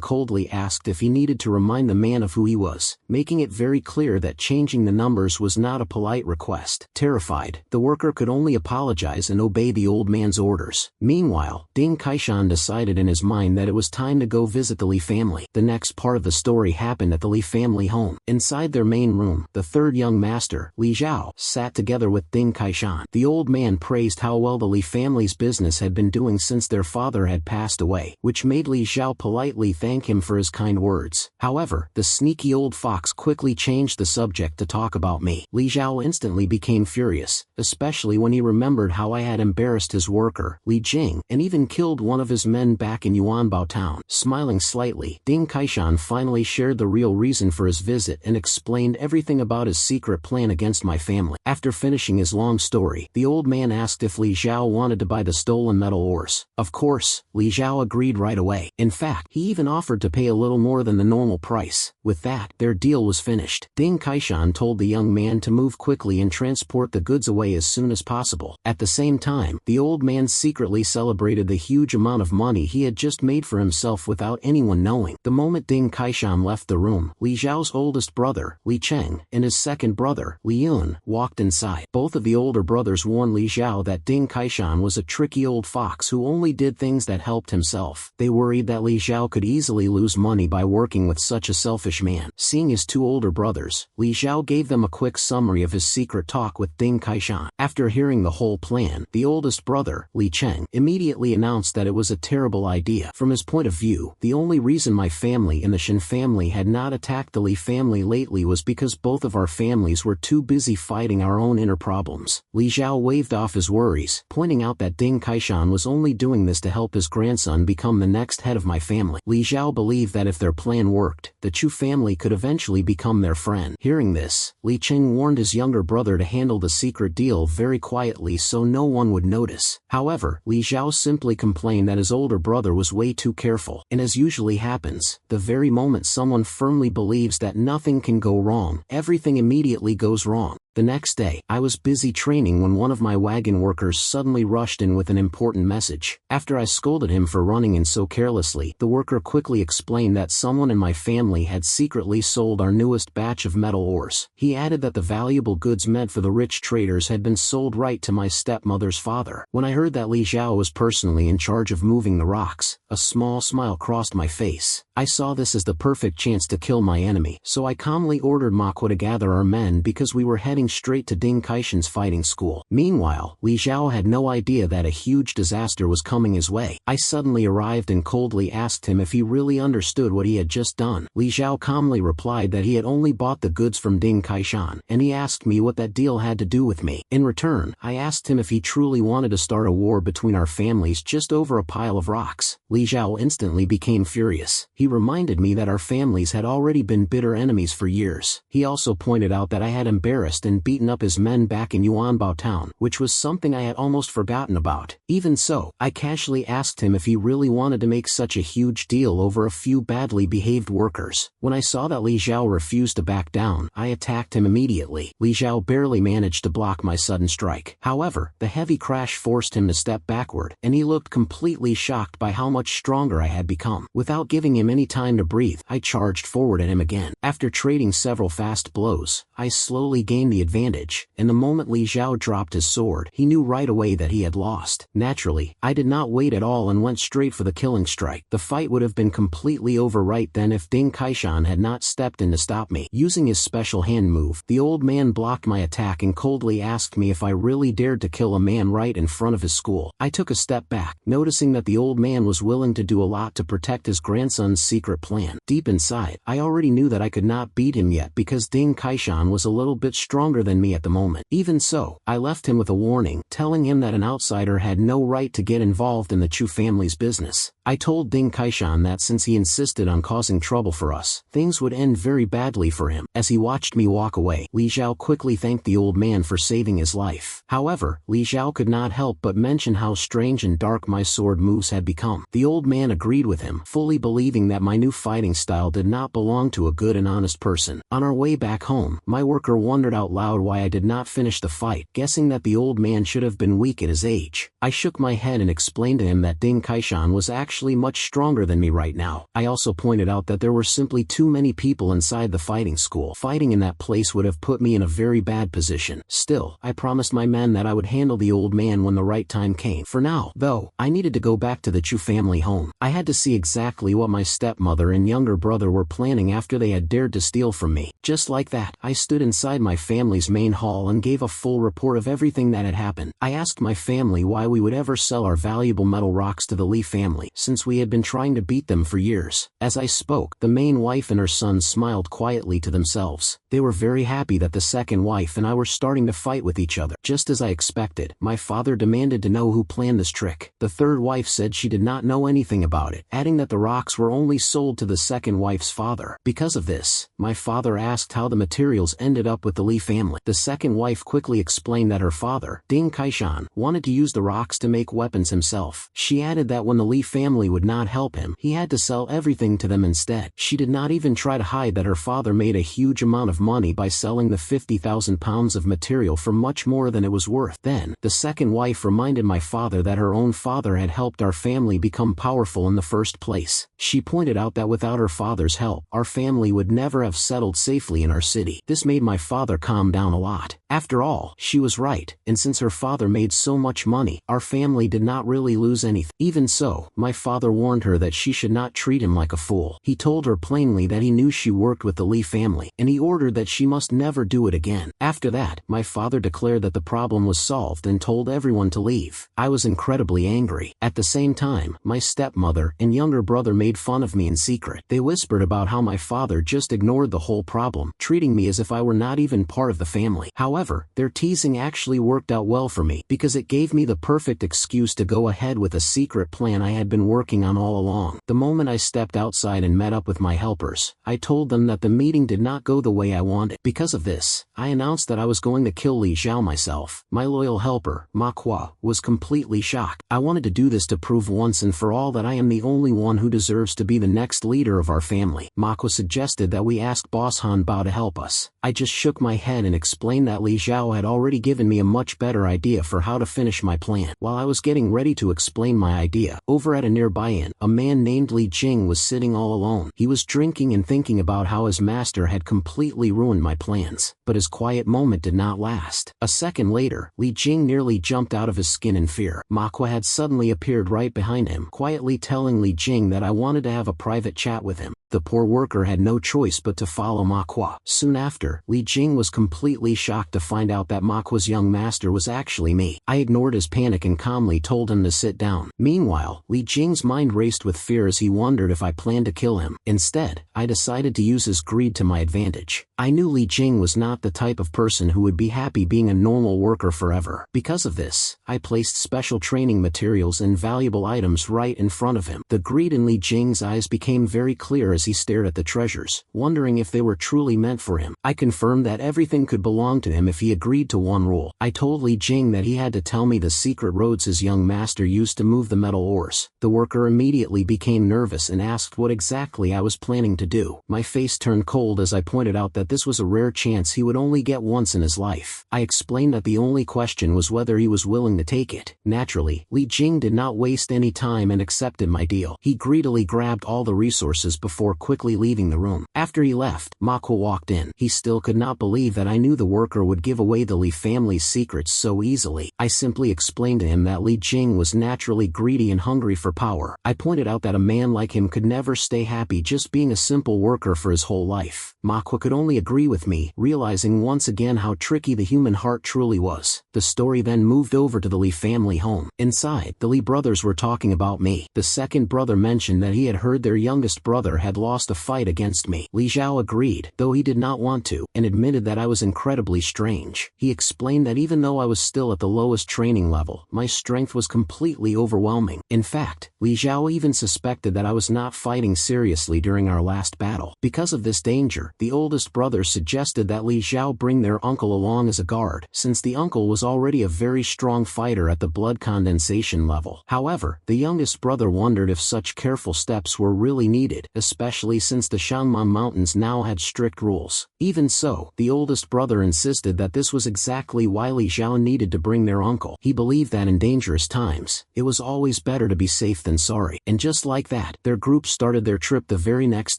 coldly asked if he needed to remind the man of who he was, making it very clear that changing the numbers was not a polite request. Terrified, the worker could only apologize and obey the old man's orders. Meanwhile, Ding Kaishan decided in his mind that it was time to go visit the Li family. The next part of the story happened at the Li family home. Inside their main room, the third young master, Li Zhao, sat together with Ding Kaishan. The old man praised how well the Li family's business had been doing since their father had passed away, which made Li Zhao politely thank him for his kind words. However, the sneaky old fox quickly changed the subject to talk about me. Li Zhao instantly became furious, especially when he remembered how I had embarrassed his worker, Li Jing, and even killed one of his men back in Yuanbao town. Smiling slightly, Ding Kaishan finally shared the real reason for his visit and explained everything about his secret plan against my family. After finishing his long story, the old man asked if Li Zhao wanted to buy the stolen metal ores. Of course, Li Zhao agreed right away. In fact, he even offered to pay a little more than the normal price. With that, their deal was finished. Ding Kaishan told the young man to move quickly and transport the goods away as soon as possible. At the same time, the old man secretly celebrated the huge amount of money he had just made for himself without anyone knowing. The moment Ding Kaishan left the room, Li Zhao's oldest brother, Li Cheng, and his second brother, Li Yun, walked inside. Both of the older brothers warned Li Zhao that Ding Kaishan was a tricky old fox who only did things that helped himself. They worried that Li Zhao could easily lose money by working with such a selfish man. Seeing his two older brothers, Li Zhao gave them a quick summary of his secret talk with Ding Kaishan. After hearing the whole plan, the oldest brother, Li Cheng, immediately announced that it was a terrible idea. From his point of view, the only reason my family and the Shen family had not attacked the Li family lately was because both of our families were too busy fighting our own inner problems. Li Zhao waved off his worries, pointing out that Ding Kaishan was only doing this to help his grandson become the next head of my family. Li Zhao believed that if their plan worked, the Chu family could eventually become their friend. Hearing this, Li Cheng warned his younger brother to handle the secret deal very quietly so no one would notice. However, Li Zhao simply complained that his older brother was way too careful. And as usually happens, the very moment someone firmly believes that nothing can go wrong, everything immediately goes wrong. The next day, I was busy training when one of my wagon workers suddenly rushed in with an important message. After I scolded him for running in so carelessly, the worker quickly explained that someone in my family had secretly sold our newest batch of metal ores. He added that the valuable goods meant for the rich traders had been sold right to my stepmother's father. When I heard that Li Zhao was personally in charge of moving the rocks, a small smile crossed my face. I saw this as the perfect chance to kill my enemy, so I calmly ordered Manhwa to gather our men because we were heading straight to Ding Kaishan's fighting school. Meanwhile, Li Zhao had no idea that a huge disaster was coming his way. I suddenly arrived and coldly asked him if he really understood what he had just done. Li Zhao calmly replied that he had only bought the goods from Ding Kaishan, and he asked me what that deal had to do with me. In return, I asked him if he truly wanted to start a war between our families just over a pile of rocks. Li Zhao instantly became furious. He reminded me that our families had already been bitter enemies for years. He also pointed out that I had embarrassed and beaten up his men back in Yuanbao town, which was something I had almost forgotten about. Even so, I casually asked him if he really wanted to make such a huge deal over a few badly behaved workers. When I saw that Li Zhao refused to back down, I attacked him immediately. Li Zhao barely managed to block my sudden strike. However, the heavy crash forced him to step backward, and he looked completely shocked by how much stronger I had become. Without giving him any time to breathe, I charged forward at him again. After trading several fast blows, I slowly gained the advantage, and the moment Li Zhao dropped his sword, he knew right away that he had lost. Naturally, I did not wait at all and went straight for the killing strike. The fight would have been completely over right then if Ding Kaishan had not stepped in to stop me. Using his special hand move, the old man blocked my attack and coldly asked me if I really dared to kill a man right in front of his school. I took a step back, noticing that the old man was willing to do a lot to protect his grandson's secret plan. Deep inside, I already knew that I could not beat him yet because Ding Kaishan was a little bit stronger than me at the moment. Even so, I left him with a warning, telling him that an outsider had no right to get involved in the Chu family's business. I told Ding Kaishan that since he insisted on causing trouble for us, things would end very badly for him. As he watched me walk away, Li Zhao quickly thanked the old man for saving his life. However, Li Zhao could not help but mention how strange and dark my sword moves had become. The old man agreed with him, fully believing that my new fighting style did not belong to a good and honest person. On our way back home, my worker wondered out loud why I did not finish the fight, guessing that the old man should have been weak at his age. I shook my head and explained to him that Ding Kaishan was actually much stronger than me right now. I also pointed out that there were simply too many people inside the fighting school. Fighting in that place would have put me in a very bad position. Still, I promised my men that I would handle the old man when the right time came. For now, though, I needed to go back to the Chu family home. I had to see exactly what my stepmother and younger brother were planning after they had dared to steal from me. Just like that, I stood inside my family's main hall and gave a full report of everything that had happened. I asked my family why we would ever sell our valuable metal rocks to the Li family, since we had been trying to beat them for years. As I spoke, the main wife and her son smiled quietly to themselves. They were very happy that the second wife and I were starting to fight with each other. Just as I expected, my father demanded to know who planned this trick. The third wife said she did not know anything about it, adding that the rocks were only sold to the second wife's father. Because of this, my father asked how the materials ended up with the Li family. The second wife quickly explained that her father, Ding Kaishan, wanted to use the rocks to make weapons himself. She added that when the Li family would not help him, he had to sell everything to them instead. She did not even try to hide that her father made a huge amount of money by selling the 50,000 pounds of material for much more than it was worth. Then, the second wife reminded my father that her own father had helped our family become powerful in the first place. She pointed out that without her father's help, our family would never have settled safely in our city. This made my father calm down a lot. After all, she was right, and since her father made so much money, our family did not really lose anything. Even so, my father warned her that she should not treat him like a fool. He told her plainly that he knew she worked with the Li family, and he ordered that she must never do it again. After that, my father declared that the problem was solved and told everyone to leave. I was incredibly angry. At the same time, my stepmother and younger brother made fun of me in secret. They whispered about how my father just ignored the whole problem, treating me as if I were not even part of the family. However, their teasing actually worked out well for me, because it gave me the perfect excuse to go ahead with a secret plan I had been working on all along. The moment I stepped outside and met up with my helpers, I told them that the meeting did not go the way I wanted. Because of this, I announced that I was going to kill Li Xiao myself. My loyal helper, manhwa, was completely shocked. I wanted to do this to prove once and for all that I am the only one who deserves to be the next leader of our family. Manhwa suggested that we ask Boss Han Bao to help us. I just shook my head and explained that Li Xiao had already given me a much better idea for how to finish my plan. While I was getting ready to explain my idea, over at a nearby inn, a man named Li Jing was sitting all alone. He was drinking and thinking about how his master had completely ruined my plans. But his quiet moment did not last. A second later, Li Jing nearly jumped out of his skin in fear. Manhwa had suddenly appeared right behind him, quietly telling Li Jing that I wanted to have a private chat with him. The poor worker had no choice but to follow manhwa. Soon after, Li Jing was completely shocked to find out that manhwa's young master was actually me. I ignored his panic and calmly told him to sit down. Meanwhile, Li Jing's mind raced with fear as he wondered if I planned to kill him. Instead, I decided to use his greed to my advantage. I knew Li Jing was not the type of person who would be happy being a normal worker forever. Because of this, I placed special training materials and valuable items right in front of him. The greed in Li Jing's eyes became very clear as he stared at the treasures, wondering if they were truly meant for him. I confirmed that everything could belong to him if he agreed to one rule. I told Li Jing that he had to tell me the secret roads his young master used to move the metal ores. The worker immediately became nervous and asked what exactly I was planning to do. My face turned cold as I pointed out that this was a rare chance he would only get once in his life. I explained that the only question was whether he was willing to take it. Naturally, Li Jing did not waste any time and accepted my deal. He greedily grabbed all the resources before quickly leaving the room. After he left, manhwa walked in. He still could not believe that I knew the worker would give away the Li family's secrets so easily. I simply explained to him that Li Jing was naturally greedy and hungry for power. I pointed out that a man like him could never stay happy just being a simple worker for his whole life. Manhwa could only agree with me, realizing once again how tricky the human heart truly was. The story then moved over to the Li family home. Inside, the Li brothers were talking about me. The second brother mentioned that he had heard their youngest brother had lost a fight against me. Li Xiao agreed, though he did not want to, and admitted that I was incredibly strange. He explained that even though I was still at the lowest training level, my strength was completely overwhelming. In fact, Li Xiao even suspected that I was not fighting seriously during our last battle. Because of this danger, the oldest brother suggested that Li Xiao bring their uncle along as a guard, since the uncle was already a very strong fighter at the blood condensation level. However, the youngest brother wondered if such careful steps were really needed, especially especially since the Shanman Mountains now had strict rules. Even so, the oldest brother insisted that this was exactly why Li Zhao needed to bring their uncle. He believed that in dangerous times, it was always better to be safe than sorry. And just like that, their group started their trip the very next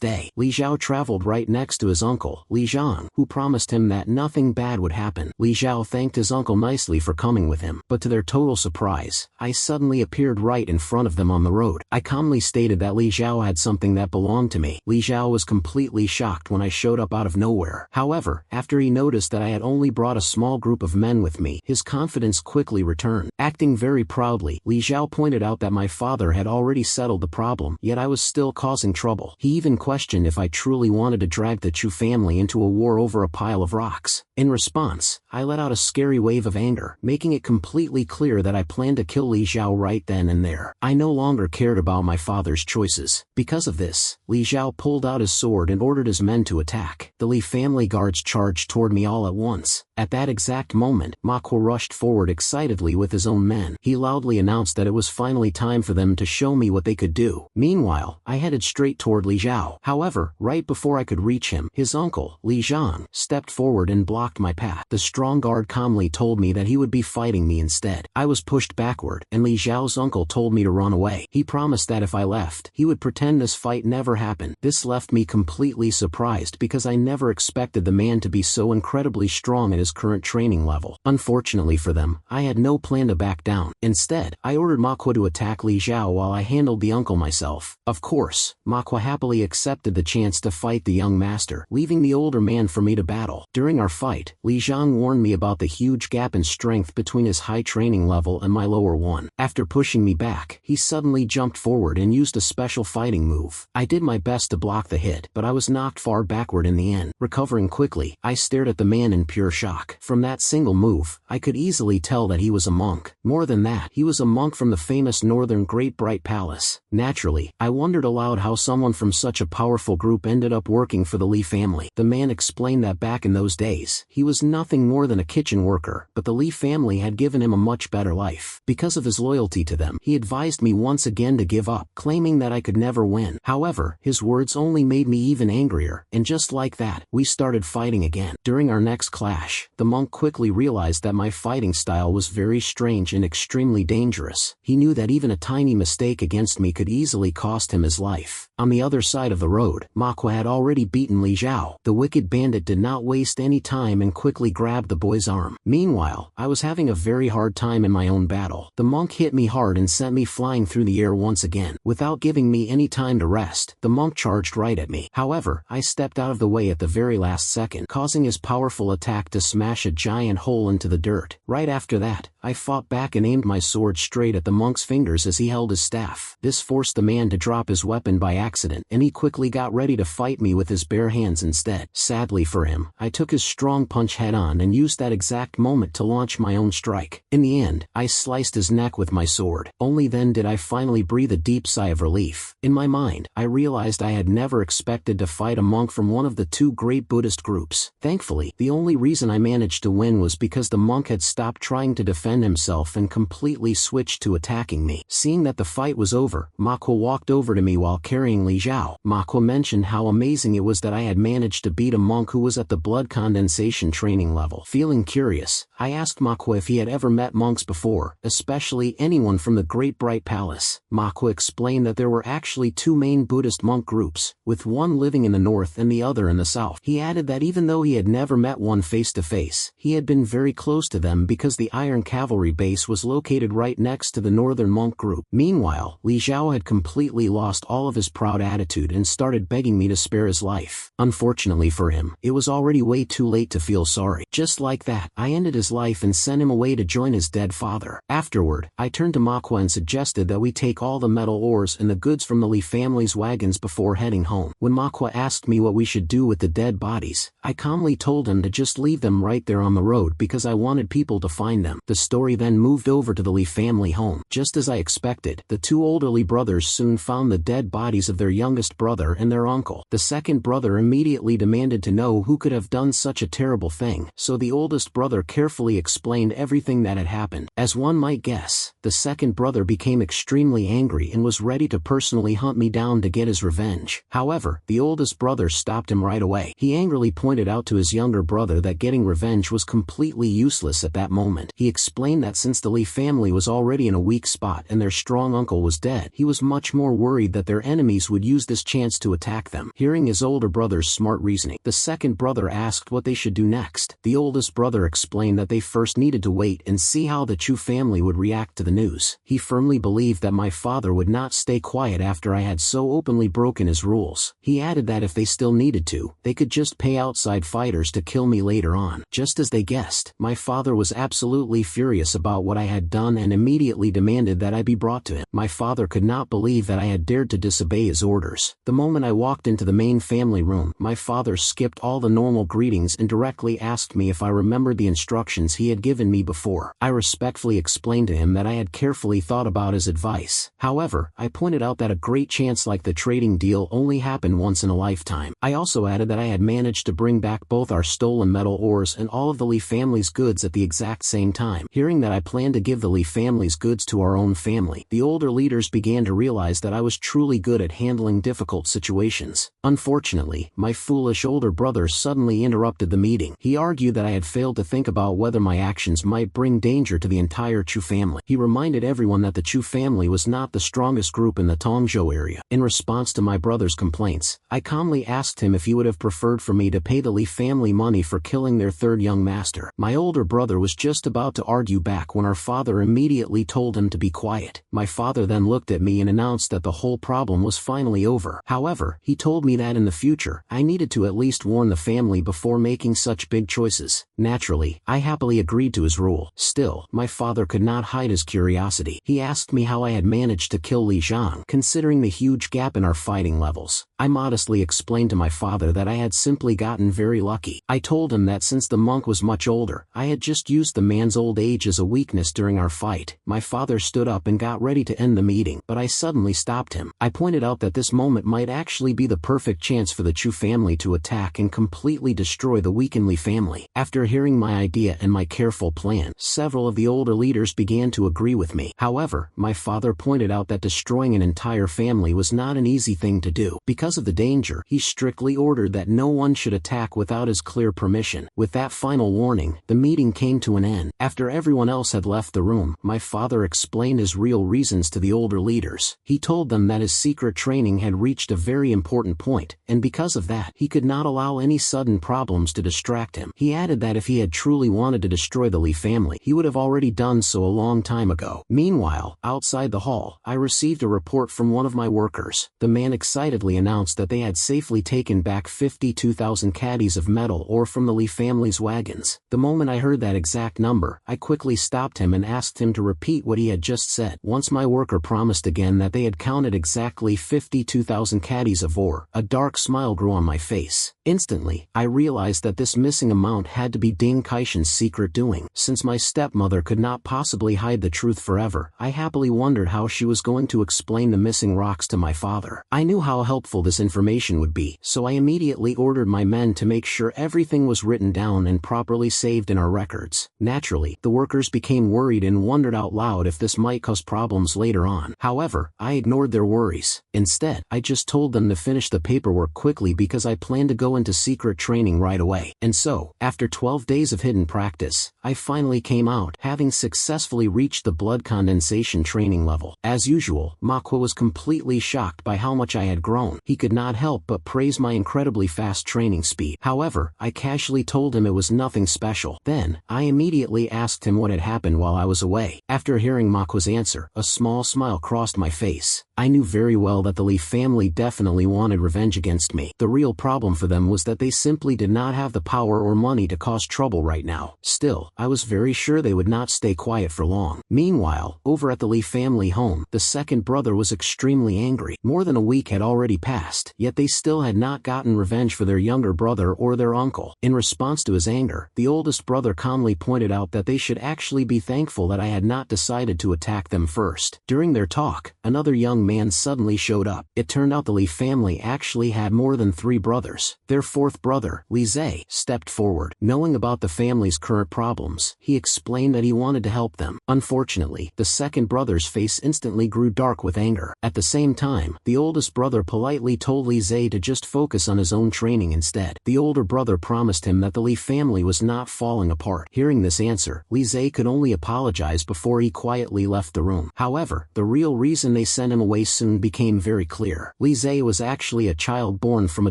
day. Li Zhao traveled right next to his uncle, Li Zhang, who promised him that nothing bad would happen. Li Zhao thanked his uncle nicely for coming with him, but to their total surprise, I suddenly appeared right in front of them on the road. I calmly stated that Li Zhao had something that belonged to me. Li Zhao was completely shocked when I showed up out of nowhere. However, after he noticed that I had only brought a small group of men with me, his confidence quickly returned. Acting very proudly, Li Zhao pointed out that my father had already settled the problem, yet I was still causing trouble. He even questioned if I truly wanted to drag the Chu family into a war over a pile of rocks. In response, I let out a scary wave of anger, making it completely clear that I planned to kill Li Zhao right then and there. I no longer cared about my father's choices. Because of this, Li Zhao pulled out his sword and ordered his men to attack. The Li family guards charged toward me all at once. At that exact moment, Manhwa rushed forward excitedly with his own men. He loudly announced that it was finally time for them to show me what they could do. Meanwhile, I headed straight toward Li Zhao. However, right before I could reach him, his uncle, Li Zhang, stepped forward and blocked my path. The strong guard calmly told me that he would be fighting me instead. I was pushed backward, and Li Zhao's uncle told me to run away. He promised that if I left, he would pretend this fight never happened. This left me completely surprised because I never expected the man to be so incredibly strong at his current training level. Unfortunately for them, I had no plan to back down. Instead, I ordered Manhwa to attack Li Zhao while I handled the uncle myself. Of course, Manhwa happily accepted the chance to fight the young master, leaving the older man for me to battle. During our fight, Li Zhang warned me about the huge gap in strength between his high training level and my lower one. After pushing me back, he suddenly jumped forward and used a special fighting move. I did my best to block the hit, but I was knocked far backward in the end. Recovering quickly, I stared at the man in pure shock. From that single move, I could easily tell that he was a monk. More than that, he was a monk from the famous northern Great Bright Palace. Naturally, I wondered aloud how someone from such a powerful group ended up working for the Li family. The man explained that back in those days, he was nothing more than a kitchen worker, but the Li family had given him a much better life. Because of his loyalty to them, he advised me once again to give up, claiming that I could never win. However, his words only made me even angrier, and just like that, we started fighting again. During our next clash, the monk quickly realized that my fighting style was very strange and extremely dangerous. He knew that even a tiny mistake against me could easily cost him his life. On the other side of the road, Manhwa had already beaten Li Zhao. The wicked bandit did not waste any time and quickly grabbed the boy's arm. Meanwhile, I was having a very hard time in my own battle. The monk hit me hard and sent me flying through the air once again. Without giving me any time to rest, the monk charged right at me. However, I stepped out of the way at the very last second, causing his powerful attack to smash a giant hole into the dirt. Right after that, I fought back and aimed my sword straight at the monk's fingers as he held his staff. This forced the man to drop his weapon by accident, and he quickly got ready to fight me with his bare hands instead. Sadly for him, I took his strong punch head on and used that exact moment to launch my own strike. In the end, I sliced his neck with my sword. Only then did I finally breathe a deep sigh of relief. In my mind, I realized I had never expected to fight a monk from one of the two great Buddhist groups. Thankfully, the only reason I managed to win was because the monk had stopped trying to defend himself and completely switched to attacking me. Seeing that the fight was over, Manhwa walked over to me while carrying Li Zhao. Manhwa mentioned how amazing it was that I had managed to beat a monk who was at the blood condensation training level. Feeling curious, I asked Manhwa if he had ever met monks before, especially anyone from the Great Bright Palace. Manhwa explained that there were actually two main Buddhist monk groups, with one living in the north and the other in the south. He added that even though he had never met one face to face, he had been very close to them because the Iron Cavalry base was located right next to the northern monk group. Meanwhile, Li Zhao had completely lost all of his proud attitude and started begging me to spare his life. Unfortunately for him, it was already way too late to feel sorry. Just like that, I ended his life and sent him away to join his dead father. Afterward, I turned to Manhwa and suggested that we take all the metal ores and the goods from the Li family's wagons before heading home. When Manhwa asked me what we should do with the dead bodies, I calmly told him to just leave them right there on the road because I wanted people to find them. The story then moved over to the Lee family home. Just as I expected, the two older Lee brothers soon found the dead bodies of their youngest brother and their uncle. The second brother immediately demanded to know who could have done such a terrible thing, so the oldest brother carefully explained everything that had happened. As one might guess, the second brother became extremely angry and was ready to personally hunt me down to get his revenge. However, the oldest brother stopped him right away. He angrily pointed out to his younger brother that getting revenge was completely useless at that moment. He explained that since the Lee family was already in a weak spot and their strong uncle was dead, he was much more worried that their enemies would use this chance to attack them. Hearing his older brother's smart reasoning, the second brother asked what they should do next. The oldest brother explained that they first needed to wait and see how the Chu family would react to the news. He firmly believed that my father would not stay quiet after I had so openly broken his rules. He added that if they still needed to, they could just pay outside fighters to kill me later on. Just as they guessed, my father was absolutely furious about what I had done and immediately demanded that I be brought to him. My father could not believe that I had dared to disobey his orders. The moment I walked into the main family room, my father skipped all the normal greetings and directly asked me if I remembered the instructions he had given me before. I respectfully explained to him that I had carefully thought about his advice. However, I pointed out that a great chance like the trading deal only happened once in a lifetime. I also added that I had managed to bring back both our stolen metal ores and all of the Lee family's goods at the exact same time. Hearing that I planned to give the Lee family's goods to our own family, the older leaders began to realize that I was truly good at handling difficult situations. Unfortunately, my foolish older brother suddenly interrupted the meeting. He argued that I had failed to think about whether my actions might bring danger to the entire Chu family. He reminded everyone that the Chu family was not the strongest group in the Tongzhou area. In response to my brother's complaints, I calmly asked him if he would have preferred for me to pay the Lee family money for killing their third young master. My older brother was just about to argue back when our father immediately told him to be quiet. My father then looked at me and announced that the whole problem was finally over. However, he told me that in the future, I needed to at least warn the family before making such big choices. Naturally, I happily agreed to his rule. Still, my father could not hide his curiosity. He asked me how I had managed to kill Li Zhang, considering the huge gap in our fighting levels. I modestly explained to my father that I had simply gotten very lucky. I told him that since the monk was much older, I had just used the man's old age as a weakness during our fight. My father stood up and got ready to end the meeting, but I suddenly stopped him. I pointed out that this moment might actually be the perfect chance for the Chu family to attack and completely destroy the weakened Li family. After hearing my idea and my careful plan, several of the older leaders began to agree with me. However, my father pointed out that destroying an entire family was not an easy thing to do. Because of the danger, he strictly ordered that no one should attack without his clear permission. With that final warning, the meeting came to an end. After everyone else had left the room, my father explained his real reasons to the older leaders. He told them that his secret training had reached a very important point, and because of that, he could not allow any sudden problems to distract him. He added that if he had truly wanted to destroy the Lee family, he would have already done so a long time ago. Meanwhile, outside the hall, I received a report from one of my workers. The man excitedly announced that they had safely taken back 52,000 caddies of metal ore from the Lee family's wagons. The moment I heard that exact number, I quickly stopped him and asked him to repeat what he had just said. Once my worker promised again that they had counted exactly 52,000 caddies of ore, a dark smile grew on my face. Instantly, I realized that this missing amount had to be Ding Kaishan's secret doing. Since my stepmother could not possibly hide the truth forever, I happily wondered how she was going to explain the missing rocks to my father. I knew how helpful this information would be, so I immediately ordered my men to make sure everything was written down and properly saved in our records. Naturally, the workers became worried and wondered out loud if this might cause problems later on. However, I ignored their worries. Instead, I just told them to finish the paperwork quickly because I planned to go into secret training right away. And so, after 12 days of hidden practice, I finally came out, having successfully reached the blood condensation training level. As usual, Manhwa was completely shocked by how much I had grown. He could not help but praise my incredibly fast training speed. However, I casually told him it was nothing special. Then, I immediately asked him what had happened while I was away. After hearing Manhwa's answer, a small smile crossed my face. I knew very well that the Lee family definitely wanted revenge against me. The real problem for them was that they simply did not have the power or money to cause trouble right now. Still, I was very sure they would not stay quiet for long. Meanwhile, over at the Lee family home, the second brother was extremely angry. More than a week had already passed, yet they still had not gotten revenge for their younger brother or their uncle. In response to his anger, the oldest brother calmly pointed out that they should actually be thankful that I had not decided to attack them first. During their talk, another young man suddenly showed up. It turned out the Lee family actually had more than 3 brothers. Their fourth brother, Lee Zay, stepped forward. Knowing about the family's current problems, he explained that he wanted to help them. Unfortunately, the second brother's face instantly grew dark with anger. At the same time, the oldest brother politely told Lee Zay to just focus on his own training instead. The older brother promised him that the Lee family was not falling apart. Hearing this answer, Lee Zay could only apologize before he quietly left the room. However, the real reason they sent him away soon became very clear. Lee Zay was actually a child born from a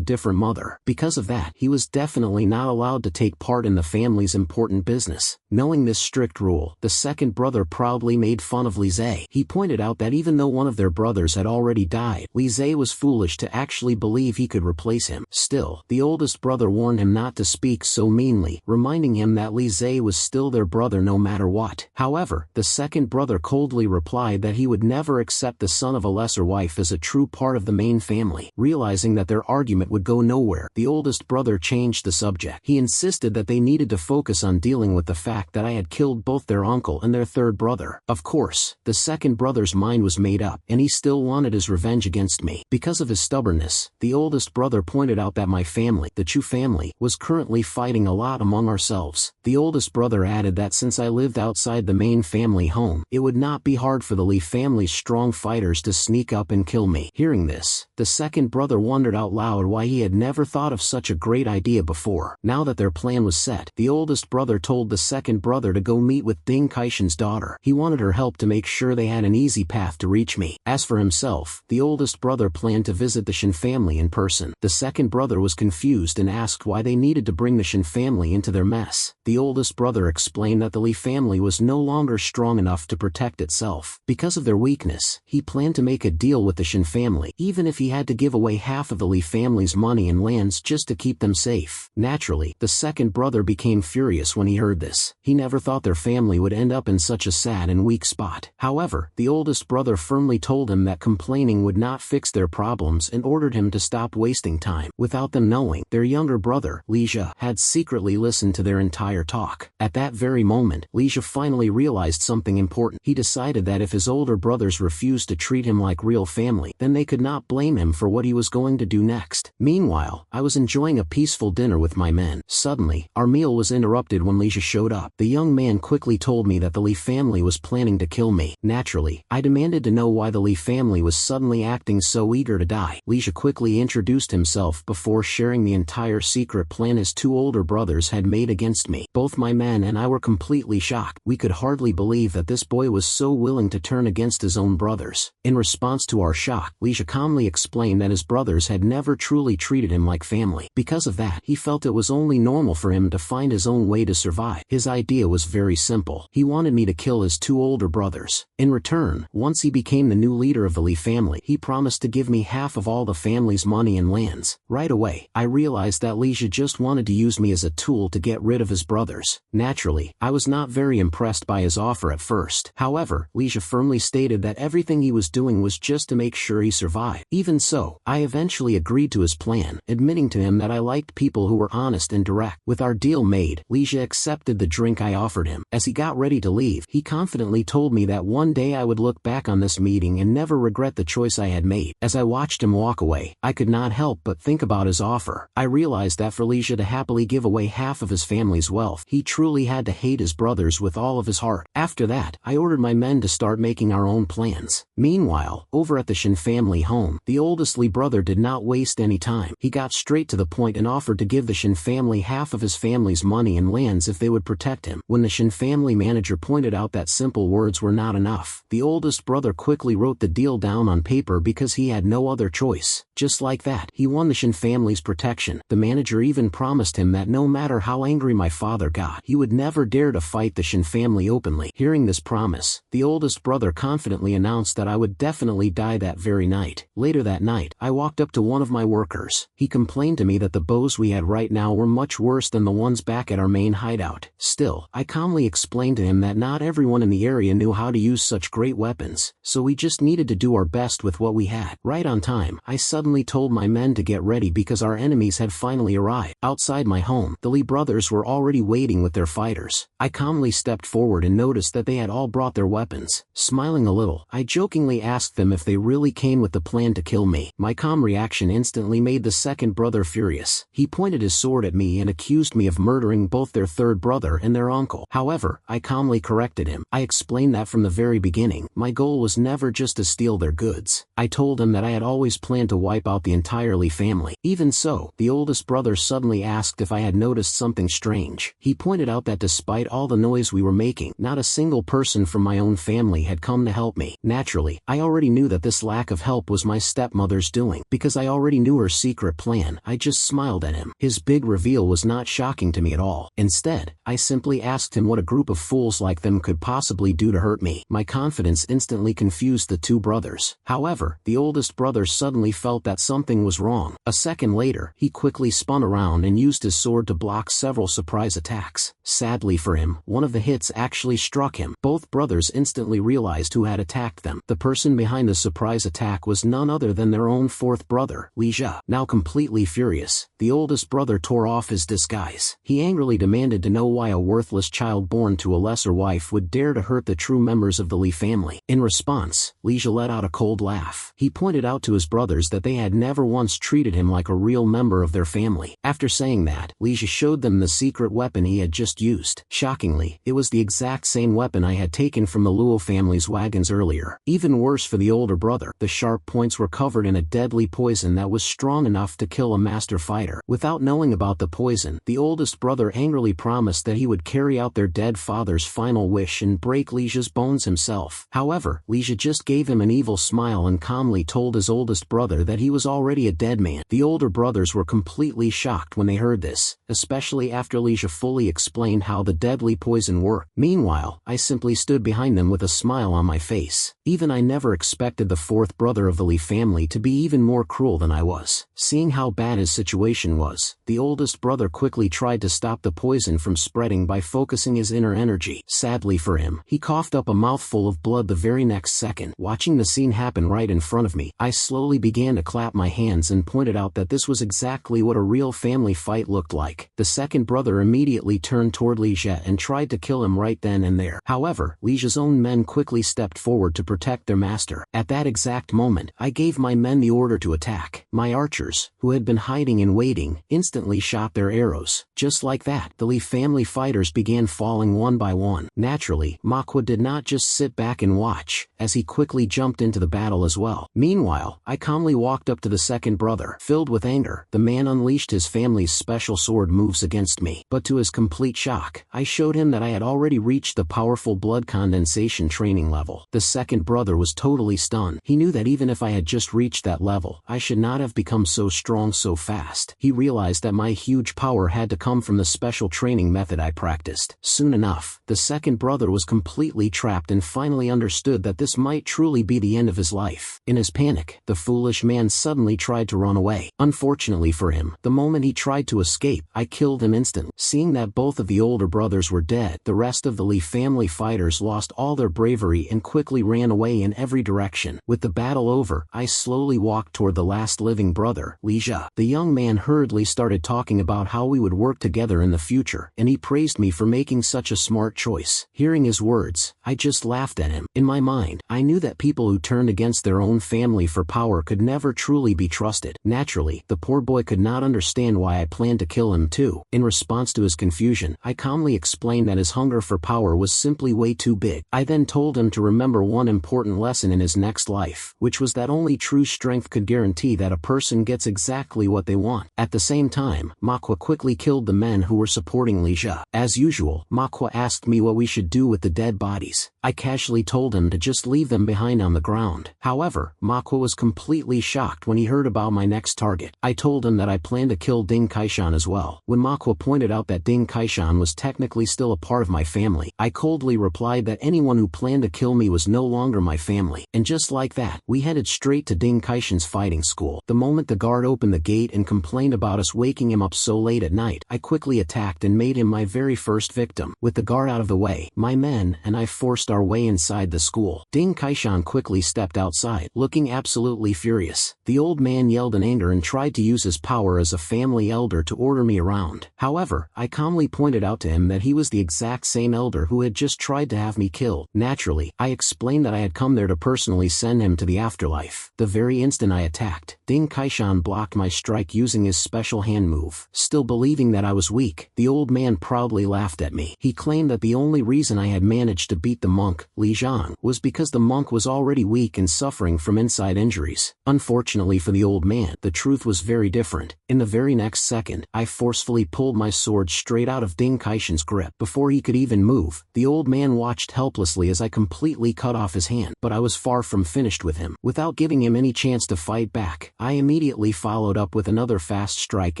different mother. Because of that, he was definitely not allowed to take part in the family's important business. Knowing this strict rule, the second brother proudly made fun of Lee Zay. He pointed out that even though one of their brothers had already died, Lee Zay was foolish to actually believe he could replace him. Still, the oldest brother warned him not to speak so meanly, reminding him that Lee Zay was still their brother no matter what. However, the second brother coldly replied that he would never accept the son of a lesser wife as a true part of the main family. Realizing that their argument would go nowhere, the oldest brother changed the subject. He insisted that they needed to focus on dealing with the fact that I had killed both their uncle and their third brother. Of course, the second brother's mind was made up, and he still wanted his revenge against me. Because of his stubbornness, the oldest brother pointed out that my family, the Chu family, was currently fighting a lot among ourselves. The oldest brother added that since I lived outside the main family home, it would not be hard for the Lee family's strong fighters to sneak up and kill me. Hearing this, the second brother wondered out loud why he had never thought of such a great idea before. Now that their plan was set, the oldest brother told the second brother to go meet with Ding Kaishin's daughter. He wanted her help to make sure they had an easy path to reach me. As for himself, the oldest brother planned to visit the Shin family in person. The second brother was confused and asked why they needed to bring the Shin family into their mess. The oldest brother explained that the Lee family was no longer strong enough to protect itself. Because of their weakness, he planned to make a deal with the Shin family, even if he had to give away half of the Lee family's money and lands just to keep them safe. Naturally, the second brother became furious when he heard this. He never thought their family would end up in such a sad and weak spot. However, the oldest brother firmly told him that complaining would not fix their problems and ordered him to stop wasting time. Without them knowing, their younger brother, Lee Zhe, had secretly listened to their entire talk. At that very moment, Lee Zhe finally realized something important. He decided that if his older brothers refused to treat him like real family, then they could not blame him for what he was going to do next. Meanwhile, I was enjoying a peaceful dinner with my men. Suddenly, our meal was interrupted when Lee Zhe showed up. The young man quickly told me that the Lee family was planning to kill me. Naturally, I demanded to know why the Lee family was suddenly acting so eager to die. Lee Zhe quickly introduced himself before sharing the entire secret plan his 2 older brothers had made against me. Both my men and I were completely shocked. We could hardly believe that this boy was so willing to turn against his own brothers. In response to our shock, Lee Zhe calmly explained that his brothers had never truly treated him like family. Because of that, he felt it was only normal for him to find his own way to survive. His idea was very simple. He wanted me to kill his 2 older brothers. In return, once he became the new leader of the Lee family, he promised to give me half of all the family's money and lands. Right away, I realized that Lee Zhe just wanted to use me as a tool to get rid of his brothers. Naturally, I was not very impressed by his offer at first. However, Lee Zhe firmly stated that everything he was doing was just to make sure he survived. Even so, I eventually agreed to his plan, admitting to him that I liked people who were honest and direct. With our deal made, Lee Zhe accepted the drink I offered him. As he got ready to leave, he confidently told me that one day I would look back on this meeting and never regret the choice I had made. As I watched him walk away, I could not help but think about his offer. I realized that for Lee Zhe to happily give away half of his family's wealth, he truly had to hate his brothers with all of his heart. After that, I ordered my men to start making our own plans. Meanwhile, over at the Shin family home, the oldest Lee brother did not waste any time. He got straight to the point and offered to give the Shin family half of his family's money and lands if they would protect him. When the Shin family manager pointed out that simple words were not enough, the oldest brother quickly wrote the deal down on paper because he had no other choice. Just like that, he won the Shin family's protection. The manager even promised him that no matter how angry my father got, he would never dare to fight the Shin family openly. Hearing this promise, the oldest brother confidently announced that I would definitely definitely die that very night. Later that night, I walked up to one of my workers. He complained to me that the bows we had right now were much worse than the ones back at our main hideout. Still, I calmly explained to him that not everyone in the area knew how to use such great weapons, so we just needed to do our best with what we had. Right on time, I suddenly told my men to get ready because our enemies had finally arrived. Outside my home, the Lee brothers were already waiting with their fighters. I calmly stepped forward and noticed that they had all brought their weapons. Smiling a little, I jokingly asked them if they really came with the plan to kill me. My calm reaction instantly made the second brother furious. He pointed his sword at me and accused me of murdering both their third brother and their uncle. However, I calmly corrected him. I explained that from the very beginning, my goal was never just to steal their goods. I told him that I had always planned to wipe out the entire Lee family. Even so, the oldest brother suddenly asked if I had noticed something strange. He pointed out that despite all the noise we were making, not a single person from my own family had come to help me. Naturally, I already knew that this lack of help was my stepmother's doing. Because I already knew her secret plan, I just smiled at him. His big reveal was not shocking to me at all. Instead, I simply asked him what a group of fools like them could possibly do to hurt me. My confidence instantly confused the two brothers. However, the oldest brother suddenly felt that something was wrong. A second later, he quickly spun around and used his sword to block several surprise attacks. Sadly for him, one of the hits actually struck him. Both brothers instantly realized who had attacked them. The person behind the surprise attack was none other than their own fourth brother, Illegitimate. Now completely furious, the oldest brother tore off his disguise. He angrily demanded to know why a worthless child born to a lesser wife would dare to hurt the true members of the Lee family. In response, Illegitimate let out a cold laugh. He pointed out to his brothers that they had never once treated him like a real member of their family. After saying that, Illegitimate showed them the secret weapon he had just used. Shockingly, it was the exact same weapon I had taken from the Luo family's wagons earlier. Even worse for the older brother, the sharp points were covered in a deadly poison that was strong enough to kill a master fighter. Without knowing about the poison, the oldest brother angrily promised that he would carry out their dead father's final wish and break Illegitim's bones himself. However, Illegitimate just gave him an evil smile and calmly told his oldest brother that he was already a dead man. The older brothers were completely shocked when they heard this, especially after Illegitimate fully explained how the deadly poison worked. Meanwhile, I simply stood behind them with a smile on my face. Even I never expected the fourth brother of the Lee family to be even more cruel than I was. Seeing how bad his situation was, the oldest brother quickly tried to stop the poison from spreading by focusing his inner energy. Sadly for him, he coughed up a mouthful of blood the very next second. Watching the scene happen right in front of me, I slowly began to clap my hands and pointed out that this was exactly what a real family fight looked like. The second brother immediately turned toward Illegitimate and tried to kill him right then and there. However, Illegitim's own men quickly stepped forward to protect their master. At that exact moment, I gave my men the order to attack. My archers, who had been hiding and waiting, instantly shot their arrows. Just like that, the Lee family fighters began falling one by one. Naturally, Manhwa did not just sit back and watch, as he quickly jumped into the battle as well. Meanwhile, I calmly walked up to the second brother. Filled with anger, the man unleashed his family's special sword moves against me. But to his complete shock, I showed him that I had already reached the powerful blood condensation training level. The second brother was totally stunned. He knew that even if I had just reached that level, I should not have become so strong so fast. He realized that my huge power had to come from the special training method I practiced. Soon enough, the second brother was completely trapped and finally understood that this might truly be the end of his life. In his panic, the foolish man suddenly tried to run away. Unfortunately for him, the moment he tried to escape, I killed him instantly. Seeing that both of the older brothers were dead, the rest of the Lee family fighters lost all their bravery and quickly ran away in every direction. With the battle over, I slowly walked toward the last living brother, Illegitimate. The young man hurriedly started talking about how we would work together in the future, and he praised me for making such a smart choice. Hearing his words, I just laughed at him. In my mind, I knew that people who turned against their own family for power could never truly be trusted. Naturally, the poor boy could not understand why I planned to kill him too. In response to his confusion, I calmly explained that his hunger for power was simply way too big. I then told him to remember one important lesson in his next life, which was that only true strength could guarantee that a person gets exactly what they want. At the same time, Manhwa quickly killed the men who were supporting Illegitimate. As usual, Manhwa asked me what we should do with the dead bodies. I casually told him to just leave them behind on the ground. However, Manhwa was completely shocked when he heard about my next target. I told him that I planned to kill Ding Kaishan as well. When Manhwa pointed out that Ding Kaishan was technically still a part of my family, I coldly replied that anyone who planned to kill me was no longer my family. family. And just like that, we headed straight to Ding Kaishan's fighting school. The moment the guard opened the gate and complained about us waking him up so late at night, I quickly attacked and made him my very first victim. With the guard out of the way, my men and I forced our way inside the school. Ding Kaishan quickly stepped outside, looking absolutely furious. The old man yelled in anger and tried to use his power as a family elder to order me around. However, I calmly pointed out to him that he was the exact same elder who had just tried to have me killed. Naturally, I explained that I had come there to personally send him to the afterlife. The very instant I attacked, Ding Kaishan blocked my strike using his special hand move. Still believing that I was weak, the old man proudly laughed at me. He claimed that the only reason I had managed to beat the monk, Li Zhang, was because the monk was already weak and suffering from inside injuries. Unfortunately for the old man, the truth was very different. In the very next second, I forcefully pulled my sword straight out of Ding Kaishan's grip. Before he could even move, the old man watched helplessly as I completely cut off his hand, but I was far from finished with him. Without giving him any chance to fight back, I immediately followed up with another fast strike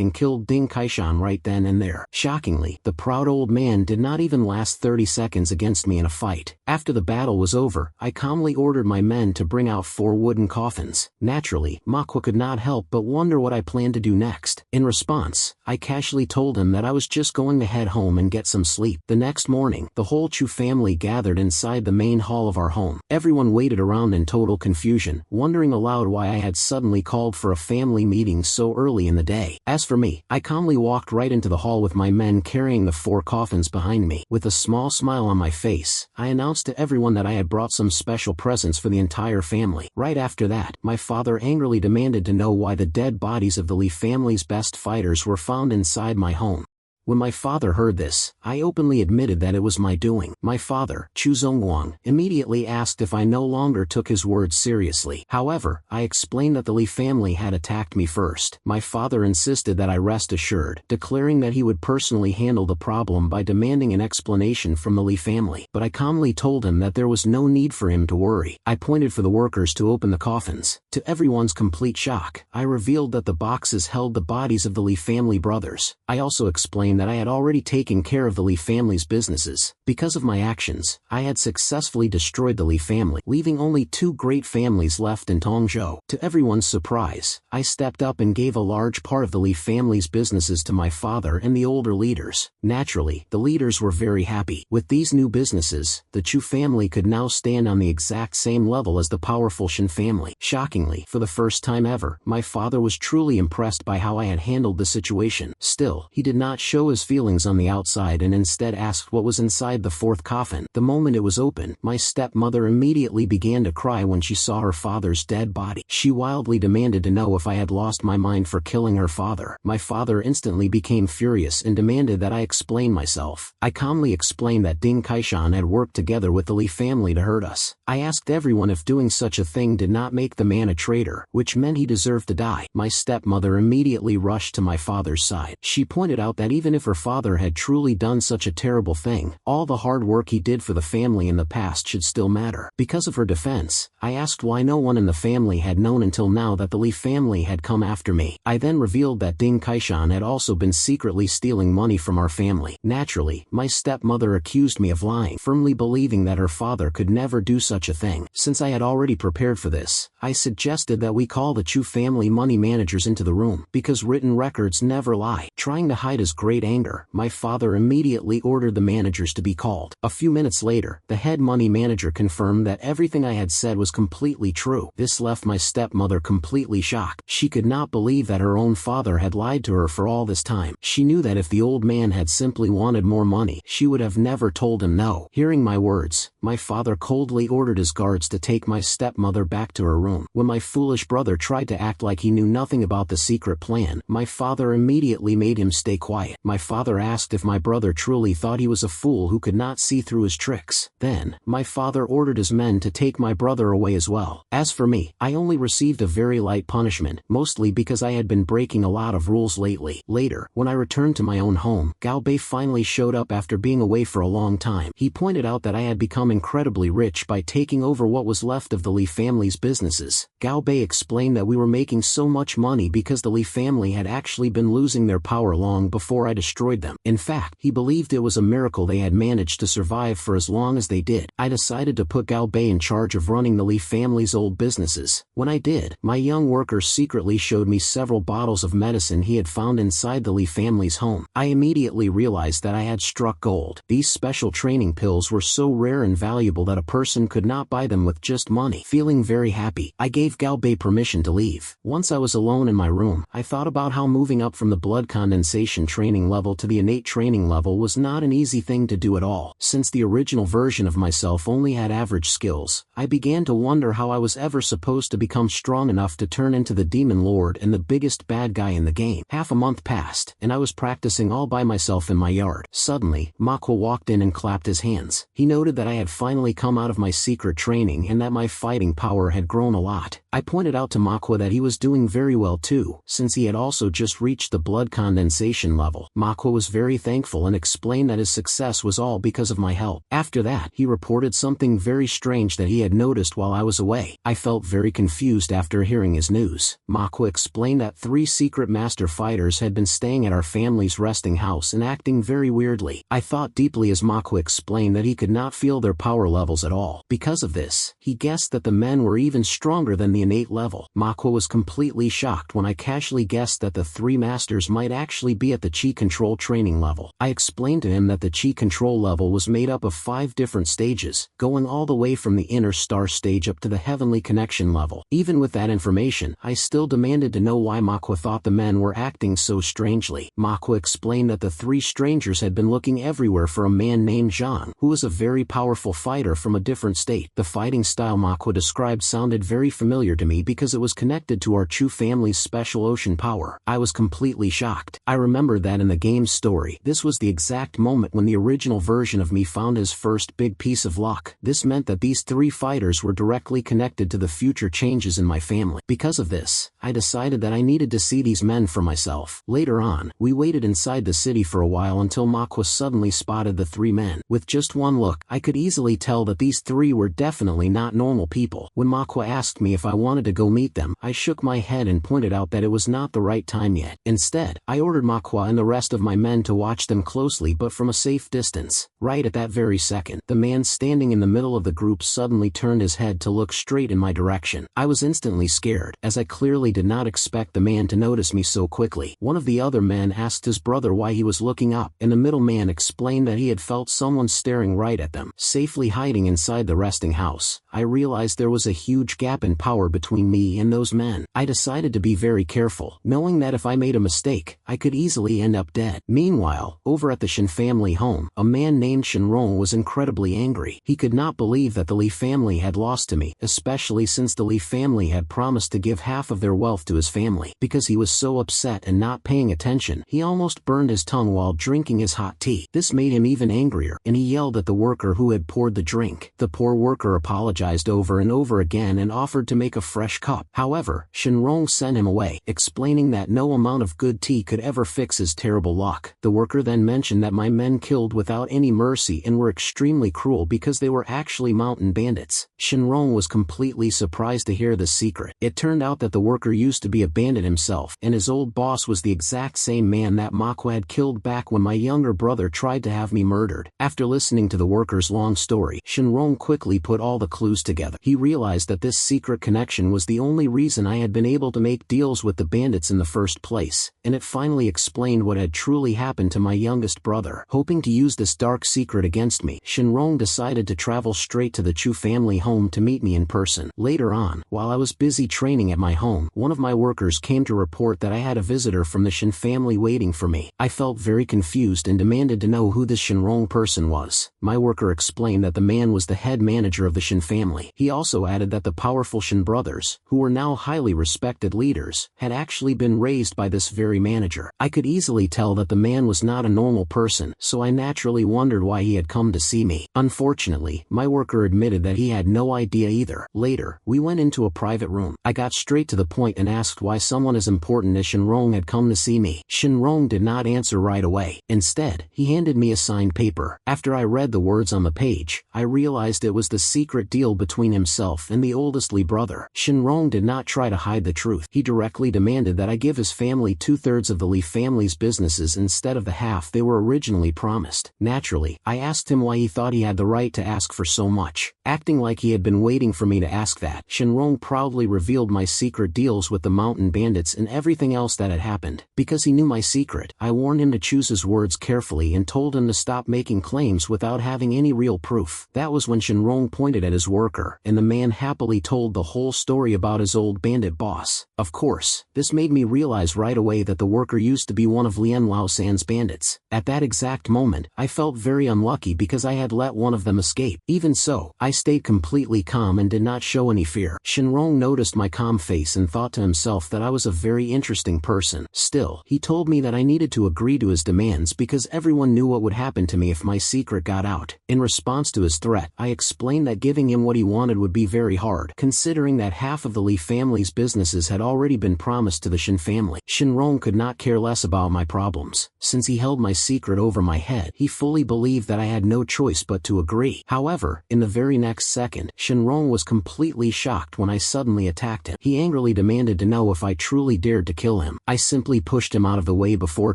and killed Ding Kaishan right then and there. Shockingly, the proud old man did not even last 30 seconds against me in a fight. After the battle was over, I calmly ordered my men to bring out 4 wooden coffins. Naturally, Makwa could not help but wonder what I planned to do next. In response, I casually told him that I was just going to head home and get some sleep. The next morning, the whole Chu family gathered inside the main hall of our home. Everyone waited around in total confusion, wondering aloud why I had suddenly called for a family meeting so early in the day. As for me, I calmly walked right into the hall with my men carrying the 4 coffins behind me. With a small smile on my face, I announced to everyone that I had brought some special presents for the entire family. Right after that, my father angrily demanded to know why the dead bodies of the Li family's best fighters were found inside my home. When my father heard this, I openly admitted that it was my doing. My father, Chu Zongguang, immediately asked if I no longer took his words seriously. However, I explained that the Li family had attacked me first. My father insisted that I rest assured, declaring that he would personally handle the problem by demanding an explanation from the Li family. But I calmly told him that there was no need for him to worry. I pointed for the workers to open the coffins. To everyone's complete shock, I revealed that the boxes held the bodies of the Li family brothers. I also explained that I had already taken care of the Li family's businesses. Because of my actions, I had successfully destroyed the Li family, leaving only 2 great families left in Tongzhou. To everyone's surprise, I stepped up and gave a large part of the Li family's businesses to my father and the older leaders. Naturally, the leaders were very happy. With these new businesses, the Chu family could now stand on the exact same level as the powerful Shen family. Shockingly, for the first time ever, my father was truly impressed by how I had handled the situation. Still, he did not show his feelings on the outside and instead asked what was inside the 4th coffin. The moment it was open, my stepmother immediately began to cry when she saw her father's dead body. She wildly demanded to know if I had lost my mind for killing her father. My father instantly became furious and demanded that I explain myself. I calmly explained that Ding Kaishan had worked together with the Li family to hurt us. I asked everyone if doing such a thing did not make the man a traitor, which meant he deserved to die. My stepmother immediately rushed to my father's side. She pointed out that even if her father had truly done such a terrible thing, all the hard work he did for the family in the past should still matter. Because of her defense, I asked why no one in the family had known until now that the Li family had come after me. I then revealed that Ding Kaishan had also been secretly stealing money from our family. Naturally, my stepmother accused me of lying, firmly believing that her father could never do such a thing. Since I had already prepared for this, I suggested that we call the Chu family money managers into the room, because written records never lie. Trying to hide his great anger, my father immediately ordered the managers to be called. A few minutes later, the head money manager confirmed that everything I had said was completely true. This left my stepmother completely shocked. She could not believe that her own father had lied to her for all this time. She knew that if the old man had simply wanted more money, she would have never told him no. Hearing my words, my father coldly ordered his guards to take my stepmother back to her room. When my foolish brother tried to act like he knew nothing about the secret plan, my father immediately made him stay quiet. My father asked if my brother truly thought he was a fool who could not see through his tricks. Then, my father ordered his men to take my brother away as well. As for me, I only received a very light punishment, mostly because I had been breaking a lot of rules lately. Later, when I returned to my own home, Gao Bei finally showed up after being away for a long time. He pointed out that I had become incredibly rich by taking over what was left of the Li family's businesses. Gao Bei explained that we were making so much money because the Li family had actually been losing their power long before I destroyed them. In fact, he believed it was a miracle they had managed to survive for as long as they did. I decided to put Gao Bei in charge of running the Li family's old businesses. When I did, my young worker secretly showed me several bottles of medicine he had found inside the Li family's home. I immediately realized that I had struck gold. These special training pills were so rare and valuable that a person could not buy them with just money. Feeling very happy, I gave Gao Bei permission to leave. Once I was alone in my room, I thought about how moving up from the blood condensation training level to the innate training level was not an easy thing to do at all. Since the original version of myself only had average skills, I began to wonder how I was ever supposed to become strong enough to turn into the demon lord and the biggest bad guy in the game. Half a month passed, and I was practicing all by myself in my yard. Suddenly, Manhwa walked in and clapped his hands. He noted that I had finally come out of my secret training and that my fighting power had grown a lot. I pointed out to Manhwa that he was doing very well too, since he had also just reached the blood condensation level. Manhwa was very thankful and explained that his success was all because of my help. After that, he reported something very strange that he had noticed while I was away. I felt very confused after hearing his news. Manhwa explained that 3 secret master fighters had been staying at our family's resting house and acting very weirdly. I thought deeply as Manhwa explained that he could not feel their power levels at all. Because of this, he guessed that the men were even stronger than the innate level. Manhwa was completely shocked when I casually guessed that the 3 masters might actually be at the chi control training level. I explained to him that the chi control level was made up of 5 different stages, going all the way from the inner star stage up to the heavenly connection level. Even with that information, I still demanded to know why Manhwa thought the men were acting so strangely. Manhwa explained that the 3 strangers had been looking everywhere for a man named Zhang, who was a very powerful fighter from a different state. The fighting style Manhwa described sounded very familiar to me because it was connected to our Chu family's special ocean power. I was completely shocked. I remembered that in the game's story, this was the exact moment when the original version of me found his first big piece of luck. This meant that these 3 fighters were directly connected to the future changes in my family. Because of this, I decided that I needed to see these men for myself. Later on, we waited inside the city for a while until Manhwa suddenly spotted the 3 men. With just one look, I could easily tell that these 3 were definitely not normal people. When Manhwa asked me if I wanted to go meet them, I shook my head and pointed out that it was not the right time yet. Instead, I ordered Manhwa and the rest of my men to watch them closely but from a safe distance. Right at that very second, the man standing in the middle of the group suddenly turned his head to look straight in my direction. I was instantly scared, as I clearly did not expect the man to notice me so quickly. One of the other men asked his brother why he was looking up, and the middle man explained that he had felt someone staring right at them. Safely hiding inside the resting house, I realized there was a huge gap in power between me and those men. I decided to be very careful, knowing that if I made a mistake, I could easily end up dead. Meanwhile, over at the Shin family home, a man named Shinrong was incredibly angry. He could not believe that the Li family had lost to me, especially since the Li family had promised to give half of their wealth to his family. Because he was so upset and not paying attention, he almost burned his tongue while drinking his hot tea. This made him even angrier, and he yelled at the worker who had poured the drink. The poor worker apologized over and over again and offered to make a fresh cup. However, Shinrong sent him away, explaining that no amount of good tea could ever fix his terrible luck. The worker then mentioned that my men killed without any mercy and were extremely cruel because they were actually mountain bandits. Shinrong was completely surprised to hear this secret. It turned out that the worker used to be a bandit himself, and his old boss was the exact same man that Manhwa had killed back when my younger brother tried to have me murdered. After listening to the worker's long story, Shinrong quickly put all the clues together. He realized that this secret connection was the only reason I had been able to make deals with the bandits in the first place, and it finally explained what had truly happened to my youngest brother. Hoping to use this dark secret against me, Shinrong decided to travel straight to the Chu family home to meet me in person. Later on, while I was busy training at my home, one of my workers came to report that I had a visitor from the Shin family waiting for me. I felt very confused and demanded to know who this Shinrong person was. My worker explained that the man was the head manager of the Shin family. He also added that the powerful Shin brothers, who were now highly respected leaders, had actually been raised by this very manager. I could easily tell that the man was not a normal person, so I naturally wondered why he had come to see me. Unfortunately, my worker admitted that he had no idea either. Later, we went into a private room. I got straight to the point and asked why someone as important as Shinrong had come to see me. Shinrong did not answer right away. Instead, he handed me a signed paper. After I read the words on the page, I realized it was the secret deal between himself and the oldest Li brother. Shinrong did not try to hide the truth. He directly demanded that I give his family 2/3 of the Li family's business businesses instead of the half they were originally promised. Naturally, I asked him why he thought he had the right to ask for so much. Acting like he had been waiting for me to ask that, Shenrong proudly revealed my secret deals with the mountain bandits and everything else that had happened. Because he knew my secret, I warned him to choose his words carefully and told him to stop making claims without having any real proof. That was when Shenrong pointed at his worker, and the man happily told the whole story about his old bandit boss. Of course, this made me realize right away that the worker used to be one of Lien Laosan's bandits. At that exact moment, I felt very unlucky because I had let one of them escape. Even so, I stayed completely calm and did not show any fear. Shenrong noticed my calm face and thought to himself that I was a very interesting person. Still, he told me that I needed to agree to his demands because everyone knew what would happen to me if my secret got out. In response to his threat, I explained that giving him what he wanted would be very hard, considering that half of the Li family's businesses had already been promised to the Shen family. Shenrong could not care less about my problems. Since he held my secret over my head, he fully believed that I had no choice but to agree. However, in the very next second, Shenrong was completely shocked when I suddenly attacked him. He angrily demanded to know if I truly dared to kill him. I simply pushed him out of the way before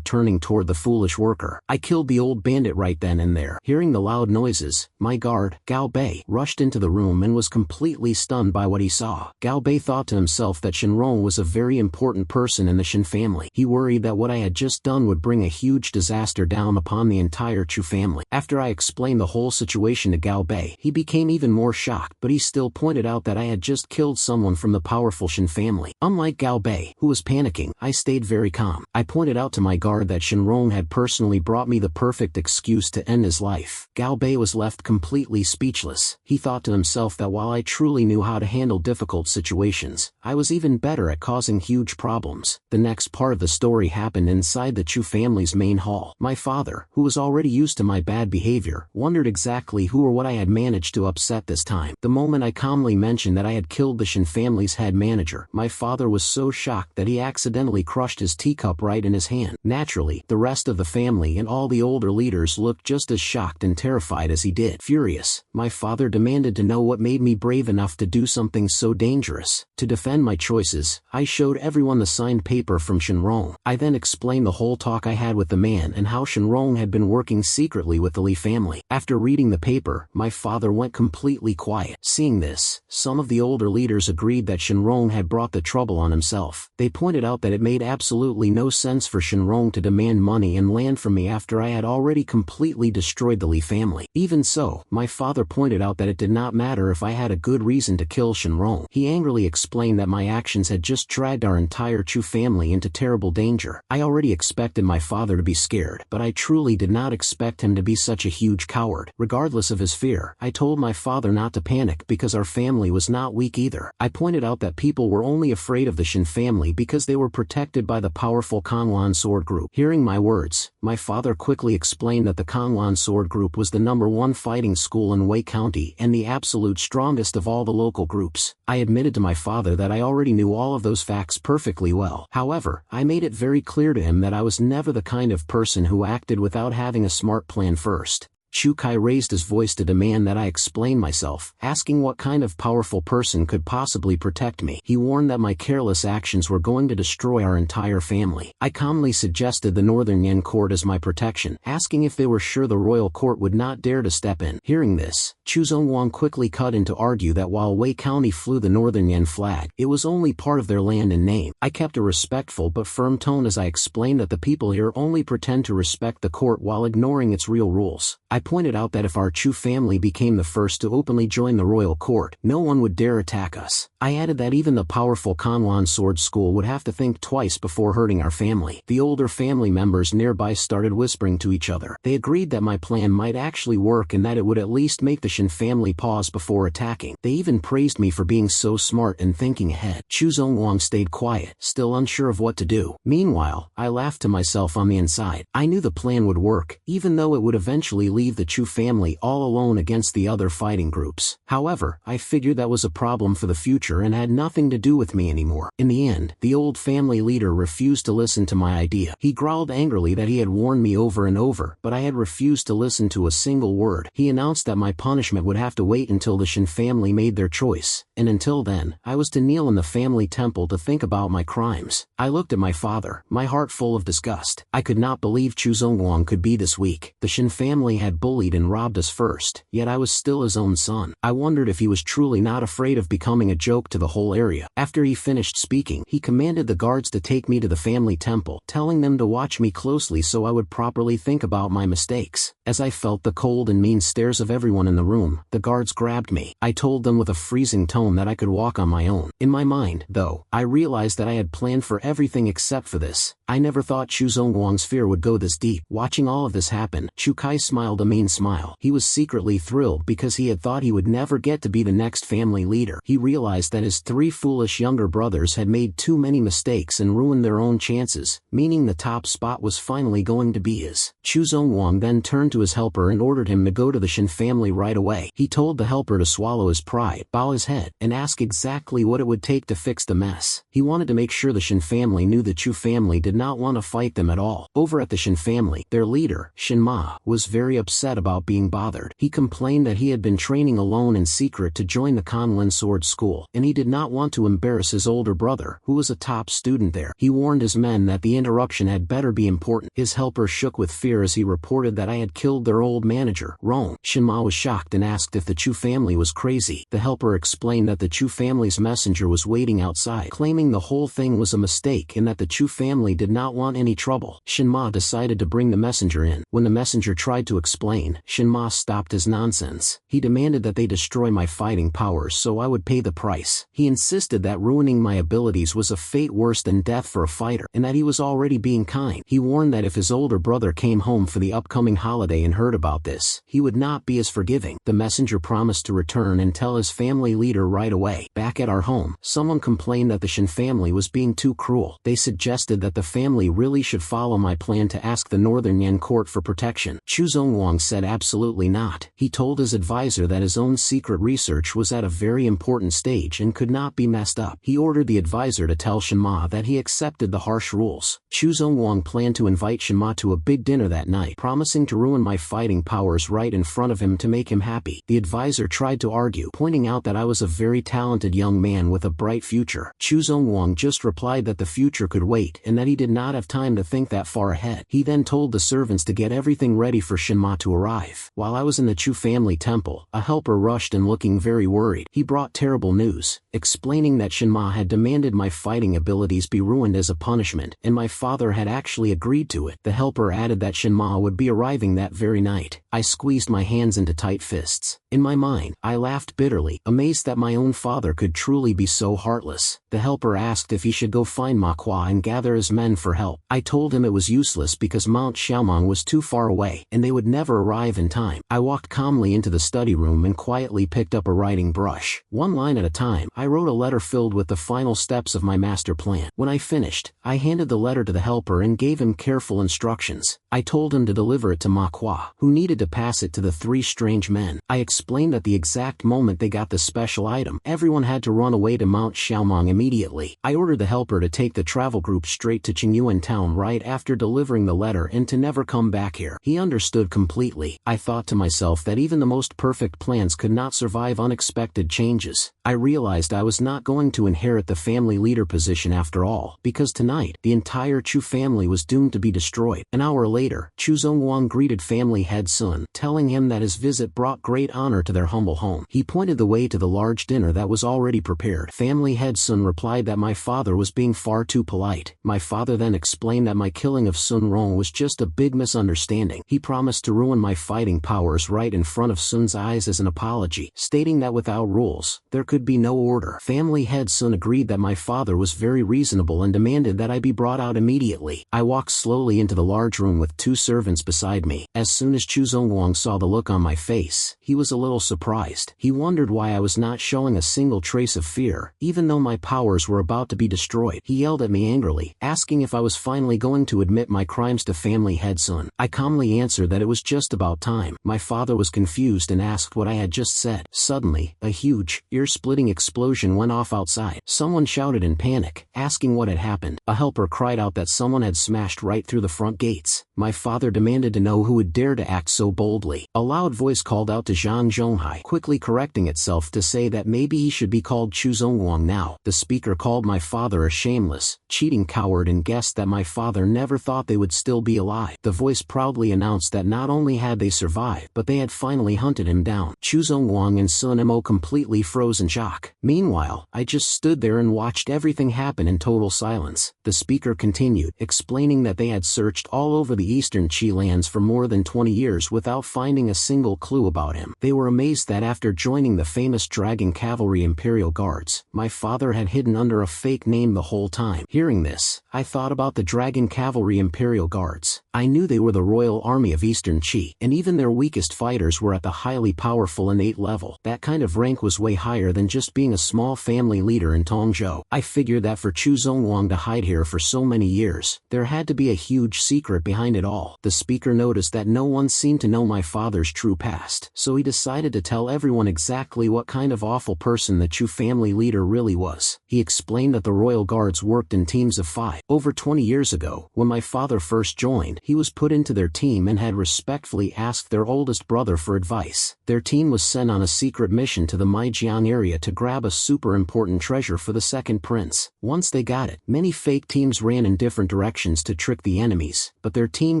turning toward the foolish worker. I killed the old bandit right then and there. Hearing the loud noises, my guard, Gao Bei, rushed into the room and was completely stunned by what he saw. Gao Bei thought to himself that Shenrong was a very important person in the Shen family. He worried that what I had just done would bring a huge disaster down upon the entire Chu family. After I explained the whole situation to Gao Bei, he became even more shocked, but he still pointed out that I had just killed someone from the powerful Shen family. Unlike Gao Bei, who was panicking, I stayed very calm. I pointed out to my guard that Shenrong had personally brought me the perfect excuse to end his life. Gao Bei was left completely speechless. He thought to himself that while I truly knew how to handle difficult situations, I was even better at causing huge problems. The next part of the story happened inside the Chu family's main hall. My father, who was already used to my bad behavior, wondered exactly who or what I had managed to upset this time. The moment I calmly mentioned that I had killed the Shen family's head manager, my father was so shocked that he accidentally crushed his teacup right in his hand. Naturally, the rest of the family and all the older leaders looked just as shocked and terrified as he did. Furious, my father demanded to know what made me brave enough to do something so dangerous. To defend my choices, I showed everyone the signed paper from Shenrong. I then explained the whole talk I had with the man and how Shenrong had been working secretly with the Li family. After reading the paper, my father went completely quiet. Seeing this, some of the older leaders agreed that Shenrong had brought the trouble on himself. They pointed out that it made absolutely no sense for Shenrong to demand money and land from me after I had already completely destroyed the Li family. Even so, my father pointed out that it did not matter if I had a good reason to kill Shenrong. He angrily explained that my actions had just dragged our entire Chu family into terrible danger. I already expected my father to be scared, but I truly did not expect him to be such a huge coward. Regardless of his fear, I told my father not to panic because our family was not weak either. I pointed out that people were only afraid of the Shen family because they were protected by the powerful Kangwan sword group. Hearing my words, my father quickly explained that the Kangwan sword group was the #1 fighting school in Wei County and the absolute strongest of all the local groups. I admitted to my father that I already knew all of those facts perfectly well. However, I made it very clear to him that I was never the kind of person who acted without having a smart plan first. Chu Kai raised his voice to demand that I explain myself, asking what kind of powerful person could possibly protect me. He warned that my careless actions were going to destroy our entire family. I calmly suggested the Northern Yan court as my protection, asking if they were sure the royal court would not dare to step in. Hearing this, Chu Zhongwang quickly cut in to argue that while Wei County flew the Northern Yan flag, it was only part of their land and name. I kept a respectful but firm tone as I explained that the people here only pretend to respect the court while ignoring its real rules. I pointed out that if our Chu family became the first to openly join the royal court, no one would dare attack us. I added that even the powerful Kanwan sword school would have to think twice before hurting our family. The older family members nearby started whispering to each other. They agreed that my plan might actually work and that it would at least make the Shen family pause before attacking. They even praised me for being so smart and thinking ahead. Chu Zhongwang stayed quiet, still unsure of what to do. Meanwhile, I laughed to myself on the inside. I knew the plan would work, even though it would eventually lead leave the Chu family all alone against the other fighting groups. However, I figured that was a problem for the future and had nothing to do with me anymore. In the end, the old family leader refused to listen to my idea. He growled angrily that he had warned me over and over, but I had refused to listen to a single word. He announced that my punishment would have to wait until the Shin family made their choice, and until then, I was to kneel in the family temple to think about my crimes. I looked at my father, my heart full of disgust. I could not believe Chu Zongwang could be this weak. The Shin family had bullied and robbed us first, yet I was still his own son. I wondered if he was truly not afraid of becoming a joke to the whole area. After he finished speaking, he commanded the guards to take me to the family temple, telling them to watch me closely so I would properly think about my mistakes. As I felt the cold and mean stares of everyone in the room, the guards grabbed me. I told them with a freezing tone that I could walk on my own. In my mind, though, I realized that I had planned for everything except for this. I never thought Chu Zongwang's fear would go this deep. Watching all of this happen, Chu Kai smiled a mean smile. He was secretly thrilled because he had thought he would never get to be the next family leader. He realized that his 3 foolish younger brothers had made too many mistakes and ruined their own chances, meaning the top spot was finally going to be his. Chu Zongwang then turned to his helper and ordered him to go to the Shin family right away. He told the helper to swallow his pride, bow his head, and ask exactly what it would take to fix the mess. He wanted to make sure the Shin family knew the Chu family did not want to fight them at all. Over at the Shin family, their leader, Shin Ma, was very upset about being bothered. He complained that he had been training alone in secret to join the Conlin Sword School, and he did not want to embarrass his older brother, who was a top student there. He warned his men that the interruption had better be important. His helper shook with fear as he reported that I had killed their old manager, Rong. Shin Ma was shocked and asked if the Chu family was crazy. The helper explained that the Chu family's messenger was waiting outside, claiming the whole thing was a mistake and that the Chu family did not want any trouble. Shin Ma decided to bring the messenger in. When the messenger tried to explain, Shin Ma stopped his nonsense. He demanded that they destroy my fighting powers so I would pay the price. He insisted that ruining my abilities was a fate worse than death for a fighter, and that he was already being kind. He warned that if his older brother came home for the upcoming holiday and heard about this, he would not be as forgiving. The messenger promised to return and tell his family leader right away. Back at our home, someone complained that the Shin family was being too cruel. They suggested that the family really should follow my plan to ask the Northern Yan court for protection. Chu Zongwang said absolutely not. He told his advisor that his own secret research was at a very important stage and could not be messed up. He ordered the advisor to tell Shin Ma that he accepted the harsh rules. Chu Zongwang planned to invite Shin Ma to a big dinner that night, promising to ruin my fighting powers right in front of him to make him happy. The advisor tried to argue, pointing out that I was a very talented young man with a bright future. Chu Zongwang just replied that the future could wait and that he did not have time to think that far ahead. He then told the servants to get everything ready for Shin Ma to arrive. While I was in the Chu family temple, a helper rushed in looking very worried. He brought terrible news, explaining that Shin Ma had demanded my fighting abilities be ruined as a punishment, and my father had actually agreed to it. The helper added that Shin Ma would be arriving that very night. I squeezed my hands into tight fists. In my mind, I laughed bitterly, amazed that my own father could truly be so heartless. The helper asked if he should go find Ma Kwa and gather his men for help. I told him it was useless because Mount Xiaomong was too far away, and they would never arrive in time. I walked calmly into the study room and quietly picked up a writing brush. One line at a time, I wrote a letter filled with the final steps of my master plan. When I finished, I handed the letter to the helper and gave him careful instructions. I told him to deliver it to Ma Kwa, who needed to pass it to the 3 strange men. I explained that the exact moment they got the special item, everyone had to run away to Mount Xiaomong immediately. I ordered the helper to take the travel group straight to Qingyuan town right after delivering the letter and to never come back here. He understood completely. I thought to myself that even the most perfect plans could not survive unexpected changes. I realized I was not going to inherit the family leader position after all, because tonight, the entire Chu family was doomed to be destroyed. An hour later, Chu Zongwang greeted family head Sun, telling him that his visit brought great honor to their humble home. He pointed the way to the large dinner that was already prepared. Family head Sun replied that my father was being far too polite. My father then explained that my killing of Sun Rong was just a big misunderstanding. He promised to ruin my fighting powers right in front of Sun's eyes as an apology, stating that without rules, there could be no order. Family head Sun agreed that my father was very reasonable and demanded that I be brought out immediately. I walked slowly into the large room with 2 servants beside me. As soon as Chu Zongwang saw the look on my face, he was a little surprised. He wondered why I was not showing a single trace of fear, even though my powers were about to be destroyed. He yelled at me angrily, asking if I was finally going to admit my crimes to family head Sun. I calmly answered that it was just just about time. My father was confused and asked what I had just said. Suddenly, a huge, ear-splitting explosion went off outside. Someone shouted in panic, asking what had happened. A helper cried out that someone had smashed right through the front gates. My father demanded to know who would dare to act so boldly. A loud voice called out to Zhang Zhonghai, quickly correcting itself to say that maybe he should be called Chu Zongwang now. The speaker called my father a shameless, cheating coward and guessed that my father never thought they would still be alive. The voice proudly announced that not only had they survived, but they had finally hunted him down. Chu Zongwang and Sun Mo completely froze in shock. Meanwhile, I just stood there and watched everything happen in total silence. The speaker continued, explaining that they had searched all over the eastern Qi lands for more than 20 years without finding a single clue about him. They were amazed that after joining the famous Dragon Cavalry Imperial Guards, my father had hidden under a fake name the whole time. Hearing this, I thought about the Dragon Cavalry Imperial Guards. I knew they were the royal army of Eastern Qi, and even their weakest fighters were at the highly powerful innate level. That kind of rank was way higher than just being a small family leader in Tongzhou. I figured that for Chu Zongwang to hide here for so many years, there had to be a huge secret behind it all. The speaker noticed that no one seemed to know my father's true past, so he decided to tell everyone exactly what kind of awful person the Chu family leader really was. He explained that the royal guards worked in teams of 5. Over 20 years ago, when my father first joined, he was put into their team and had respectfully asked their oldest brother for advice. Their team was sent on a secret mission to the Maijiang area to grab a super important treasure for the second prince. Once they got it, many fake teams ran in different directions to trick the enemies, but their team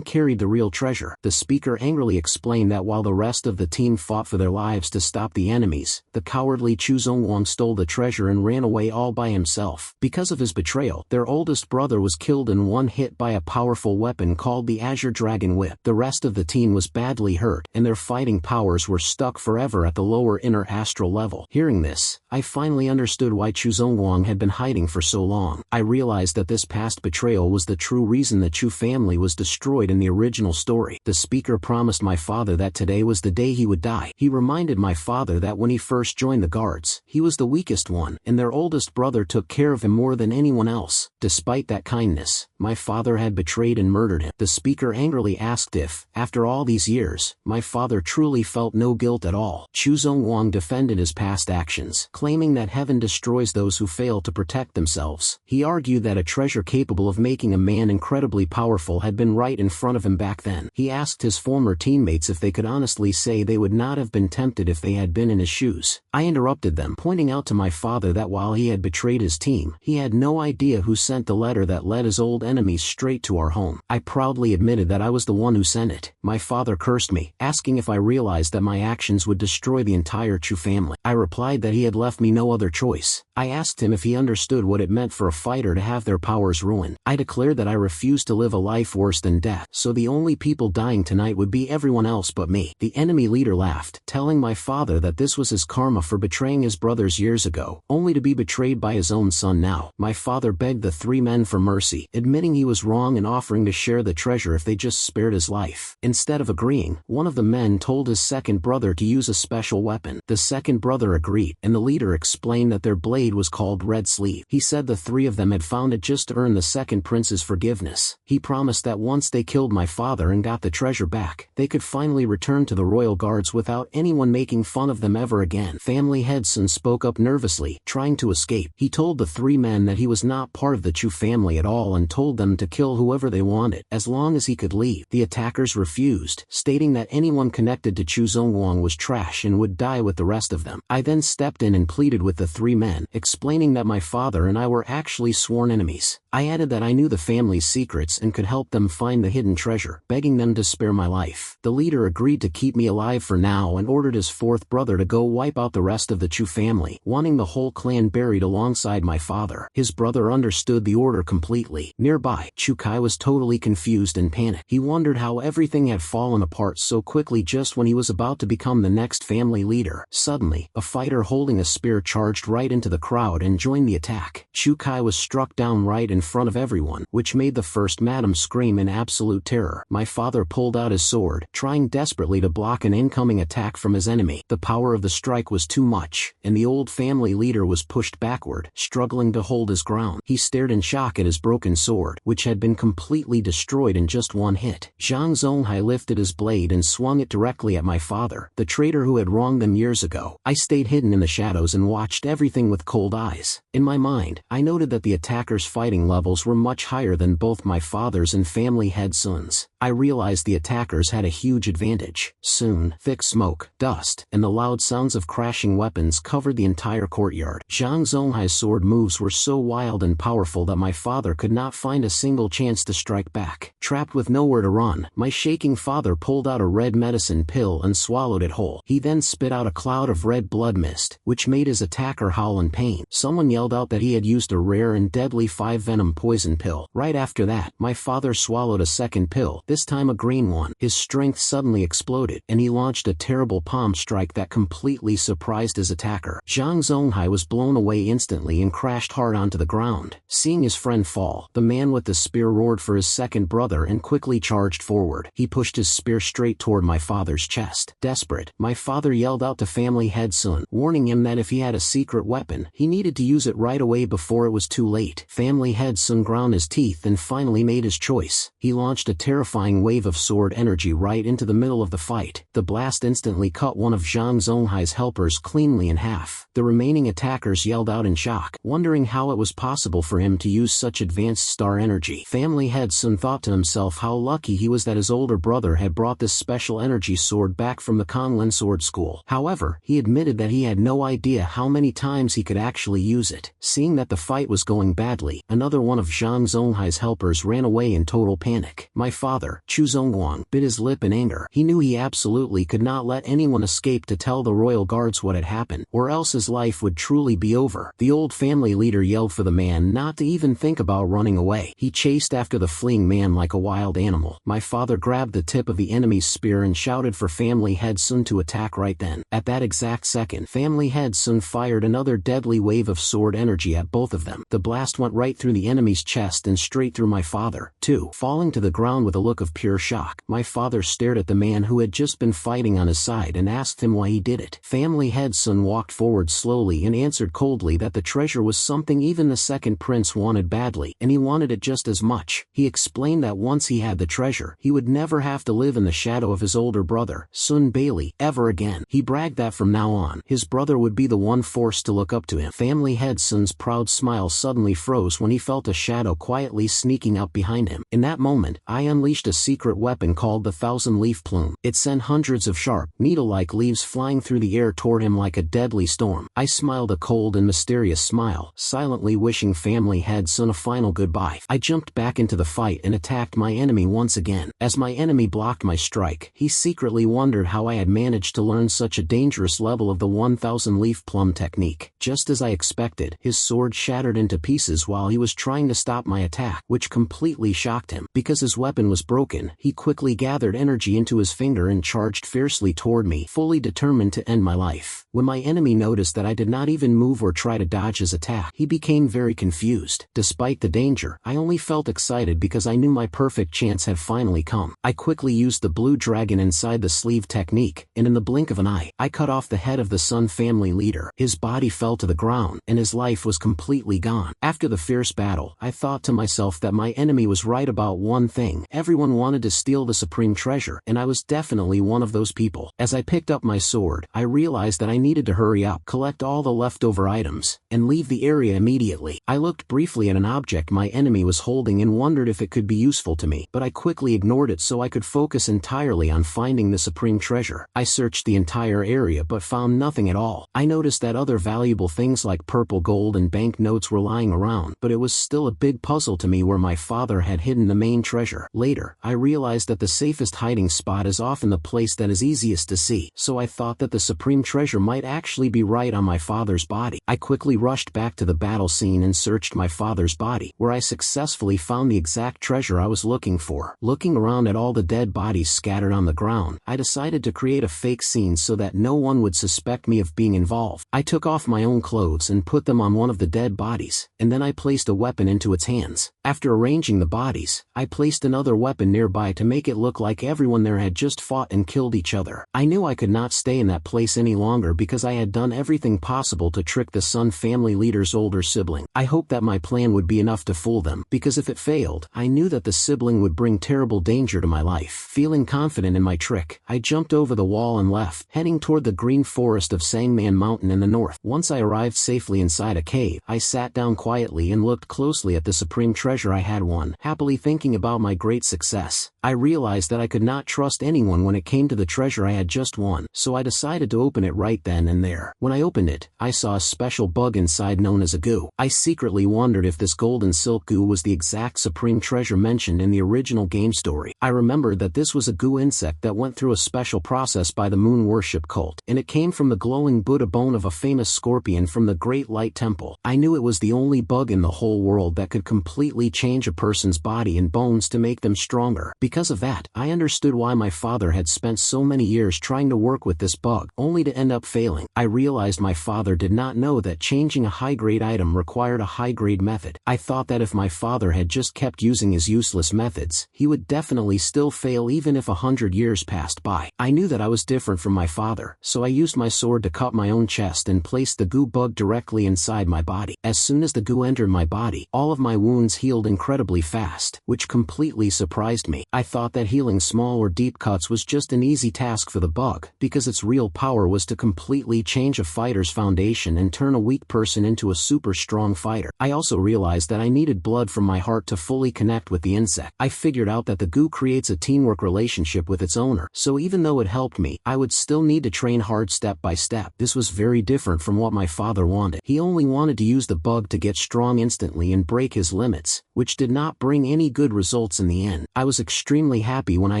carried the real treasure. The speaker angrily explained that while the rest of the team fought for their lives to stop the enemies, the cowardly Chu Zongwang stole the treasure and ran away all by himself. Because of his betrayal, their oldest brother was killed in one hit by a powerful weapon called the Azure Dragon Whip. The rest of the team was badly hurt, and their fighting powers were stuck forever at the lower inner astral level. Hearing this, I finally understood why Chu Zongwang had been hiding for so long. I realized that this past betrayal was the true reason the Chu family was destroyed in the original story. The speaker promised my father that today was the day he would die. He reminded my father that when he first joined the guards, he was the weakest one, and their oldest brother took care of him more than anyone else. Despite that kindness, my father had betrayed and murdered him. The speaker angrily asked if, after all these years, my father truly felt no guilt at all. Chu Zongwang defended his past actions, claiming that heaven destroys those who fail to protect themselves. He argued that a treasure capable of making a man incredibly powerful had been right in front of him back then. He asked his former teammates if they could honestly say they would not have been tempted if they had been in his shoes. I interrupted them, pointing out to my father that while he had betrayed his team, he had no idea who sent the letter that led his old enemies straight to our home. I proudly admitted that I was the one who sent it. My father cursed me, asking if I realized that my actions would destroy the entire Chu family. I replied that he had left me no other choice. I asked him if he understood what it meant for a fighter to have their powers ruined. I declared that I refused to live a life worse than death, so the only people dying tonight would be everyone else but me. The enemy leader laughed, telling my father that this was his karma for betraying his brothers years ago, only to be betrayed by his own son now. My father begged the 3 men for mercy, admitting he was wrong and offering to share the treasure if they just spared his life. Instead of agreeing, one of the men told his second brother to use a special weapon. The second brother agreed, and the leader explained that their blade was called Red Sleeve. He said the 3 of them had found it just to earn the second prince's forgiveness. He promised that once they killed my father and got the treasure back, they could finally return to the royal guards without anyone making fun of them ever again. Family head Sun spoke up nervously, trying to escape. He told the 3 men that he was not part of the Chu family at all and told them to kill whoever they wanted, as long as he could leave. The attackers refused, stating that anyone connected to Chu Zongwang was trash and would die with the rest of them. I then stepped in and pleaded with the 3 men, explaining that my father and I were actually sworn enemies. I added that I knew the family's secrets and could help them find the hidden treasure, begging them to spare my life. The leader agreed to keep me alive for now and ordered his 4th brother to go wipe out the rest of the Chu family, wanting the whole clan buried alongside my father. His brother understood the order completely. Nearby, Chu Kai was totally confused and panicked. He wondered how everything had fallen apart so quickly just when he was about to become the next family leader. Suddenly, a fighter holding a spear charged right into the crowd and joined the attack. Chu Kai was struck down right in in front of everyone, which made the first madam scream in absolute terror. My father pulled out his sword, trying desperately to block an incoming attack from his enemy. The power of the strike was too much, and the old family leader was pushed backward, struggling to hold his ground. He stared in shock at his broken sword, which had been completely destroyed in just one hit. Zhang Zonghai lifted his blade and swung it directly at my father, the traitor who had wronged them years ago. I stayed hidden in the shadows and watched everything with cold eyes. In my mind, I noted that the attackers' fighting levels were much higher than both my father's and family head Sun's. I realized the attackers had a huge advantage. Soon, thick smoke, dust, and the loud sounds of crashing weapons covered the entire courtyard. Zhang Zonghai's sword moves were so wild and powerful that my father could not find a single chance to strike back. Trapped with nowhere to run, my shaking father pulled out a red medicine pill and swallowed it whole. He then spit out a cloud of red blood mist, which made his attacker howl in pain. Someone yelled out that he had used a rare and deadly 5-venom poison pill. Right after that, my father swallowed a second pill, this time a green one. His strength suddenly exploded, and he launched a terrible palm strike that completely surprised his attacker. Zhang Zonghai was blown away instantly and crashed hard onto the ground. Seeing his friend fall, the man with the spear roared for his second brother and quickly charged forward. He pushed his spear straight toward my father's chest. Desperate, my father yelled out to family head Sun, warning him that if he had a secret weapon, he needed to use it right away before it was too late. Family head Sun ground his teeth and finally made his choice. He launched a terrifying wave of sword energy right into the middle of the fight. The blast instantly cut one of Zhang Zonghai's helpers cleanly in half. The remaining attackers yelled out in shock, wondering how it was possible for him to use such advanced star energy. Family head Sun thought to himself how lucky he was that his older brother had brought this special energy sword back from the Conlin Sword School. However, he admitted that he had no idea how many times he could actually use it. Seeing that the fight was going badly, another one of Zhang Zonghai's helpers ran away in total panic. My father, Chu Zongguang, bit his lip in anger. He knew he absolutely could not let anyone escape to tell the royal guards what had happened, or else his life would truly be over. The old family leader yelled for the man not to even think about running away. He chased after the fleeing man like a wild animal. My father grabbed the tip of the enemy's spear and shouted for family head Sun to attack right then. At that exact second, family head Sun fired another deadly wave of sword energy at both of them. The blast went right through the enemy's chest and straight through my father, too. Falling to the ground with a look of pure shock, my father stared at the man who had just been fighting on his side and asked him why he did it. Family head Sun walked forward slowly and answered coldly that the treasure was something even the second prince wanted badly, and he wanted it just as much. He explained that once he had the treasure, he would never have to live in the shadow of his older brother, Sun Bailey, ever again. He bragged that from now on, his brother would be the one forced to look up to him. Family head Sun's proud smile suddenly froze when he felt a shadow quietly sneaking up behind him. In that moment, I unleashed a secret weapon called the 1,000-leaf plume. It sent hundreds of sharp, needle-like leaves flying through the air toward him like a deadly storm. I smiled a cold and mysterious smile, silently wishing family head Sun a final goodbye. I jumped back into the fight and attacked my enemy once again. As my enemy blocked my strike, he secretly wondered how I had managed to learn such a dangerous level of the 1,000-leaf plum technique. Just as I expected, his sword shattered into pieces while he was trying to stop my attack, which completely shocked him. Because his weapon was broken, he quickly gathered energy into his finger and charged fiercely toward me, fully determined to end my life. When my enemy noticed that I did not even move or try to dodge his attack, he became very confused. Despite the danger, I only felt excited because I knew my perfect chance had finally come. I quickly used the blue dragon inside the sleeve technique, and in the blink of an eye, I cut off the head of the Sun family leader. His body fell to the ground, and his life was completely gone. After the fierce battle, I thought to myself that my enemy was right about one thing. Everyone wanted to steal the supreme treasure, and I was definitely one of those people. As I picked up my sword, I realized that I needed to hurry up, collect all the leftover items, and leave the area immediately. I looked briefly at an object my enemy was holding and wondered if it could be useful to me, but I quickly ignored it so I could focus entirely on finding the supreme treasure. I searched the entire area but found nothing at all. I noticed that other valuable things like purple gold and banknotes were lying around, but it was still a big puzzle to me where my father had hidden the main treasure. Later, further, I realized that the safest hiding spot is often the place that is easiest to see, so I thought that the supreme treasure might actually be right on my father's body. I quickly rushed back to the battle scene and searched my father's body, where I successfully found the exact treasure I was looking for. Looking around at all the dead bodies scattered on the ground, I decided to create a fake scene so that no one would suspect me of being involved. I took off my own clothes and put them on one of the dead bodies, and then I placed a weapon into its hands. After arranging the bodies, I placed another weapon nearby to make it look like everyone there had just fought and killed each other. I knew I could not stay in that place any longer because I had done everything possible to trick the Sun family leader's older sibling. I hoped that my plan would be enough to fool them, because if it failed, I knew that the sibling would bring terrible danger to my life. Feeling confident in my trick, I jumped over the wall and left, heading toward the green forest of Sangman Mountain in the north. Once I arrived safely inside a cave, I sat down quietly and looked closely at the supreme treasure I had won, happily thinking about my great success. I realized that I could not trust anyone when it came to the treasure I had just won, so I decided to open it right then and there. When I opened it, I saw a special bug inside known as a goo. I secretly wondered if this golden silk goo was the exact supreme treasure mentioned in the original game story. I remembered that this was a goo insect that went through a special process by the moon worship cult, and it came from the glowing Buddha bone of a famous scorpion from the Great Light Temple. I knew it was the only bug in the whole world that could completely change a person's body and bones to make them stronger. Because of that, I understood why my father had spent so many years trying to work with this bug, only to end up failing. I realized my father did not know that changing a high-grade item required a high-grade method. I thought that if my father had just kept using his useless methods, he would definitely still fail even if 100 years passed by. I knew that I was different from my father, so I used my sword to cut my own chest and placed the goo bug directly inside my body. As soon as the goo entered my body, all of my wounds healed incredibly fast, which completely surprised me. I thought that healing small or deep cuts was just an easy task for the bug, because its real power was to completely change a fighter's foundation and turn a weak person into a super strong fighter. I also realized that I needed blood from my heart to fully connect with the insect. I figured out that the goo creates a teamwork relationship with its owner, so even though it helped me, I would still need to train hard step by step. This was very different from what my father wanted. He only wanted to use the bug to get strong instantly and break his limits, which did not bring any good results in the end. I was extremely happy when I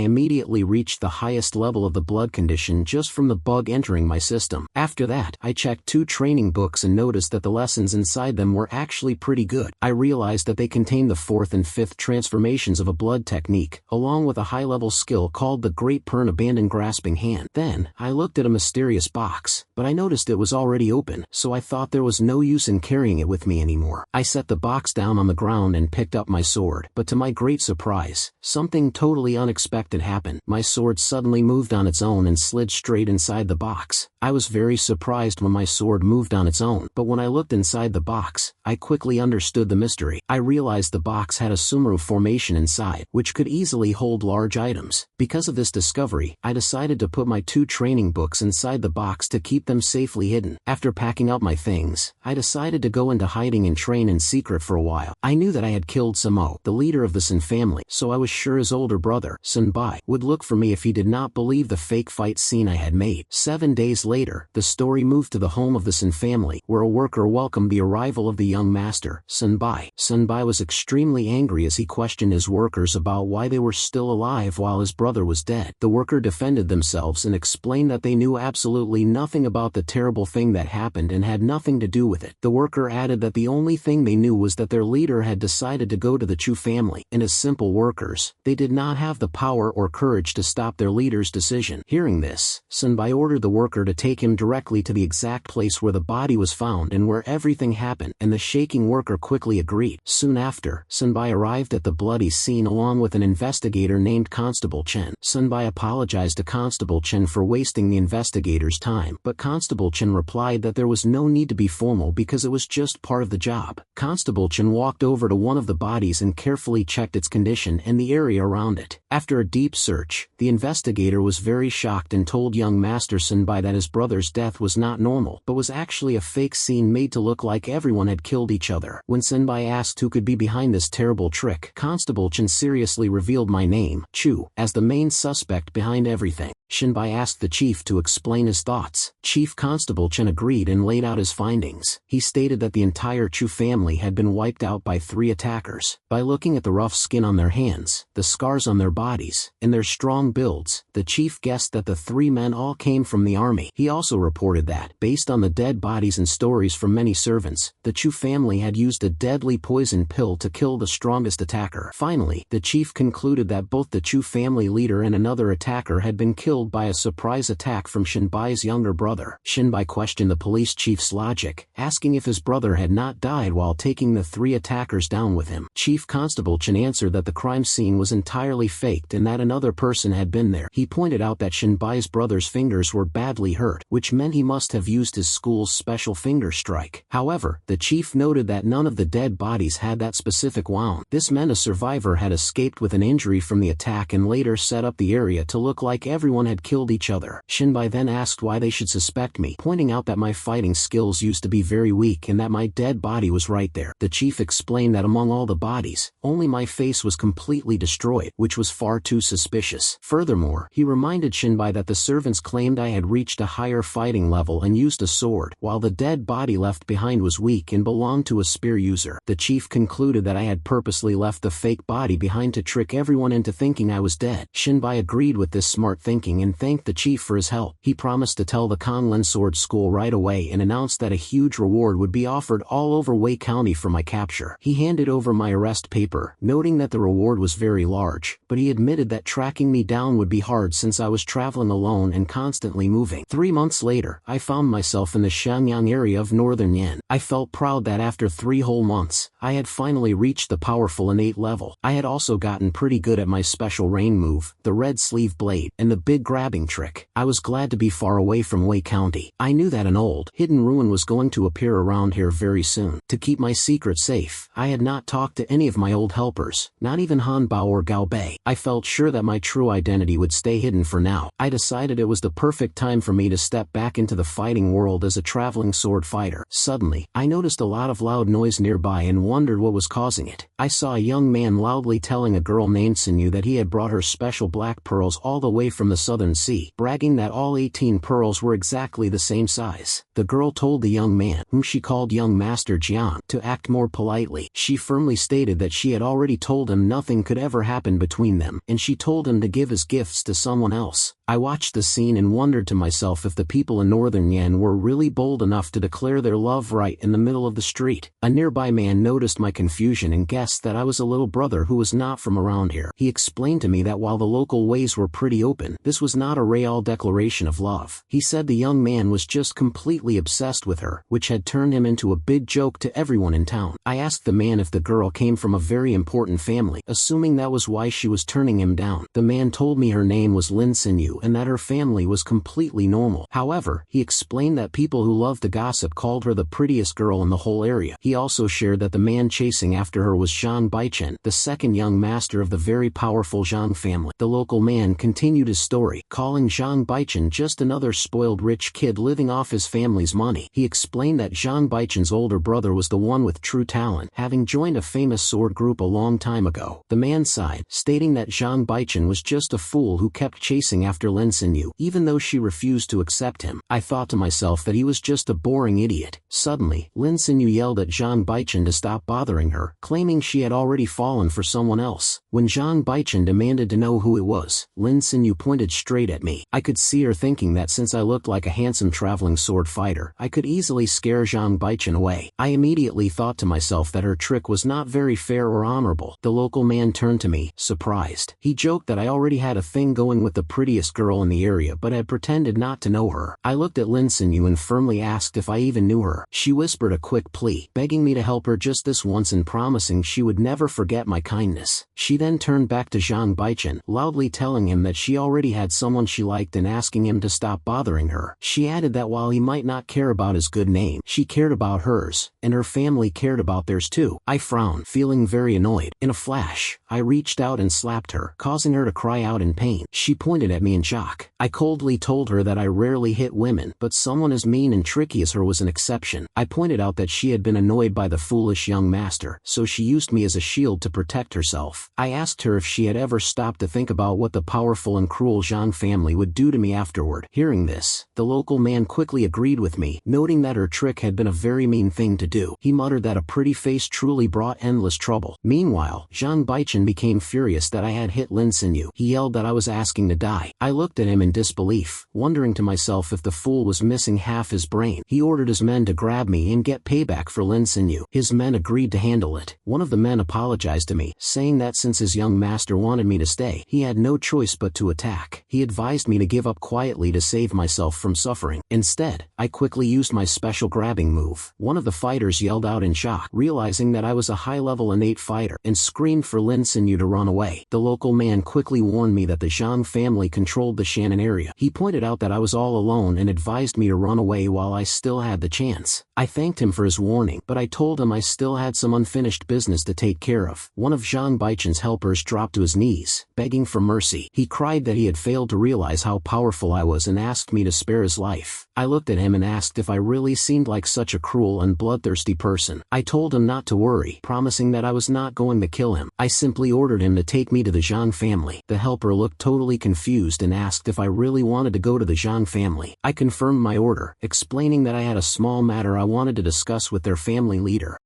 immediately reached the highest level of the blood condition just from the bug entering my system. After that, I checked 2 training books and noticed that the lessons inside them were actually pretty good. I realized that they contained the 4th and 5th transformations of a blood technique, along with a high-level skill called the Great Pern Abandoned Grasping Hand. Then, I looked at a mysterious box, but I noticed it was already open, so I thought there was no use in carrying it with me anymore. I set the box down on the ground and picked up my sword, but to my great surprise, something totally unexpected happened. My sword suddenly moved on its own and slid straight inside the box. I was very surprised when my sword moved on its own, but when I looked inside the box, I quickly understood the mystery. I realized the box had a Sumru formation inside, which could easily hold large items. Because of this discovery, I decided to put my 2 training books inside the box to keep them safely hidden. After packing up my things, I decided to go into hiding and train in secret for a while. I knew that I had killed Samo, the leader of the Sun family, so I was sure his older brother, Sunbai, would look for me if he did not believe the fake fight scene I had made. 7 days later, the story moved to the home of the Sun family, where a worker welcomed the arrival of the young master, Sunbai. Sunbai was extremely angry as he questioned his workers about why they were still alive while his brother was dead. The worker defended themselves and explained that they knew absolutely nothing about the terrible thing that happened and had nothing to do with it. The worker added that the only thing they knew was that their leader had decided to go to the Chu family, and as simple workers, they did not have the power or courage to stop their leader's decision. Hearing this, Sunbai ordered the worker to take him directly to the exact place where the body was found and where everything happened, and the shaking worker quickly agreed. Soon after, Sunbai arrived at the bloody scene along with an investigator named Constable Chen. Sunbai apologized to Constable Chen for wasting the investigator's time, but Constable Chen replied that there was no need to be formal because it was just part of the job. Constable Chen walked over to one of the bodies and carefully checked its condition and the area around it. After a deep search, the investigator was very shocked and told young Master Sunbai that his brother's death was not normal, but was actually a fake scene made to look like everyone had killed each other. When Sunbai asked who could be behind this terrible trick, Constable Chen seriously revealed my name, Chu, as the main suspect behind everything. Shinbai asked the chief to explain his thoughts. Chief Constable Chen agreed and laid out his findings. He stated that the entire Chu family had been wiped out by 3 attackers. By looking at the rough skin on their hands, the scars on their bodies, and their strong builds, the chief guessed that the 3 men all came from the army. He also reported that, based on the dead bodies and stories from many servants, the Chu family had used a deadly poison pill to kill the strongest attacker. Finally, the chief concluded that both the Chu family leader and another attacker had been killed by a surprise attack from Shinbai's younger brother. Shinbai questioned the police chief's logic, asking if his brother had not died while taking the 3 attackers down with him. Chief Constable Chen answered that the crime scene was entirely faked and that another person had been there. He pointed out that Shinbai's brother's fingers were badly hurt, which meant he must have used his school's special finger strike. However, the chief noted that none of the dead bodies had that specific wound. This meant a survivor had escaped with an injury from the attack and later set up the area to look like everyone had killed each other. Shinbai then asked why they should suspect me, pointing out that my fighting skills used to be very weak and that my dead body was right there. The chief explained that among all the bodies, only my face was completely destroyed, which was far too suspicious. Furthermore, he reminded Shinbai that the servants claimed I had reached a higher fighting level and used a sword, while the dead body left behind was weak and belonged to a spear user. The chief concluded that I had purposely left the fake body behind to trick everyone into thinking I was dead. Shinbai agreed with this smart thinking and thanked the chief for his help. He promised to tell the Conlin Sword School right away and announced that a huge reward would be offered all over Wei County for my capture. He handed over my arrest paper, noting that the reward was very large, but he admitted that tracking me down would be hard since I was traveling alone and constantly moving. 3 months later, I found myself in the Shenyang area of northern Yan. I felt proud that after 3 whole months, I had finally reached the powerful innate level. I had also gotten pretty good at my special rain move, the red sleeve blade, and the big grabbing trick. I was glad to be far away from Wei County. I knew that an old, hidden ruin was going to appear around here very soon. To keep my secret safe, I had not talked to any of my old helpers, not even Han Bao or Gao Bei. I felt sure that my true identity would stay hidden for now. I decided it was the perfect time for me to step back into the fighting world as a traveling sword fighter. Suddenly, I noticed a lot of loud noise nearby and wondered what was causing it. I saw a young man loudly telling a girl named Sinyu that he had brought her special black pearls all the way from the southern sea, bragging that all 18 pearls were exactly the same size. The girl told the young man, whom she called young Master Jiang, to act more politely. She firmly stated that she had already told him nothing could ever happen between them, and she told him to give his gifts to someone else. I watched the scene and wondered to myself if the people in northern Yan were really bold enough to declare their love right in the middle of the street. A nearby man noticed my confusion and guessed that I was a little brother who was not from around here. He explained to me that while the local ways were pretty open, this was not a real declaration of love. He said the young man was just completely obsessed with her, which had turned him into a big joke to everyone in town. I asked the man if the girl came from a very important family, assuming that was why she was turning him down. The man told me her name was Lin Sinyu and that her family was completely normal. However, he explained that people who loved to gossip called her the prettiest girl in the whole area. He also shared that the man chasing after her was Zhang Baichen, the second young master of the very powerful Zhang family. The local man continued his story, calling Zhang Baichen just another spoiled rich kid living off his family's money. He explained that Zhang Baichen's older brother was the one with true talent, having joined a famous sword group a long time ago. The man sighed, stating that Zhang Baichen was just a fool who kept chasing after Lin Sinyu, even though she refused to accept him. I thought to myself that he was just a boring idiot. Suddenly, Lin Sinyu yelled at Zhang Baichen to stop bothering her, claiming she had already fallen for someone else. When Zhang Baichen demanded to know who it was, Lin Sinyu pointed straight at me. I could see her thinking that since I looked like a handsome traveling sword fighter, I could easily scare Zhang Baichen away. I immediately thought to myself that her trick was not very fair or honorable. The local man turned to me, surprised. He joked that I already had a thing going with the prettiest girl in the area but had pretended not to know her. I looked at Lin Sinyu and firmly asked if I even knew her. She whispered a quick plea, begging me to help her just this once and promising she would never forget my kindness. She then turned back to Zhang Baichen, loudly telling him that she already had someone she liked and asking him to stop bothering her. She added that while he might not care about his good name, she cared about hers, and her family cared about theirs too. I frowned, feeling very annoyed. In a flash, I reached out and slapped her, causing her to cry out in pain. She pointed at me and shock. I coldly told her that I rarely hit women, but someone as mean and tricky as her was an exception. I pointed out that she had been annoyed by the foolish young master, so she used me as a shield to protect herself. I asked her if she had ever stopped to think about what the powerful and cruel Zhang family would do to me afterward. Hearing this, the local man quickly agreed with me, noting that her trick had been a very mean thing to do. He muttered that a pretty face truly brought endless trouble. Meanwhile, Zhang Baichen became furious that I had hit Lin Xinyu. He yelled that I was asking to die. I looked at him in disbelief, wondering to myself if the fool was missing half his brain. He ordered his men to grab me and get payback for Lin Xinyu. His men agreed to handle it. One of the men apologized to me, saying that since his young master wanted me to stay, he had no choice but to attack. He advised me to give up quietly to save myself from suffering. Instead, I quickly used my special grabbing move. One of the fighters yelled out in shock, realizing that I was a high-level innate fighter, and screamed for Lin Xinyu to run away. The local man quickly warned me that the Zhang family controlled the Shannon area. He pointed out that I was all alone and advised me to run away while I still had the chance. I thanked him for his warning, but I told him I still had some unfinished business to take care of. One of Zhang Baichen's helpers dropped to his knees, begging for mercy. He cried that he had failed to realize how powerful I was and asked me to spare his life. I looked at him and asked if I really seemed like such a cruel and bloodthirsty person. I told him not to worry, promising that I was not going to kill him. I simply ordered him to take me to the Zhang family. The helper looked totally confused and asked if I really wanted to go to the Zhang family. I confirmed my order, explaining that I had a small matter I wanted to discuss with their family leader.